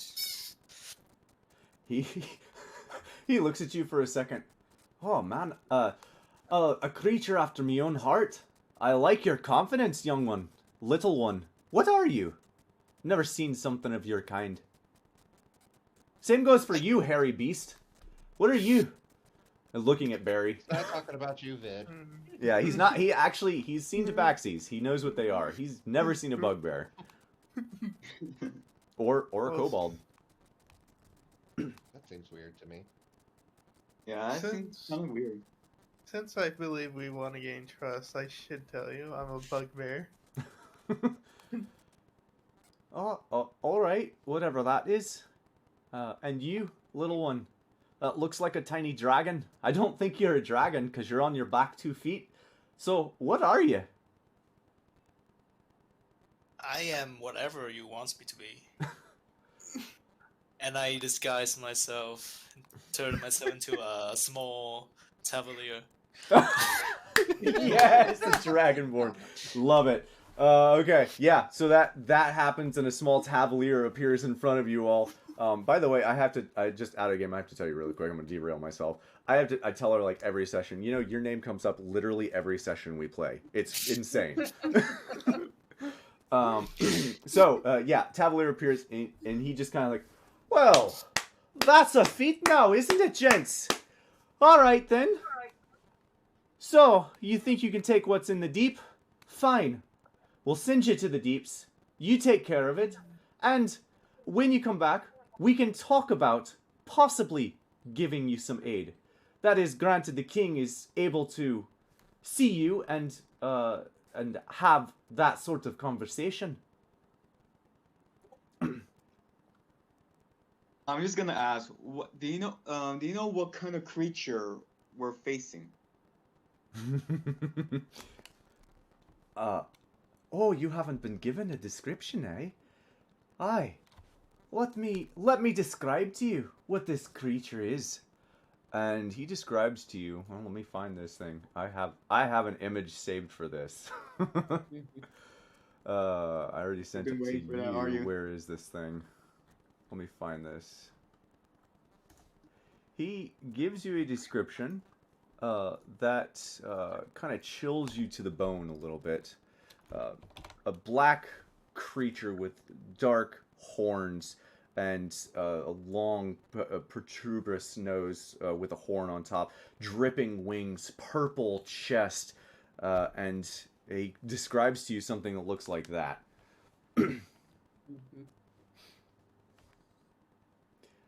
He looks at you for a second. Oh man, a creature after me own heart. I like your confidence, young one, little one. What are you? Never seen something of your kind. Same goes for you, hairy beast. What are you? and looking at Barry. He's not talking about you, Vid. Yeah, he's not. He's seen tabaxis. He knows what they are. He's never seen a bugbear or a kobold. That seems weird to me. Yeah, that seems kind of weird. Since I believe we want to gain trust, I should tell you I'm a bugbear. Oh, all right, whatever that is. And you, little one, that looks like a tiny dragon. I don't think you're a dragon because you're on your back 2 feet. So, what are you? I am whatever you want me to be. And I disguise myself, turn myself into a small cavalier. Yes, the dragonborn. Love it. Okay, yeah. So that happens, and a small Tavalier appears in front of you all. By the way, I just out of game. I have to tell you really quick. I'm gonna derail myself. I tell her like every session. You know, your name comes up literally every session we play. It's insane. Yeah, Tavalier appears, and he just kind of like, well, that's a feat now, isn't it, gents? All right then. So, you think you can take what's in the deep? Fine. We'll send you to the deeps. You take care of it. And when you come back, we can talk about possibly giving you some aid. That is, granted the king is able to see you and have that sort of conversation. I'm just gonna ask, what do you know? Do you know what kind of creature we're facing? Oh, you haven't been given a description, eh? Aye. Let me describe to you what this creature is. And he describes to you. Well, let me find this thing. I have an image saved for this. I already sent it to you. Where is this thing? Let me find this. He gives you a description that kind of chills you to the bone a little bit. A black creature with dark horns and a long protuberous nose with a horn on top, dripping wings, purple chest, and he describes to you something that looks like that.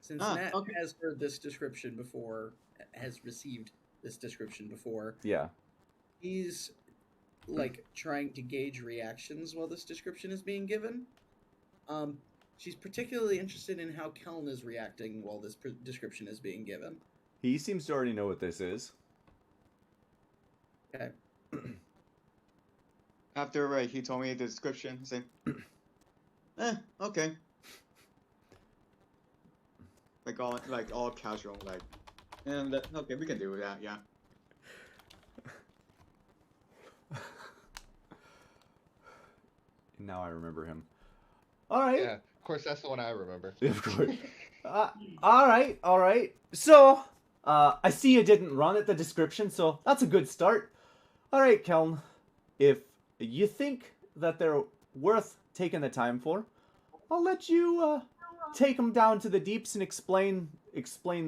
Since Nat has heard this description before, has received this description before, yeah, he's like trying to gauge reactions while this description is being given. She's particularly interested in how Keln is reacting while this description is being given. He seems to already know what this is. Okay. After he told me the description, I said, okay. Like all casual, like, and okay, we can do that, yeah. Now I remember him. All right. Yeah, of course, that's the one I remember. Of course. All right. So, I see you didn't run at the description, so that's a good start. All right, Keln. If you think that they're worth taking the time for, I'll let you take them down to the deeps and explain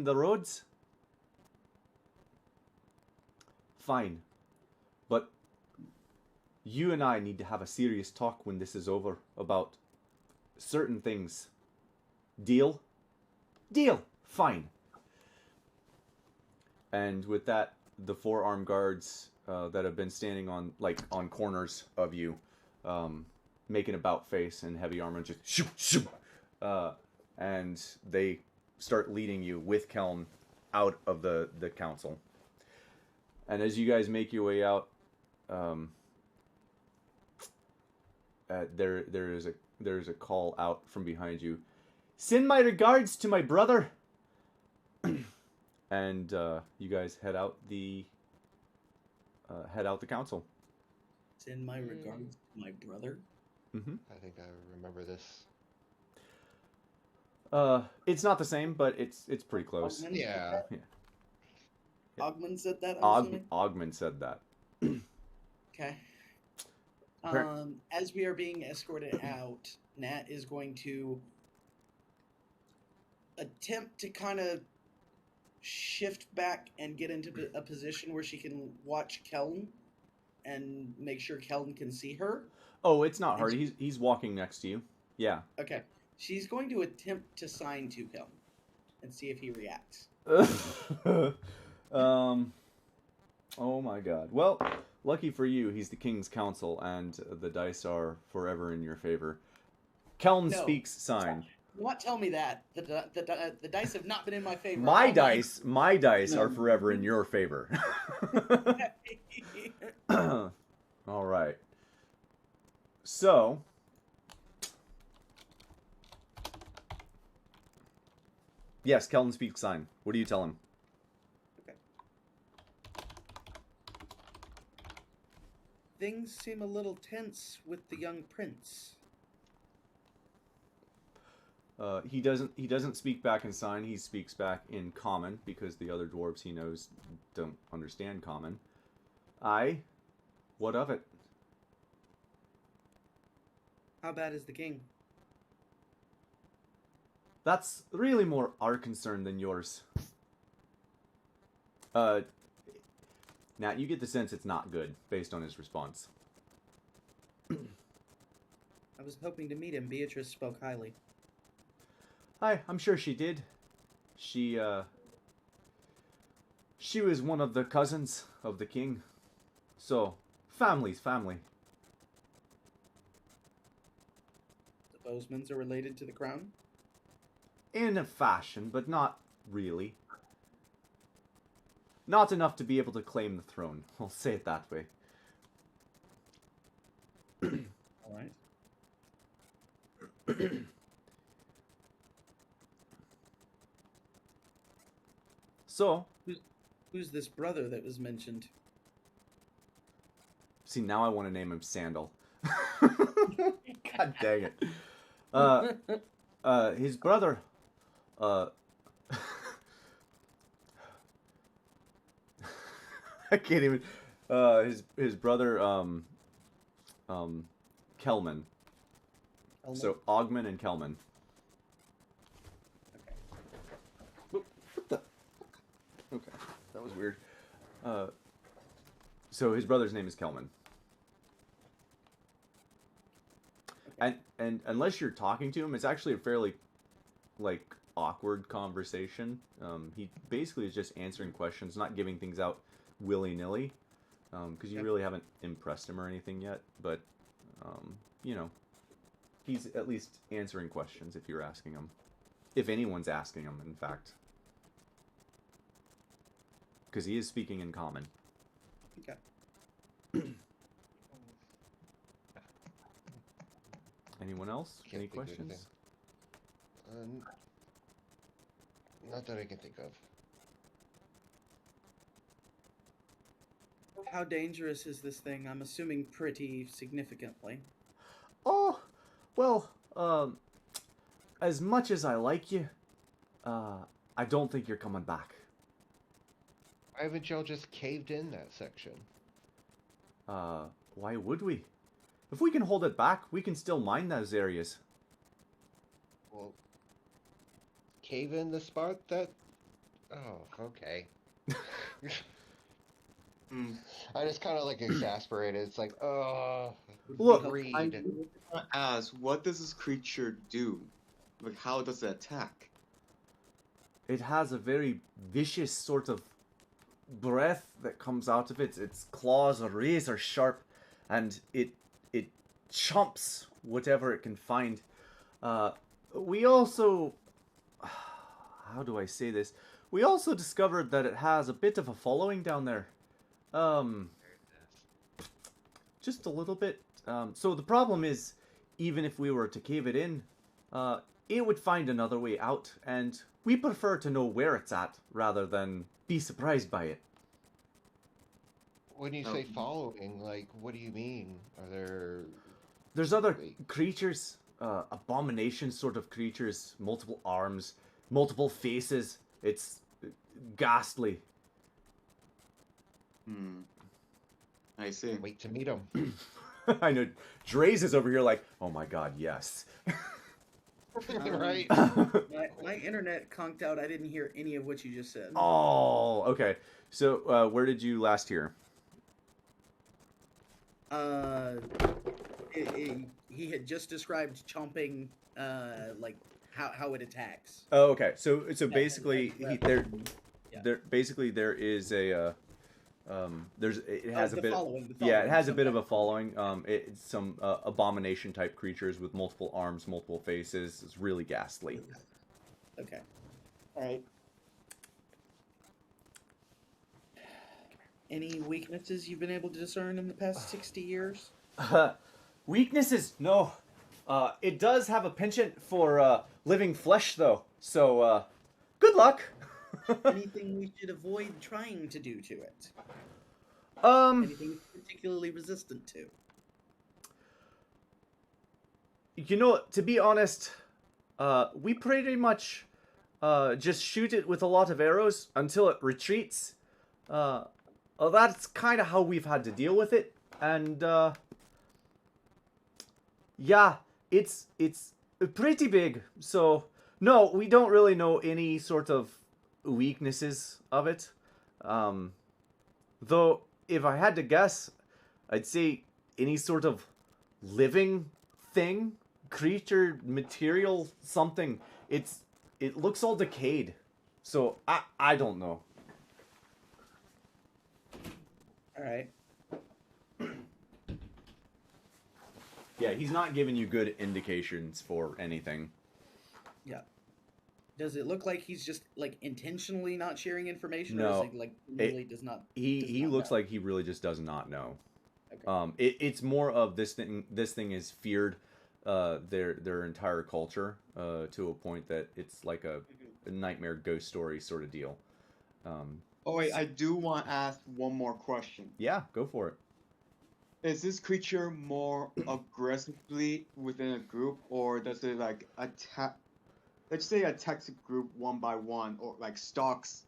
the roads. Fine. But you and I need to have a serious talk when this is over about certain things. Deal? Deal. Fine. And with that, the 4 armed guards that have been standing on corners of you, making about face and heavy armor, just shoot, shoot, and they start leading you with Keln out of the council. And as you guys make your way out, there is a call out from behind you. Send my regards to my brother. And you guys head out the council. Send my regards to my brother. Mm-hmm. I think I remember this. It's not the same, but it's pretty close. Ogman? Yeah. Ogman said that. Ogman said that. Okay. Appar- As we are being escorted out, Nat is going to attempt to kind of shift back and get into a position where she can watch Kelton and make sure Kelton can see her. Oh, it's not And hard. He's walking next to you. Yeah. Okay. She's going to attempt to sign to Kelton and see if he reacts. Oh my god. Well, lucky for you, he's the King's Counsel, and the dice are forever in your favor. Kelton No. speaks sign. Do not tell me that. The dice have not been in my favor. My all dice No. are forever in your favor. All right. So, yes, Kelton speaks sign. What do you tell him? Things seem a little tense with the young prince. He doesn't speak back in sign. He speaks back in common because the other dwarves he knows don't understand common. Aye. What of it? How bad is the king? That's really more our concern than yours. Nat, you get the sense it's not good based on his response. I was hoping to meet him. Beatrice spoke highly. Aye, I'm sure she did. She was one of the cousins of the king. So, family's family. The Bosemans are related to the crown? In a fashion, but not really. Not enough to be able to claim the throne. I'll say it that way. All right. So, Who's this brother that was mentioned? see, now I want to name him Sandal. God dang it. His brother, I can't even, his brother, Kelman. Elmo? So, Ogman and Kelman. Okay. What the? Okay, that was weird. So his brother's name is Kelman. And unless you're talking to him, it's actually a fairly, like, awkward conversation. He basically is just answering questions, not giving things out willy-nilly, because you really haven't impressed him or anything yet. But, you know, he's at least answering questions if you're asking him. If anyone's asking him, in fact. Because he is speaking in common. Okay. Anyone else? Can't Any think of questions? anything. Not that I can think of. How dangerous is this thing? I'm assuming pretty significantly. Oh, well, as much as I like you, I don't think you're coming back. Why haven't y'all just caved in that section? Why would we? If we can hold it back, we can still mine those areas. Well, cave in the spot that... Oh, okay. I just kind of like exasperated. It's like, Look, read. I want to ask, what does this creature do? Like, how does it attack? It has a very vicious sort of breath that comes out of it. Its claws are razor sharp, and it chomps whatever it can find. We also... How do I say this? We also discovered that it has a bit of a following down there. Just a little bit. So the problem is, even if we were to cave it in, it would find another way out, and we prefer to know where it's at, rather than be surprised by it. When you say following, like, what do you mean? Are there... There's other creatures, abomination sort of creatures, multiple arms, multiple faces. It's ghastly. I see. Wait to meet them. I know. Draze is over here like, oh my god, yes. Right? My internet conked out. I didn't hear any of what you just said. Oh, okay. So, where did you last hear? He had just described chomping, like how it attacks. Oh, okay. So And basically, there is a there's it has a the bit following, yeah, it has a some bit of kind a following. It's some abomination type creatures with multiple arms, multiple faces. It's really ghastly. Okay. All right. Any weaknesses you've been able to discern in the past 60 years? Weaknesses? No. It does have a penchant for living flesh, though. So, good luck. Anything we should avoid trying to do to it? Anything it's particularly resistant to? You know, to be honest, we pretty much just shoot it with a lot of arrows until it retreats. That's kind of how we've had to deal with it, and yeah, it's pretty big. So no, we don't really know any sort of weaknesses of it. Though, if I had to guess, I'd say any sort of living thing, creature, material, something. It looks all decayed. So I don't know. All right. Yeah, he's not giving you good indications for anything. Yeah. Does it look like he's just like intentionally not sharing information, No, or is he like really does not? He not looks know? like he really just does not know. Okay. It's more of this thing. This thing is feared, their entire culture, to a point that it's like a nightmare ghost story sort of deal. Oh wait, I do want to ask one more question. Yeah, go for it. Is this creature more aggressively within a group, or does it like attack? Let's say attacks a group one by one, or like stalks.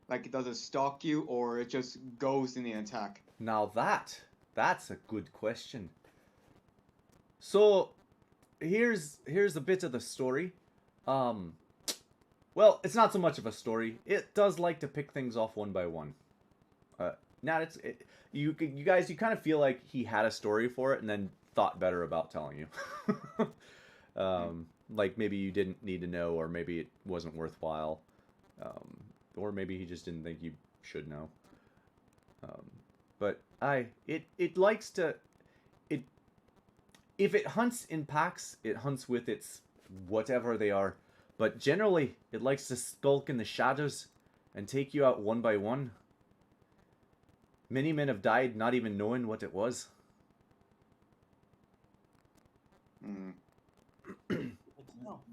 Like, does it stalk you, or it just goes in the attack? Now that's a good question. So, here's a bit of the story. Well, it's not so much of a story. It does like to pick things off one by one. You guys kind of feel like he had a story for it and then thought better about telling you. Like maybe you didn't need to know, or maybe it wasn't worthwhile, or maybe he just didn't think you should know. But it likes to if it hunts in packs, it hunts with its whatever they are. But generally, it likes to skulk in the shadows and take you out one by one. Many men have died not even knowing what it was.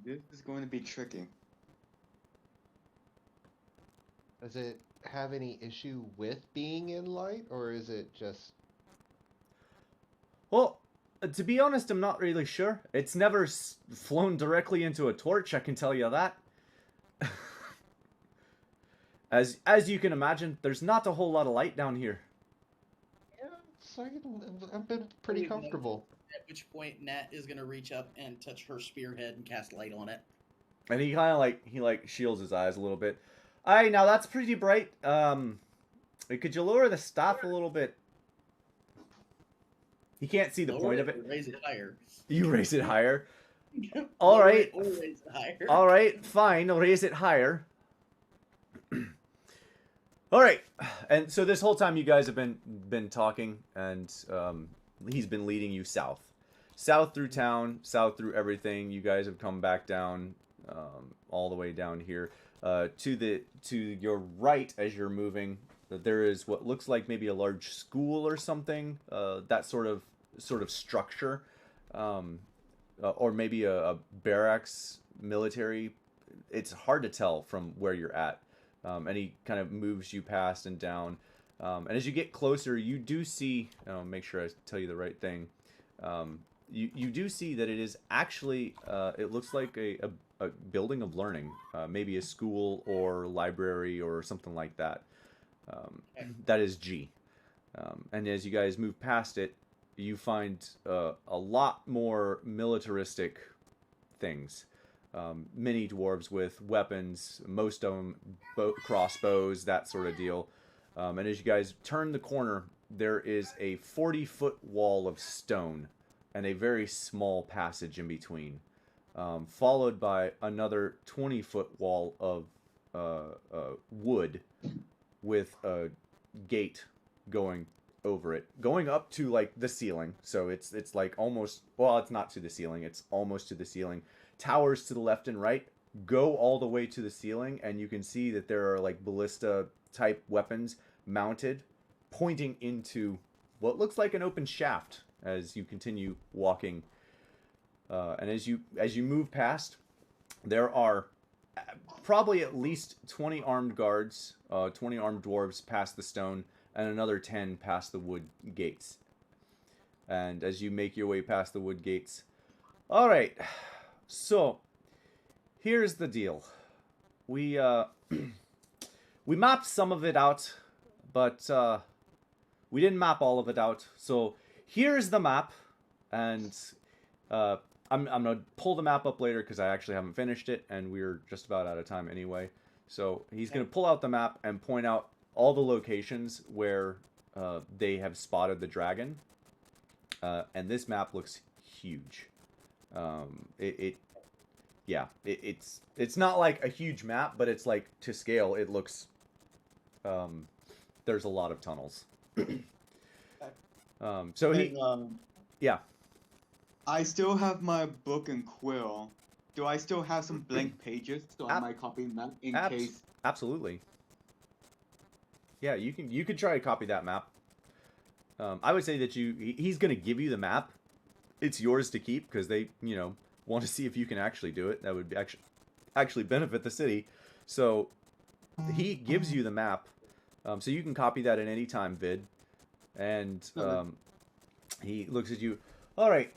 This is going to be tricky. Does it have any issue with being in light, or is it just... Well, to be honest, I'm not really sure. It's never flown directly into a torch, I can tell you that. As you can imagine, there's not a whole lot of light down here. Yeah, so I've been pretty comfortable. At which point, Nat is gonna reach up and touch her spearhead and cast light on it. And he kind of shields his eyes a little bit. Aye, now that's pretty bright. Could you lower the staff a little bit? He can't see the point of it. Raise it higher. You raise it higher. All right. Or raise it higher. All right, fine. I'll raise it higher. All right. And so this whole time you guys have been talking, and he's been leading you south. South through town, south through everything. You guys have come back down, all the way down here. To your right as you're moving, there is what looks like maybe a large school or something. That sort of structure, or maybe a barracks, military. It's hard to tell from where you're at. And he kind of moves you past and down. And as you get closer, you do see. Make sure I tell you the right thing. You do see that it is actually. It looks like a building of learning, maybe a school or library or something like that. That is G. And as you guys move past it, you find a lot more militaristic things. Mini dwarves with weapons, most of them crossbows, that sort of deal. And as you guys turn the corner, there is a 40-foot wall of stone and a very small passage in between, followed by another 20-foot wall of wood with a gate going over it, going up to like the ceiling. So it's like almost, well, it's not to the ceiling, it's almost to the ceiling. Towers to the left and right go all the way to the ceiling, and you can see that there are like ballista type weapons mounted, pointing into what looks like an open shaft as you continue walking. And as you move past, there are probably at least 20 armed guards, 20 armed dwarves past the stone, and another 10 past the wood gates. And as you make your way past the wood gates, all right. So, here's the deal. We we mapped some of it out, but we didn't map all of it out. So here's the map, and I'm gonna pull the map up later because I actually haven't finished it, and we're just about out of time anyway. So he's gonna pull out the map and point out all the locations where they have spotted the dragon, and this map looks huge. It's not like a huge map, but it's like to scale. It looks, there's a lot of tunnels. So he, yeah. I still have my book and quill. Do I still have some blank pages so I might copy them in case? Absolutely. Yeah, you could try to copy that map. I would say that he's going to give you the map. It's yours to keep because they, want to see if you can actually do it. That would be actually benefit the city. So he gives you the map, so you can copy that at any time, Vid. And he looks at you. All right.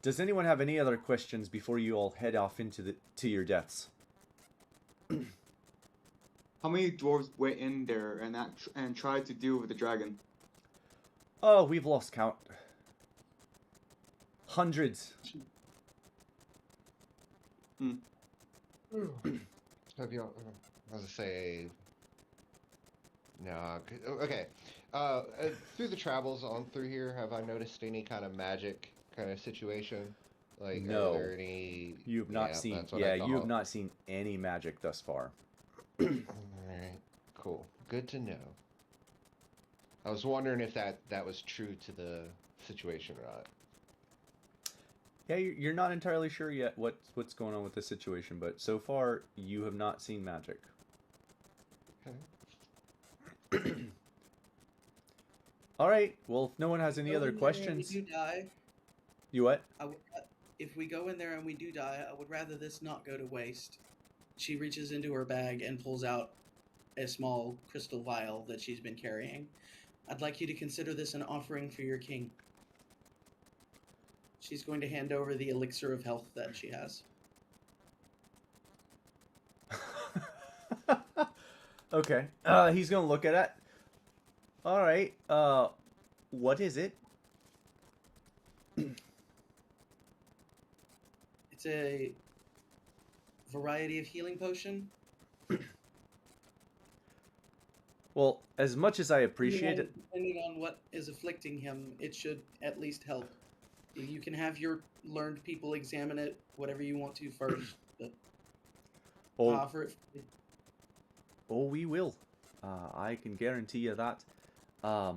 Does anyone have any other questions before you all head off to your deaths? How many dwarves went in there and tried to deal with the dragon? Oh, we've lost count. Hundreds. Have you? I was gonna say. No. Okay. Through the travels on through here, have I noticed any kind of magic kind of situation? Like, no. Are there any? You've not seen. Yeah, you have not seen any magic thus far. All right. Cool. Good to know. I was wondering if that was true to the situation or not. Yeah, you're not entirely sure yet what's going on with this situation, but so far you have not seen magic. Okay. All right. Well, if no one has any other questions, We do die. You what? If we go in there and we do die, I would rather this not go to waste. She reaches into her bag and pulls out a small crystal vial that she's been carrying. I'd like you to consider this an offering for your king. She's going to hand over the elixir of health that she has. Okay. He's gonna look at it. All right. What is it? It's a variety of healing potion. Well, as much as I appreciate it, Depending on what is afflicting him, it should at least help. You can have your learned people examine it, whatever you want to first. But offer it. We will. I can guarantee you that. Are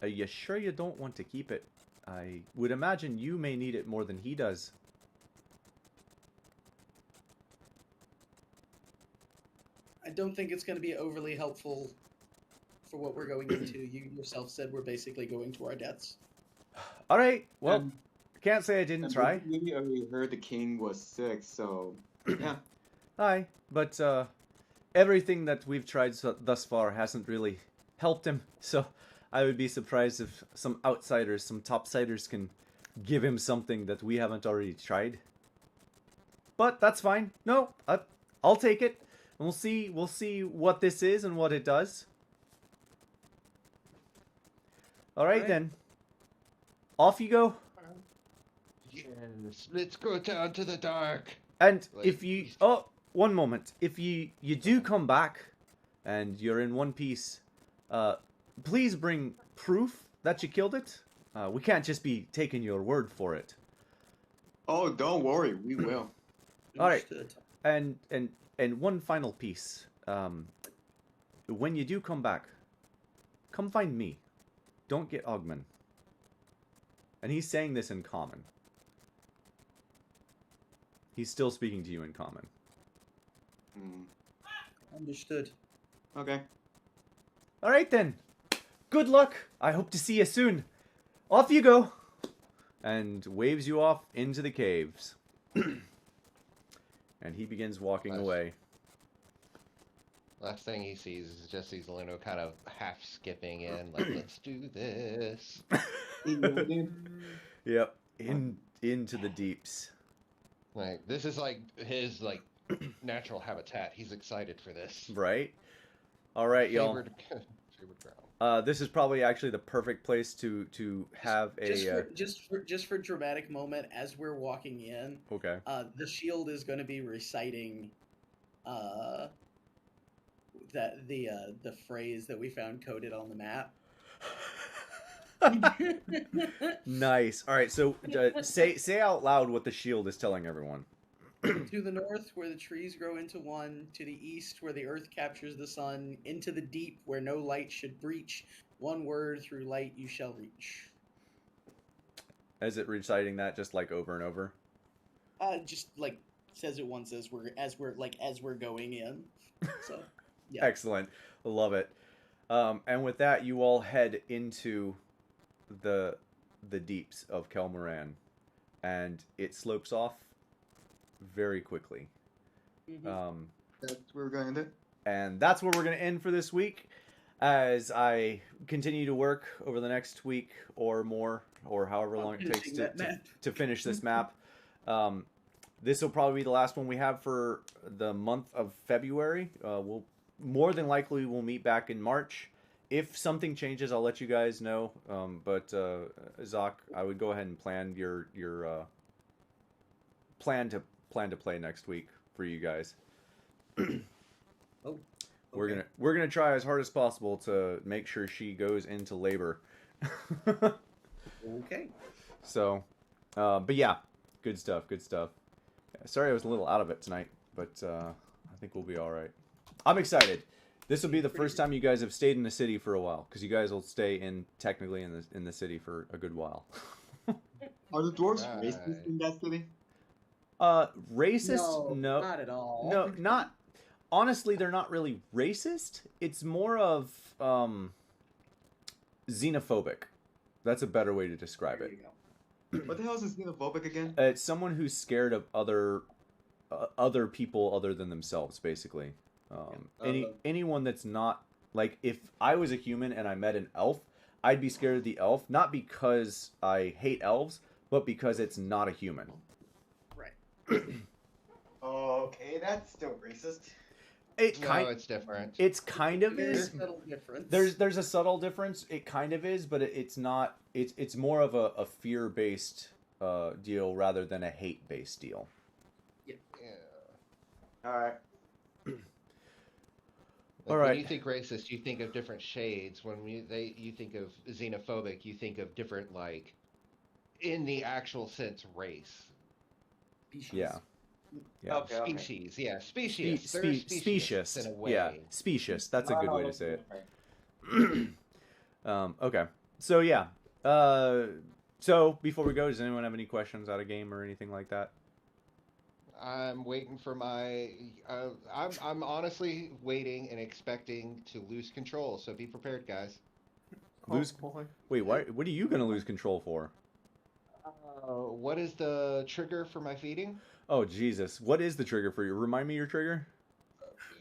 you sure you don't want to keep it? I would imagine you may need it more than he does. I don't think it's going to be overly helpful for what we're going into. You yourself said we're basically going to our deaths. All right. Well, can't say I didn't try. We already heard the king was sick, so yeah. Aye, but everything that we've tried thus far hasn't really helped him. So I would be surprised if some outsiders, some topsiders, can give him something that we haven't already tried. But that's fine. No, I'll take it. And we'll see what this is and what it does. All right. Then. Off you go. Yeah. Yes, let's go down to the dark. And Like, if you... Oh, one moment. If you do come back and you're in one piece, please bring proof that you killed it. We can't just be taking your word for it. Oh, don't worry, we will. All right. Understood. And one final piece. When you do come back, come find me. Don't get Ogman. And he's saying this in common. He's still speaking to you in common. Understood. Okay. All right then. Good luck. I hope to see you soon. Off you go. And waves you off into the caves. And he begins walking Nice. away. Last thing he sees is just sees Leno kind of half skipping in, like, let's do this. Yep. Into the deeps. Like, this is like his like natural habitat. He's excited for this. Right? All right, y'all. Favored ground. This is probably actually the perfect place to have a... Just for dramatic moment, as we're walking in, Okay. the shield is going to be reciting that the phrase that we found coded on the map. Nice. All right, so say out loud what the shield is telling everyone. To the north, where the trees grow into one, to the east, where the earth captures the sun, into the deep, where no light should breach. One word, through light you shall reach. Is it reciting that just like over and over? Just like says it once as we're going in. So, yeah. Excellent. Love it. And with that, you all head into the deeps of Kelmoran, and it slopes off very quickly. Mhm. That's where we're going to do. And that's where we're going to end for this week. As I continue to work over the next week or more, or however long it takes to finish this map. This will probably be the last one we have for the month of February. We'll more than likely we'll meet back in March. If something changes, I'll let you guys know. But Zach, I would go ahead and plan your plan to play next week for you guys. Oh. We're gonna try as hard as possible to make sure she goes into labor. Okay. So, but yeah, good stuff. Sorry I was a little out of it tonight, but I think we'll be all right. I'm excited. This will be the first time you guys have stayed in the city for a while, because you guys will stay technically in the city for a good while. Are the dwarves Right. racist in that city? Racist? No, not at all. no, not. Honestly, they're not really racist. It's more of xenophobic. That's a better way to describe There it. you go. What the hell is xenophobic again? It's someone who's scared of other people other than themselves, basically. Anyone that's not, like, if I was a human and I met an elf, I'd be scared of the elf, not because I hate elves, but because it's not a human. Right. Okay, that's still racist. No, it's different. It's kind of There's is. a subtle difference. There's a subtle difference. It kind of is, but it's not. It's more of a fear based deal rather than a hate based deal. Yeah. All right. Like, All right. When you think racist, you think of different shades. When you think of xenophobic, you think of different, like, in the actual sense, race. Species. Yeah. Yeah. Okay, okay. Species, yeah, species. They're Specious. in a way. Yeah, specious. That's a good way to Oh, say it. okay. Okay. So yeah. So before we go, does anyone have any questions out of game or anything like that? I'm waiting for my. I'm honestly waiting and expecting to lose control. So be prepared, guys. Lose- Oh, boy. Wait, what are you gonna lose control for? What is the trigger for my feeding? Oh Jesus! What is the trigger for you? Remind me your trigger.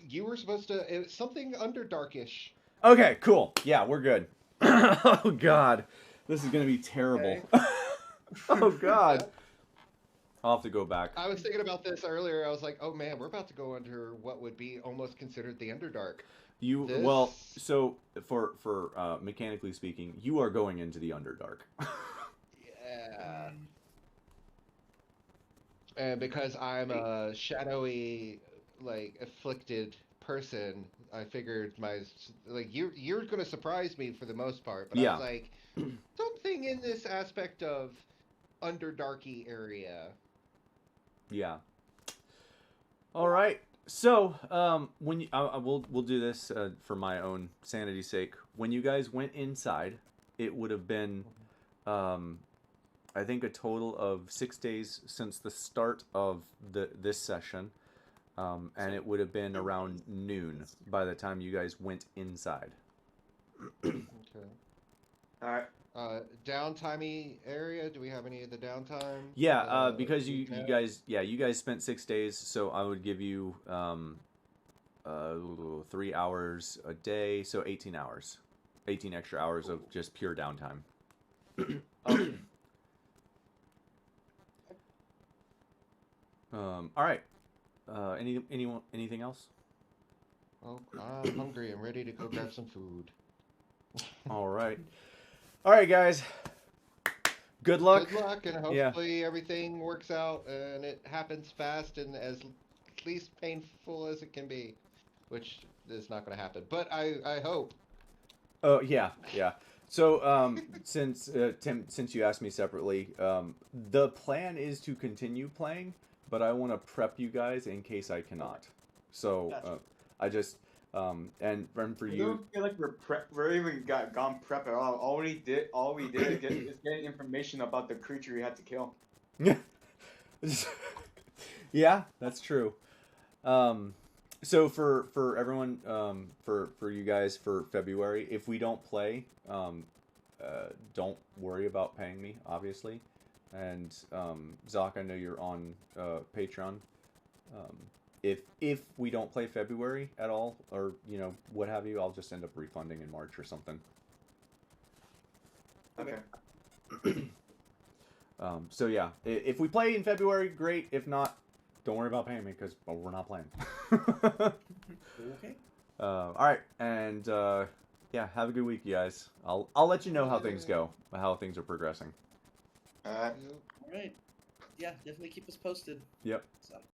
You were supposed to. It was something underdarkish. Okay, cool. Yeah, we're good. Oh God, this is gonna be terrible. Oh God. I'll have to go back. I was thinking about this earlier. I was like, oh man, we're about to go under what would be almost considered the Underdark. You This- well, so for mechanically speaking, you are going into the Underdark. Yeah. And because I'm a shadowy, like afflicted person, I figured you're gonna surprise me for the most part. But I was Yeah. like, something in this aspect of underdarky area. Yeah. All right. So, when you, we'll do this for my own sanity's sake. When you guys went inside, it would have been, I think, a total of 6 days since the start of this session, and it would have been around noon by the time you guys went inside. Okay. All right. Downtimey area. Do we have any of the downtime? Yeah, because we you know? you guys spent 6 days, so I would give you 3 hours a day, so 18 hours, 18 extra hours of just pure downtime. Okay. All right. Anything else? Oh, I'm hungry. I'm ready to go grab some food. All right. All right, guys. Good luck. Good luck, and Yeah. hopefully everything works out and it happens fast and as least painful as it can be, which is not going to happen. But I hope. Oh yeah, yeah. So since Tim, since you asked me separately, the plan is to continue playing, but I want to prep you guys in case I cannot. So Gotcha. I just and for I you. don't feel like we're even gone prep at all. All we did is get information about the creature we had to kill. Yeah, that's true. So for everyone, for you guys for February, if we don't play, don't worry about paying me, obviously. And Zoc, I know you're on Patreon. If we don't play February at all, or what have you, I'll just end up refunding in March or something. Okay. So yeah, if we play in February, great. If not, don't worry about paying me because we're not playing. Okay. All right, and yeah, have a good week, you guys. I'll let you know how things go, how things are progressing. All right. All right. Yeah, definitely keep us posted. Yep. So.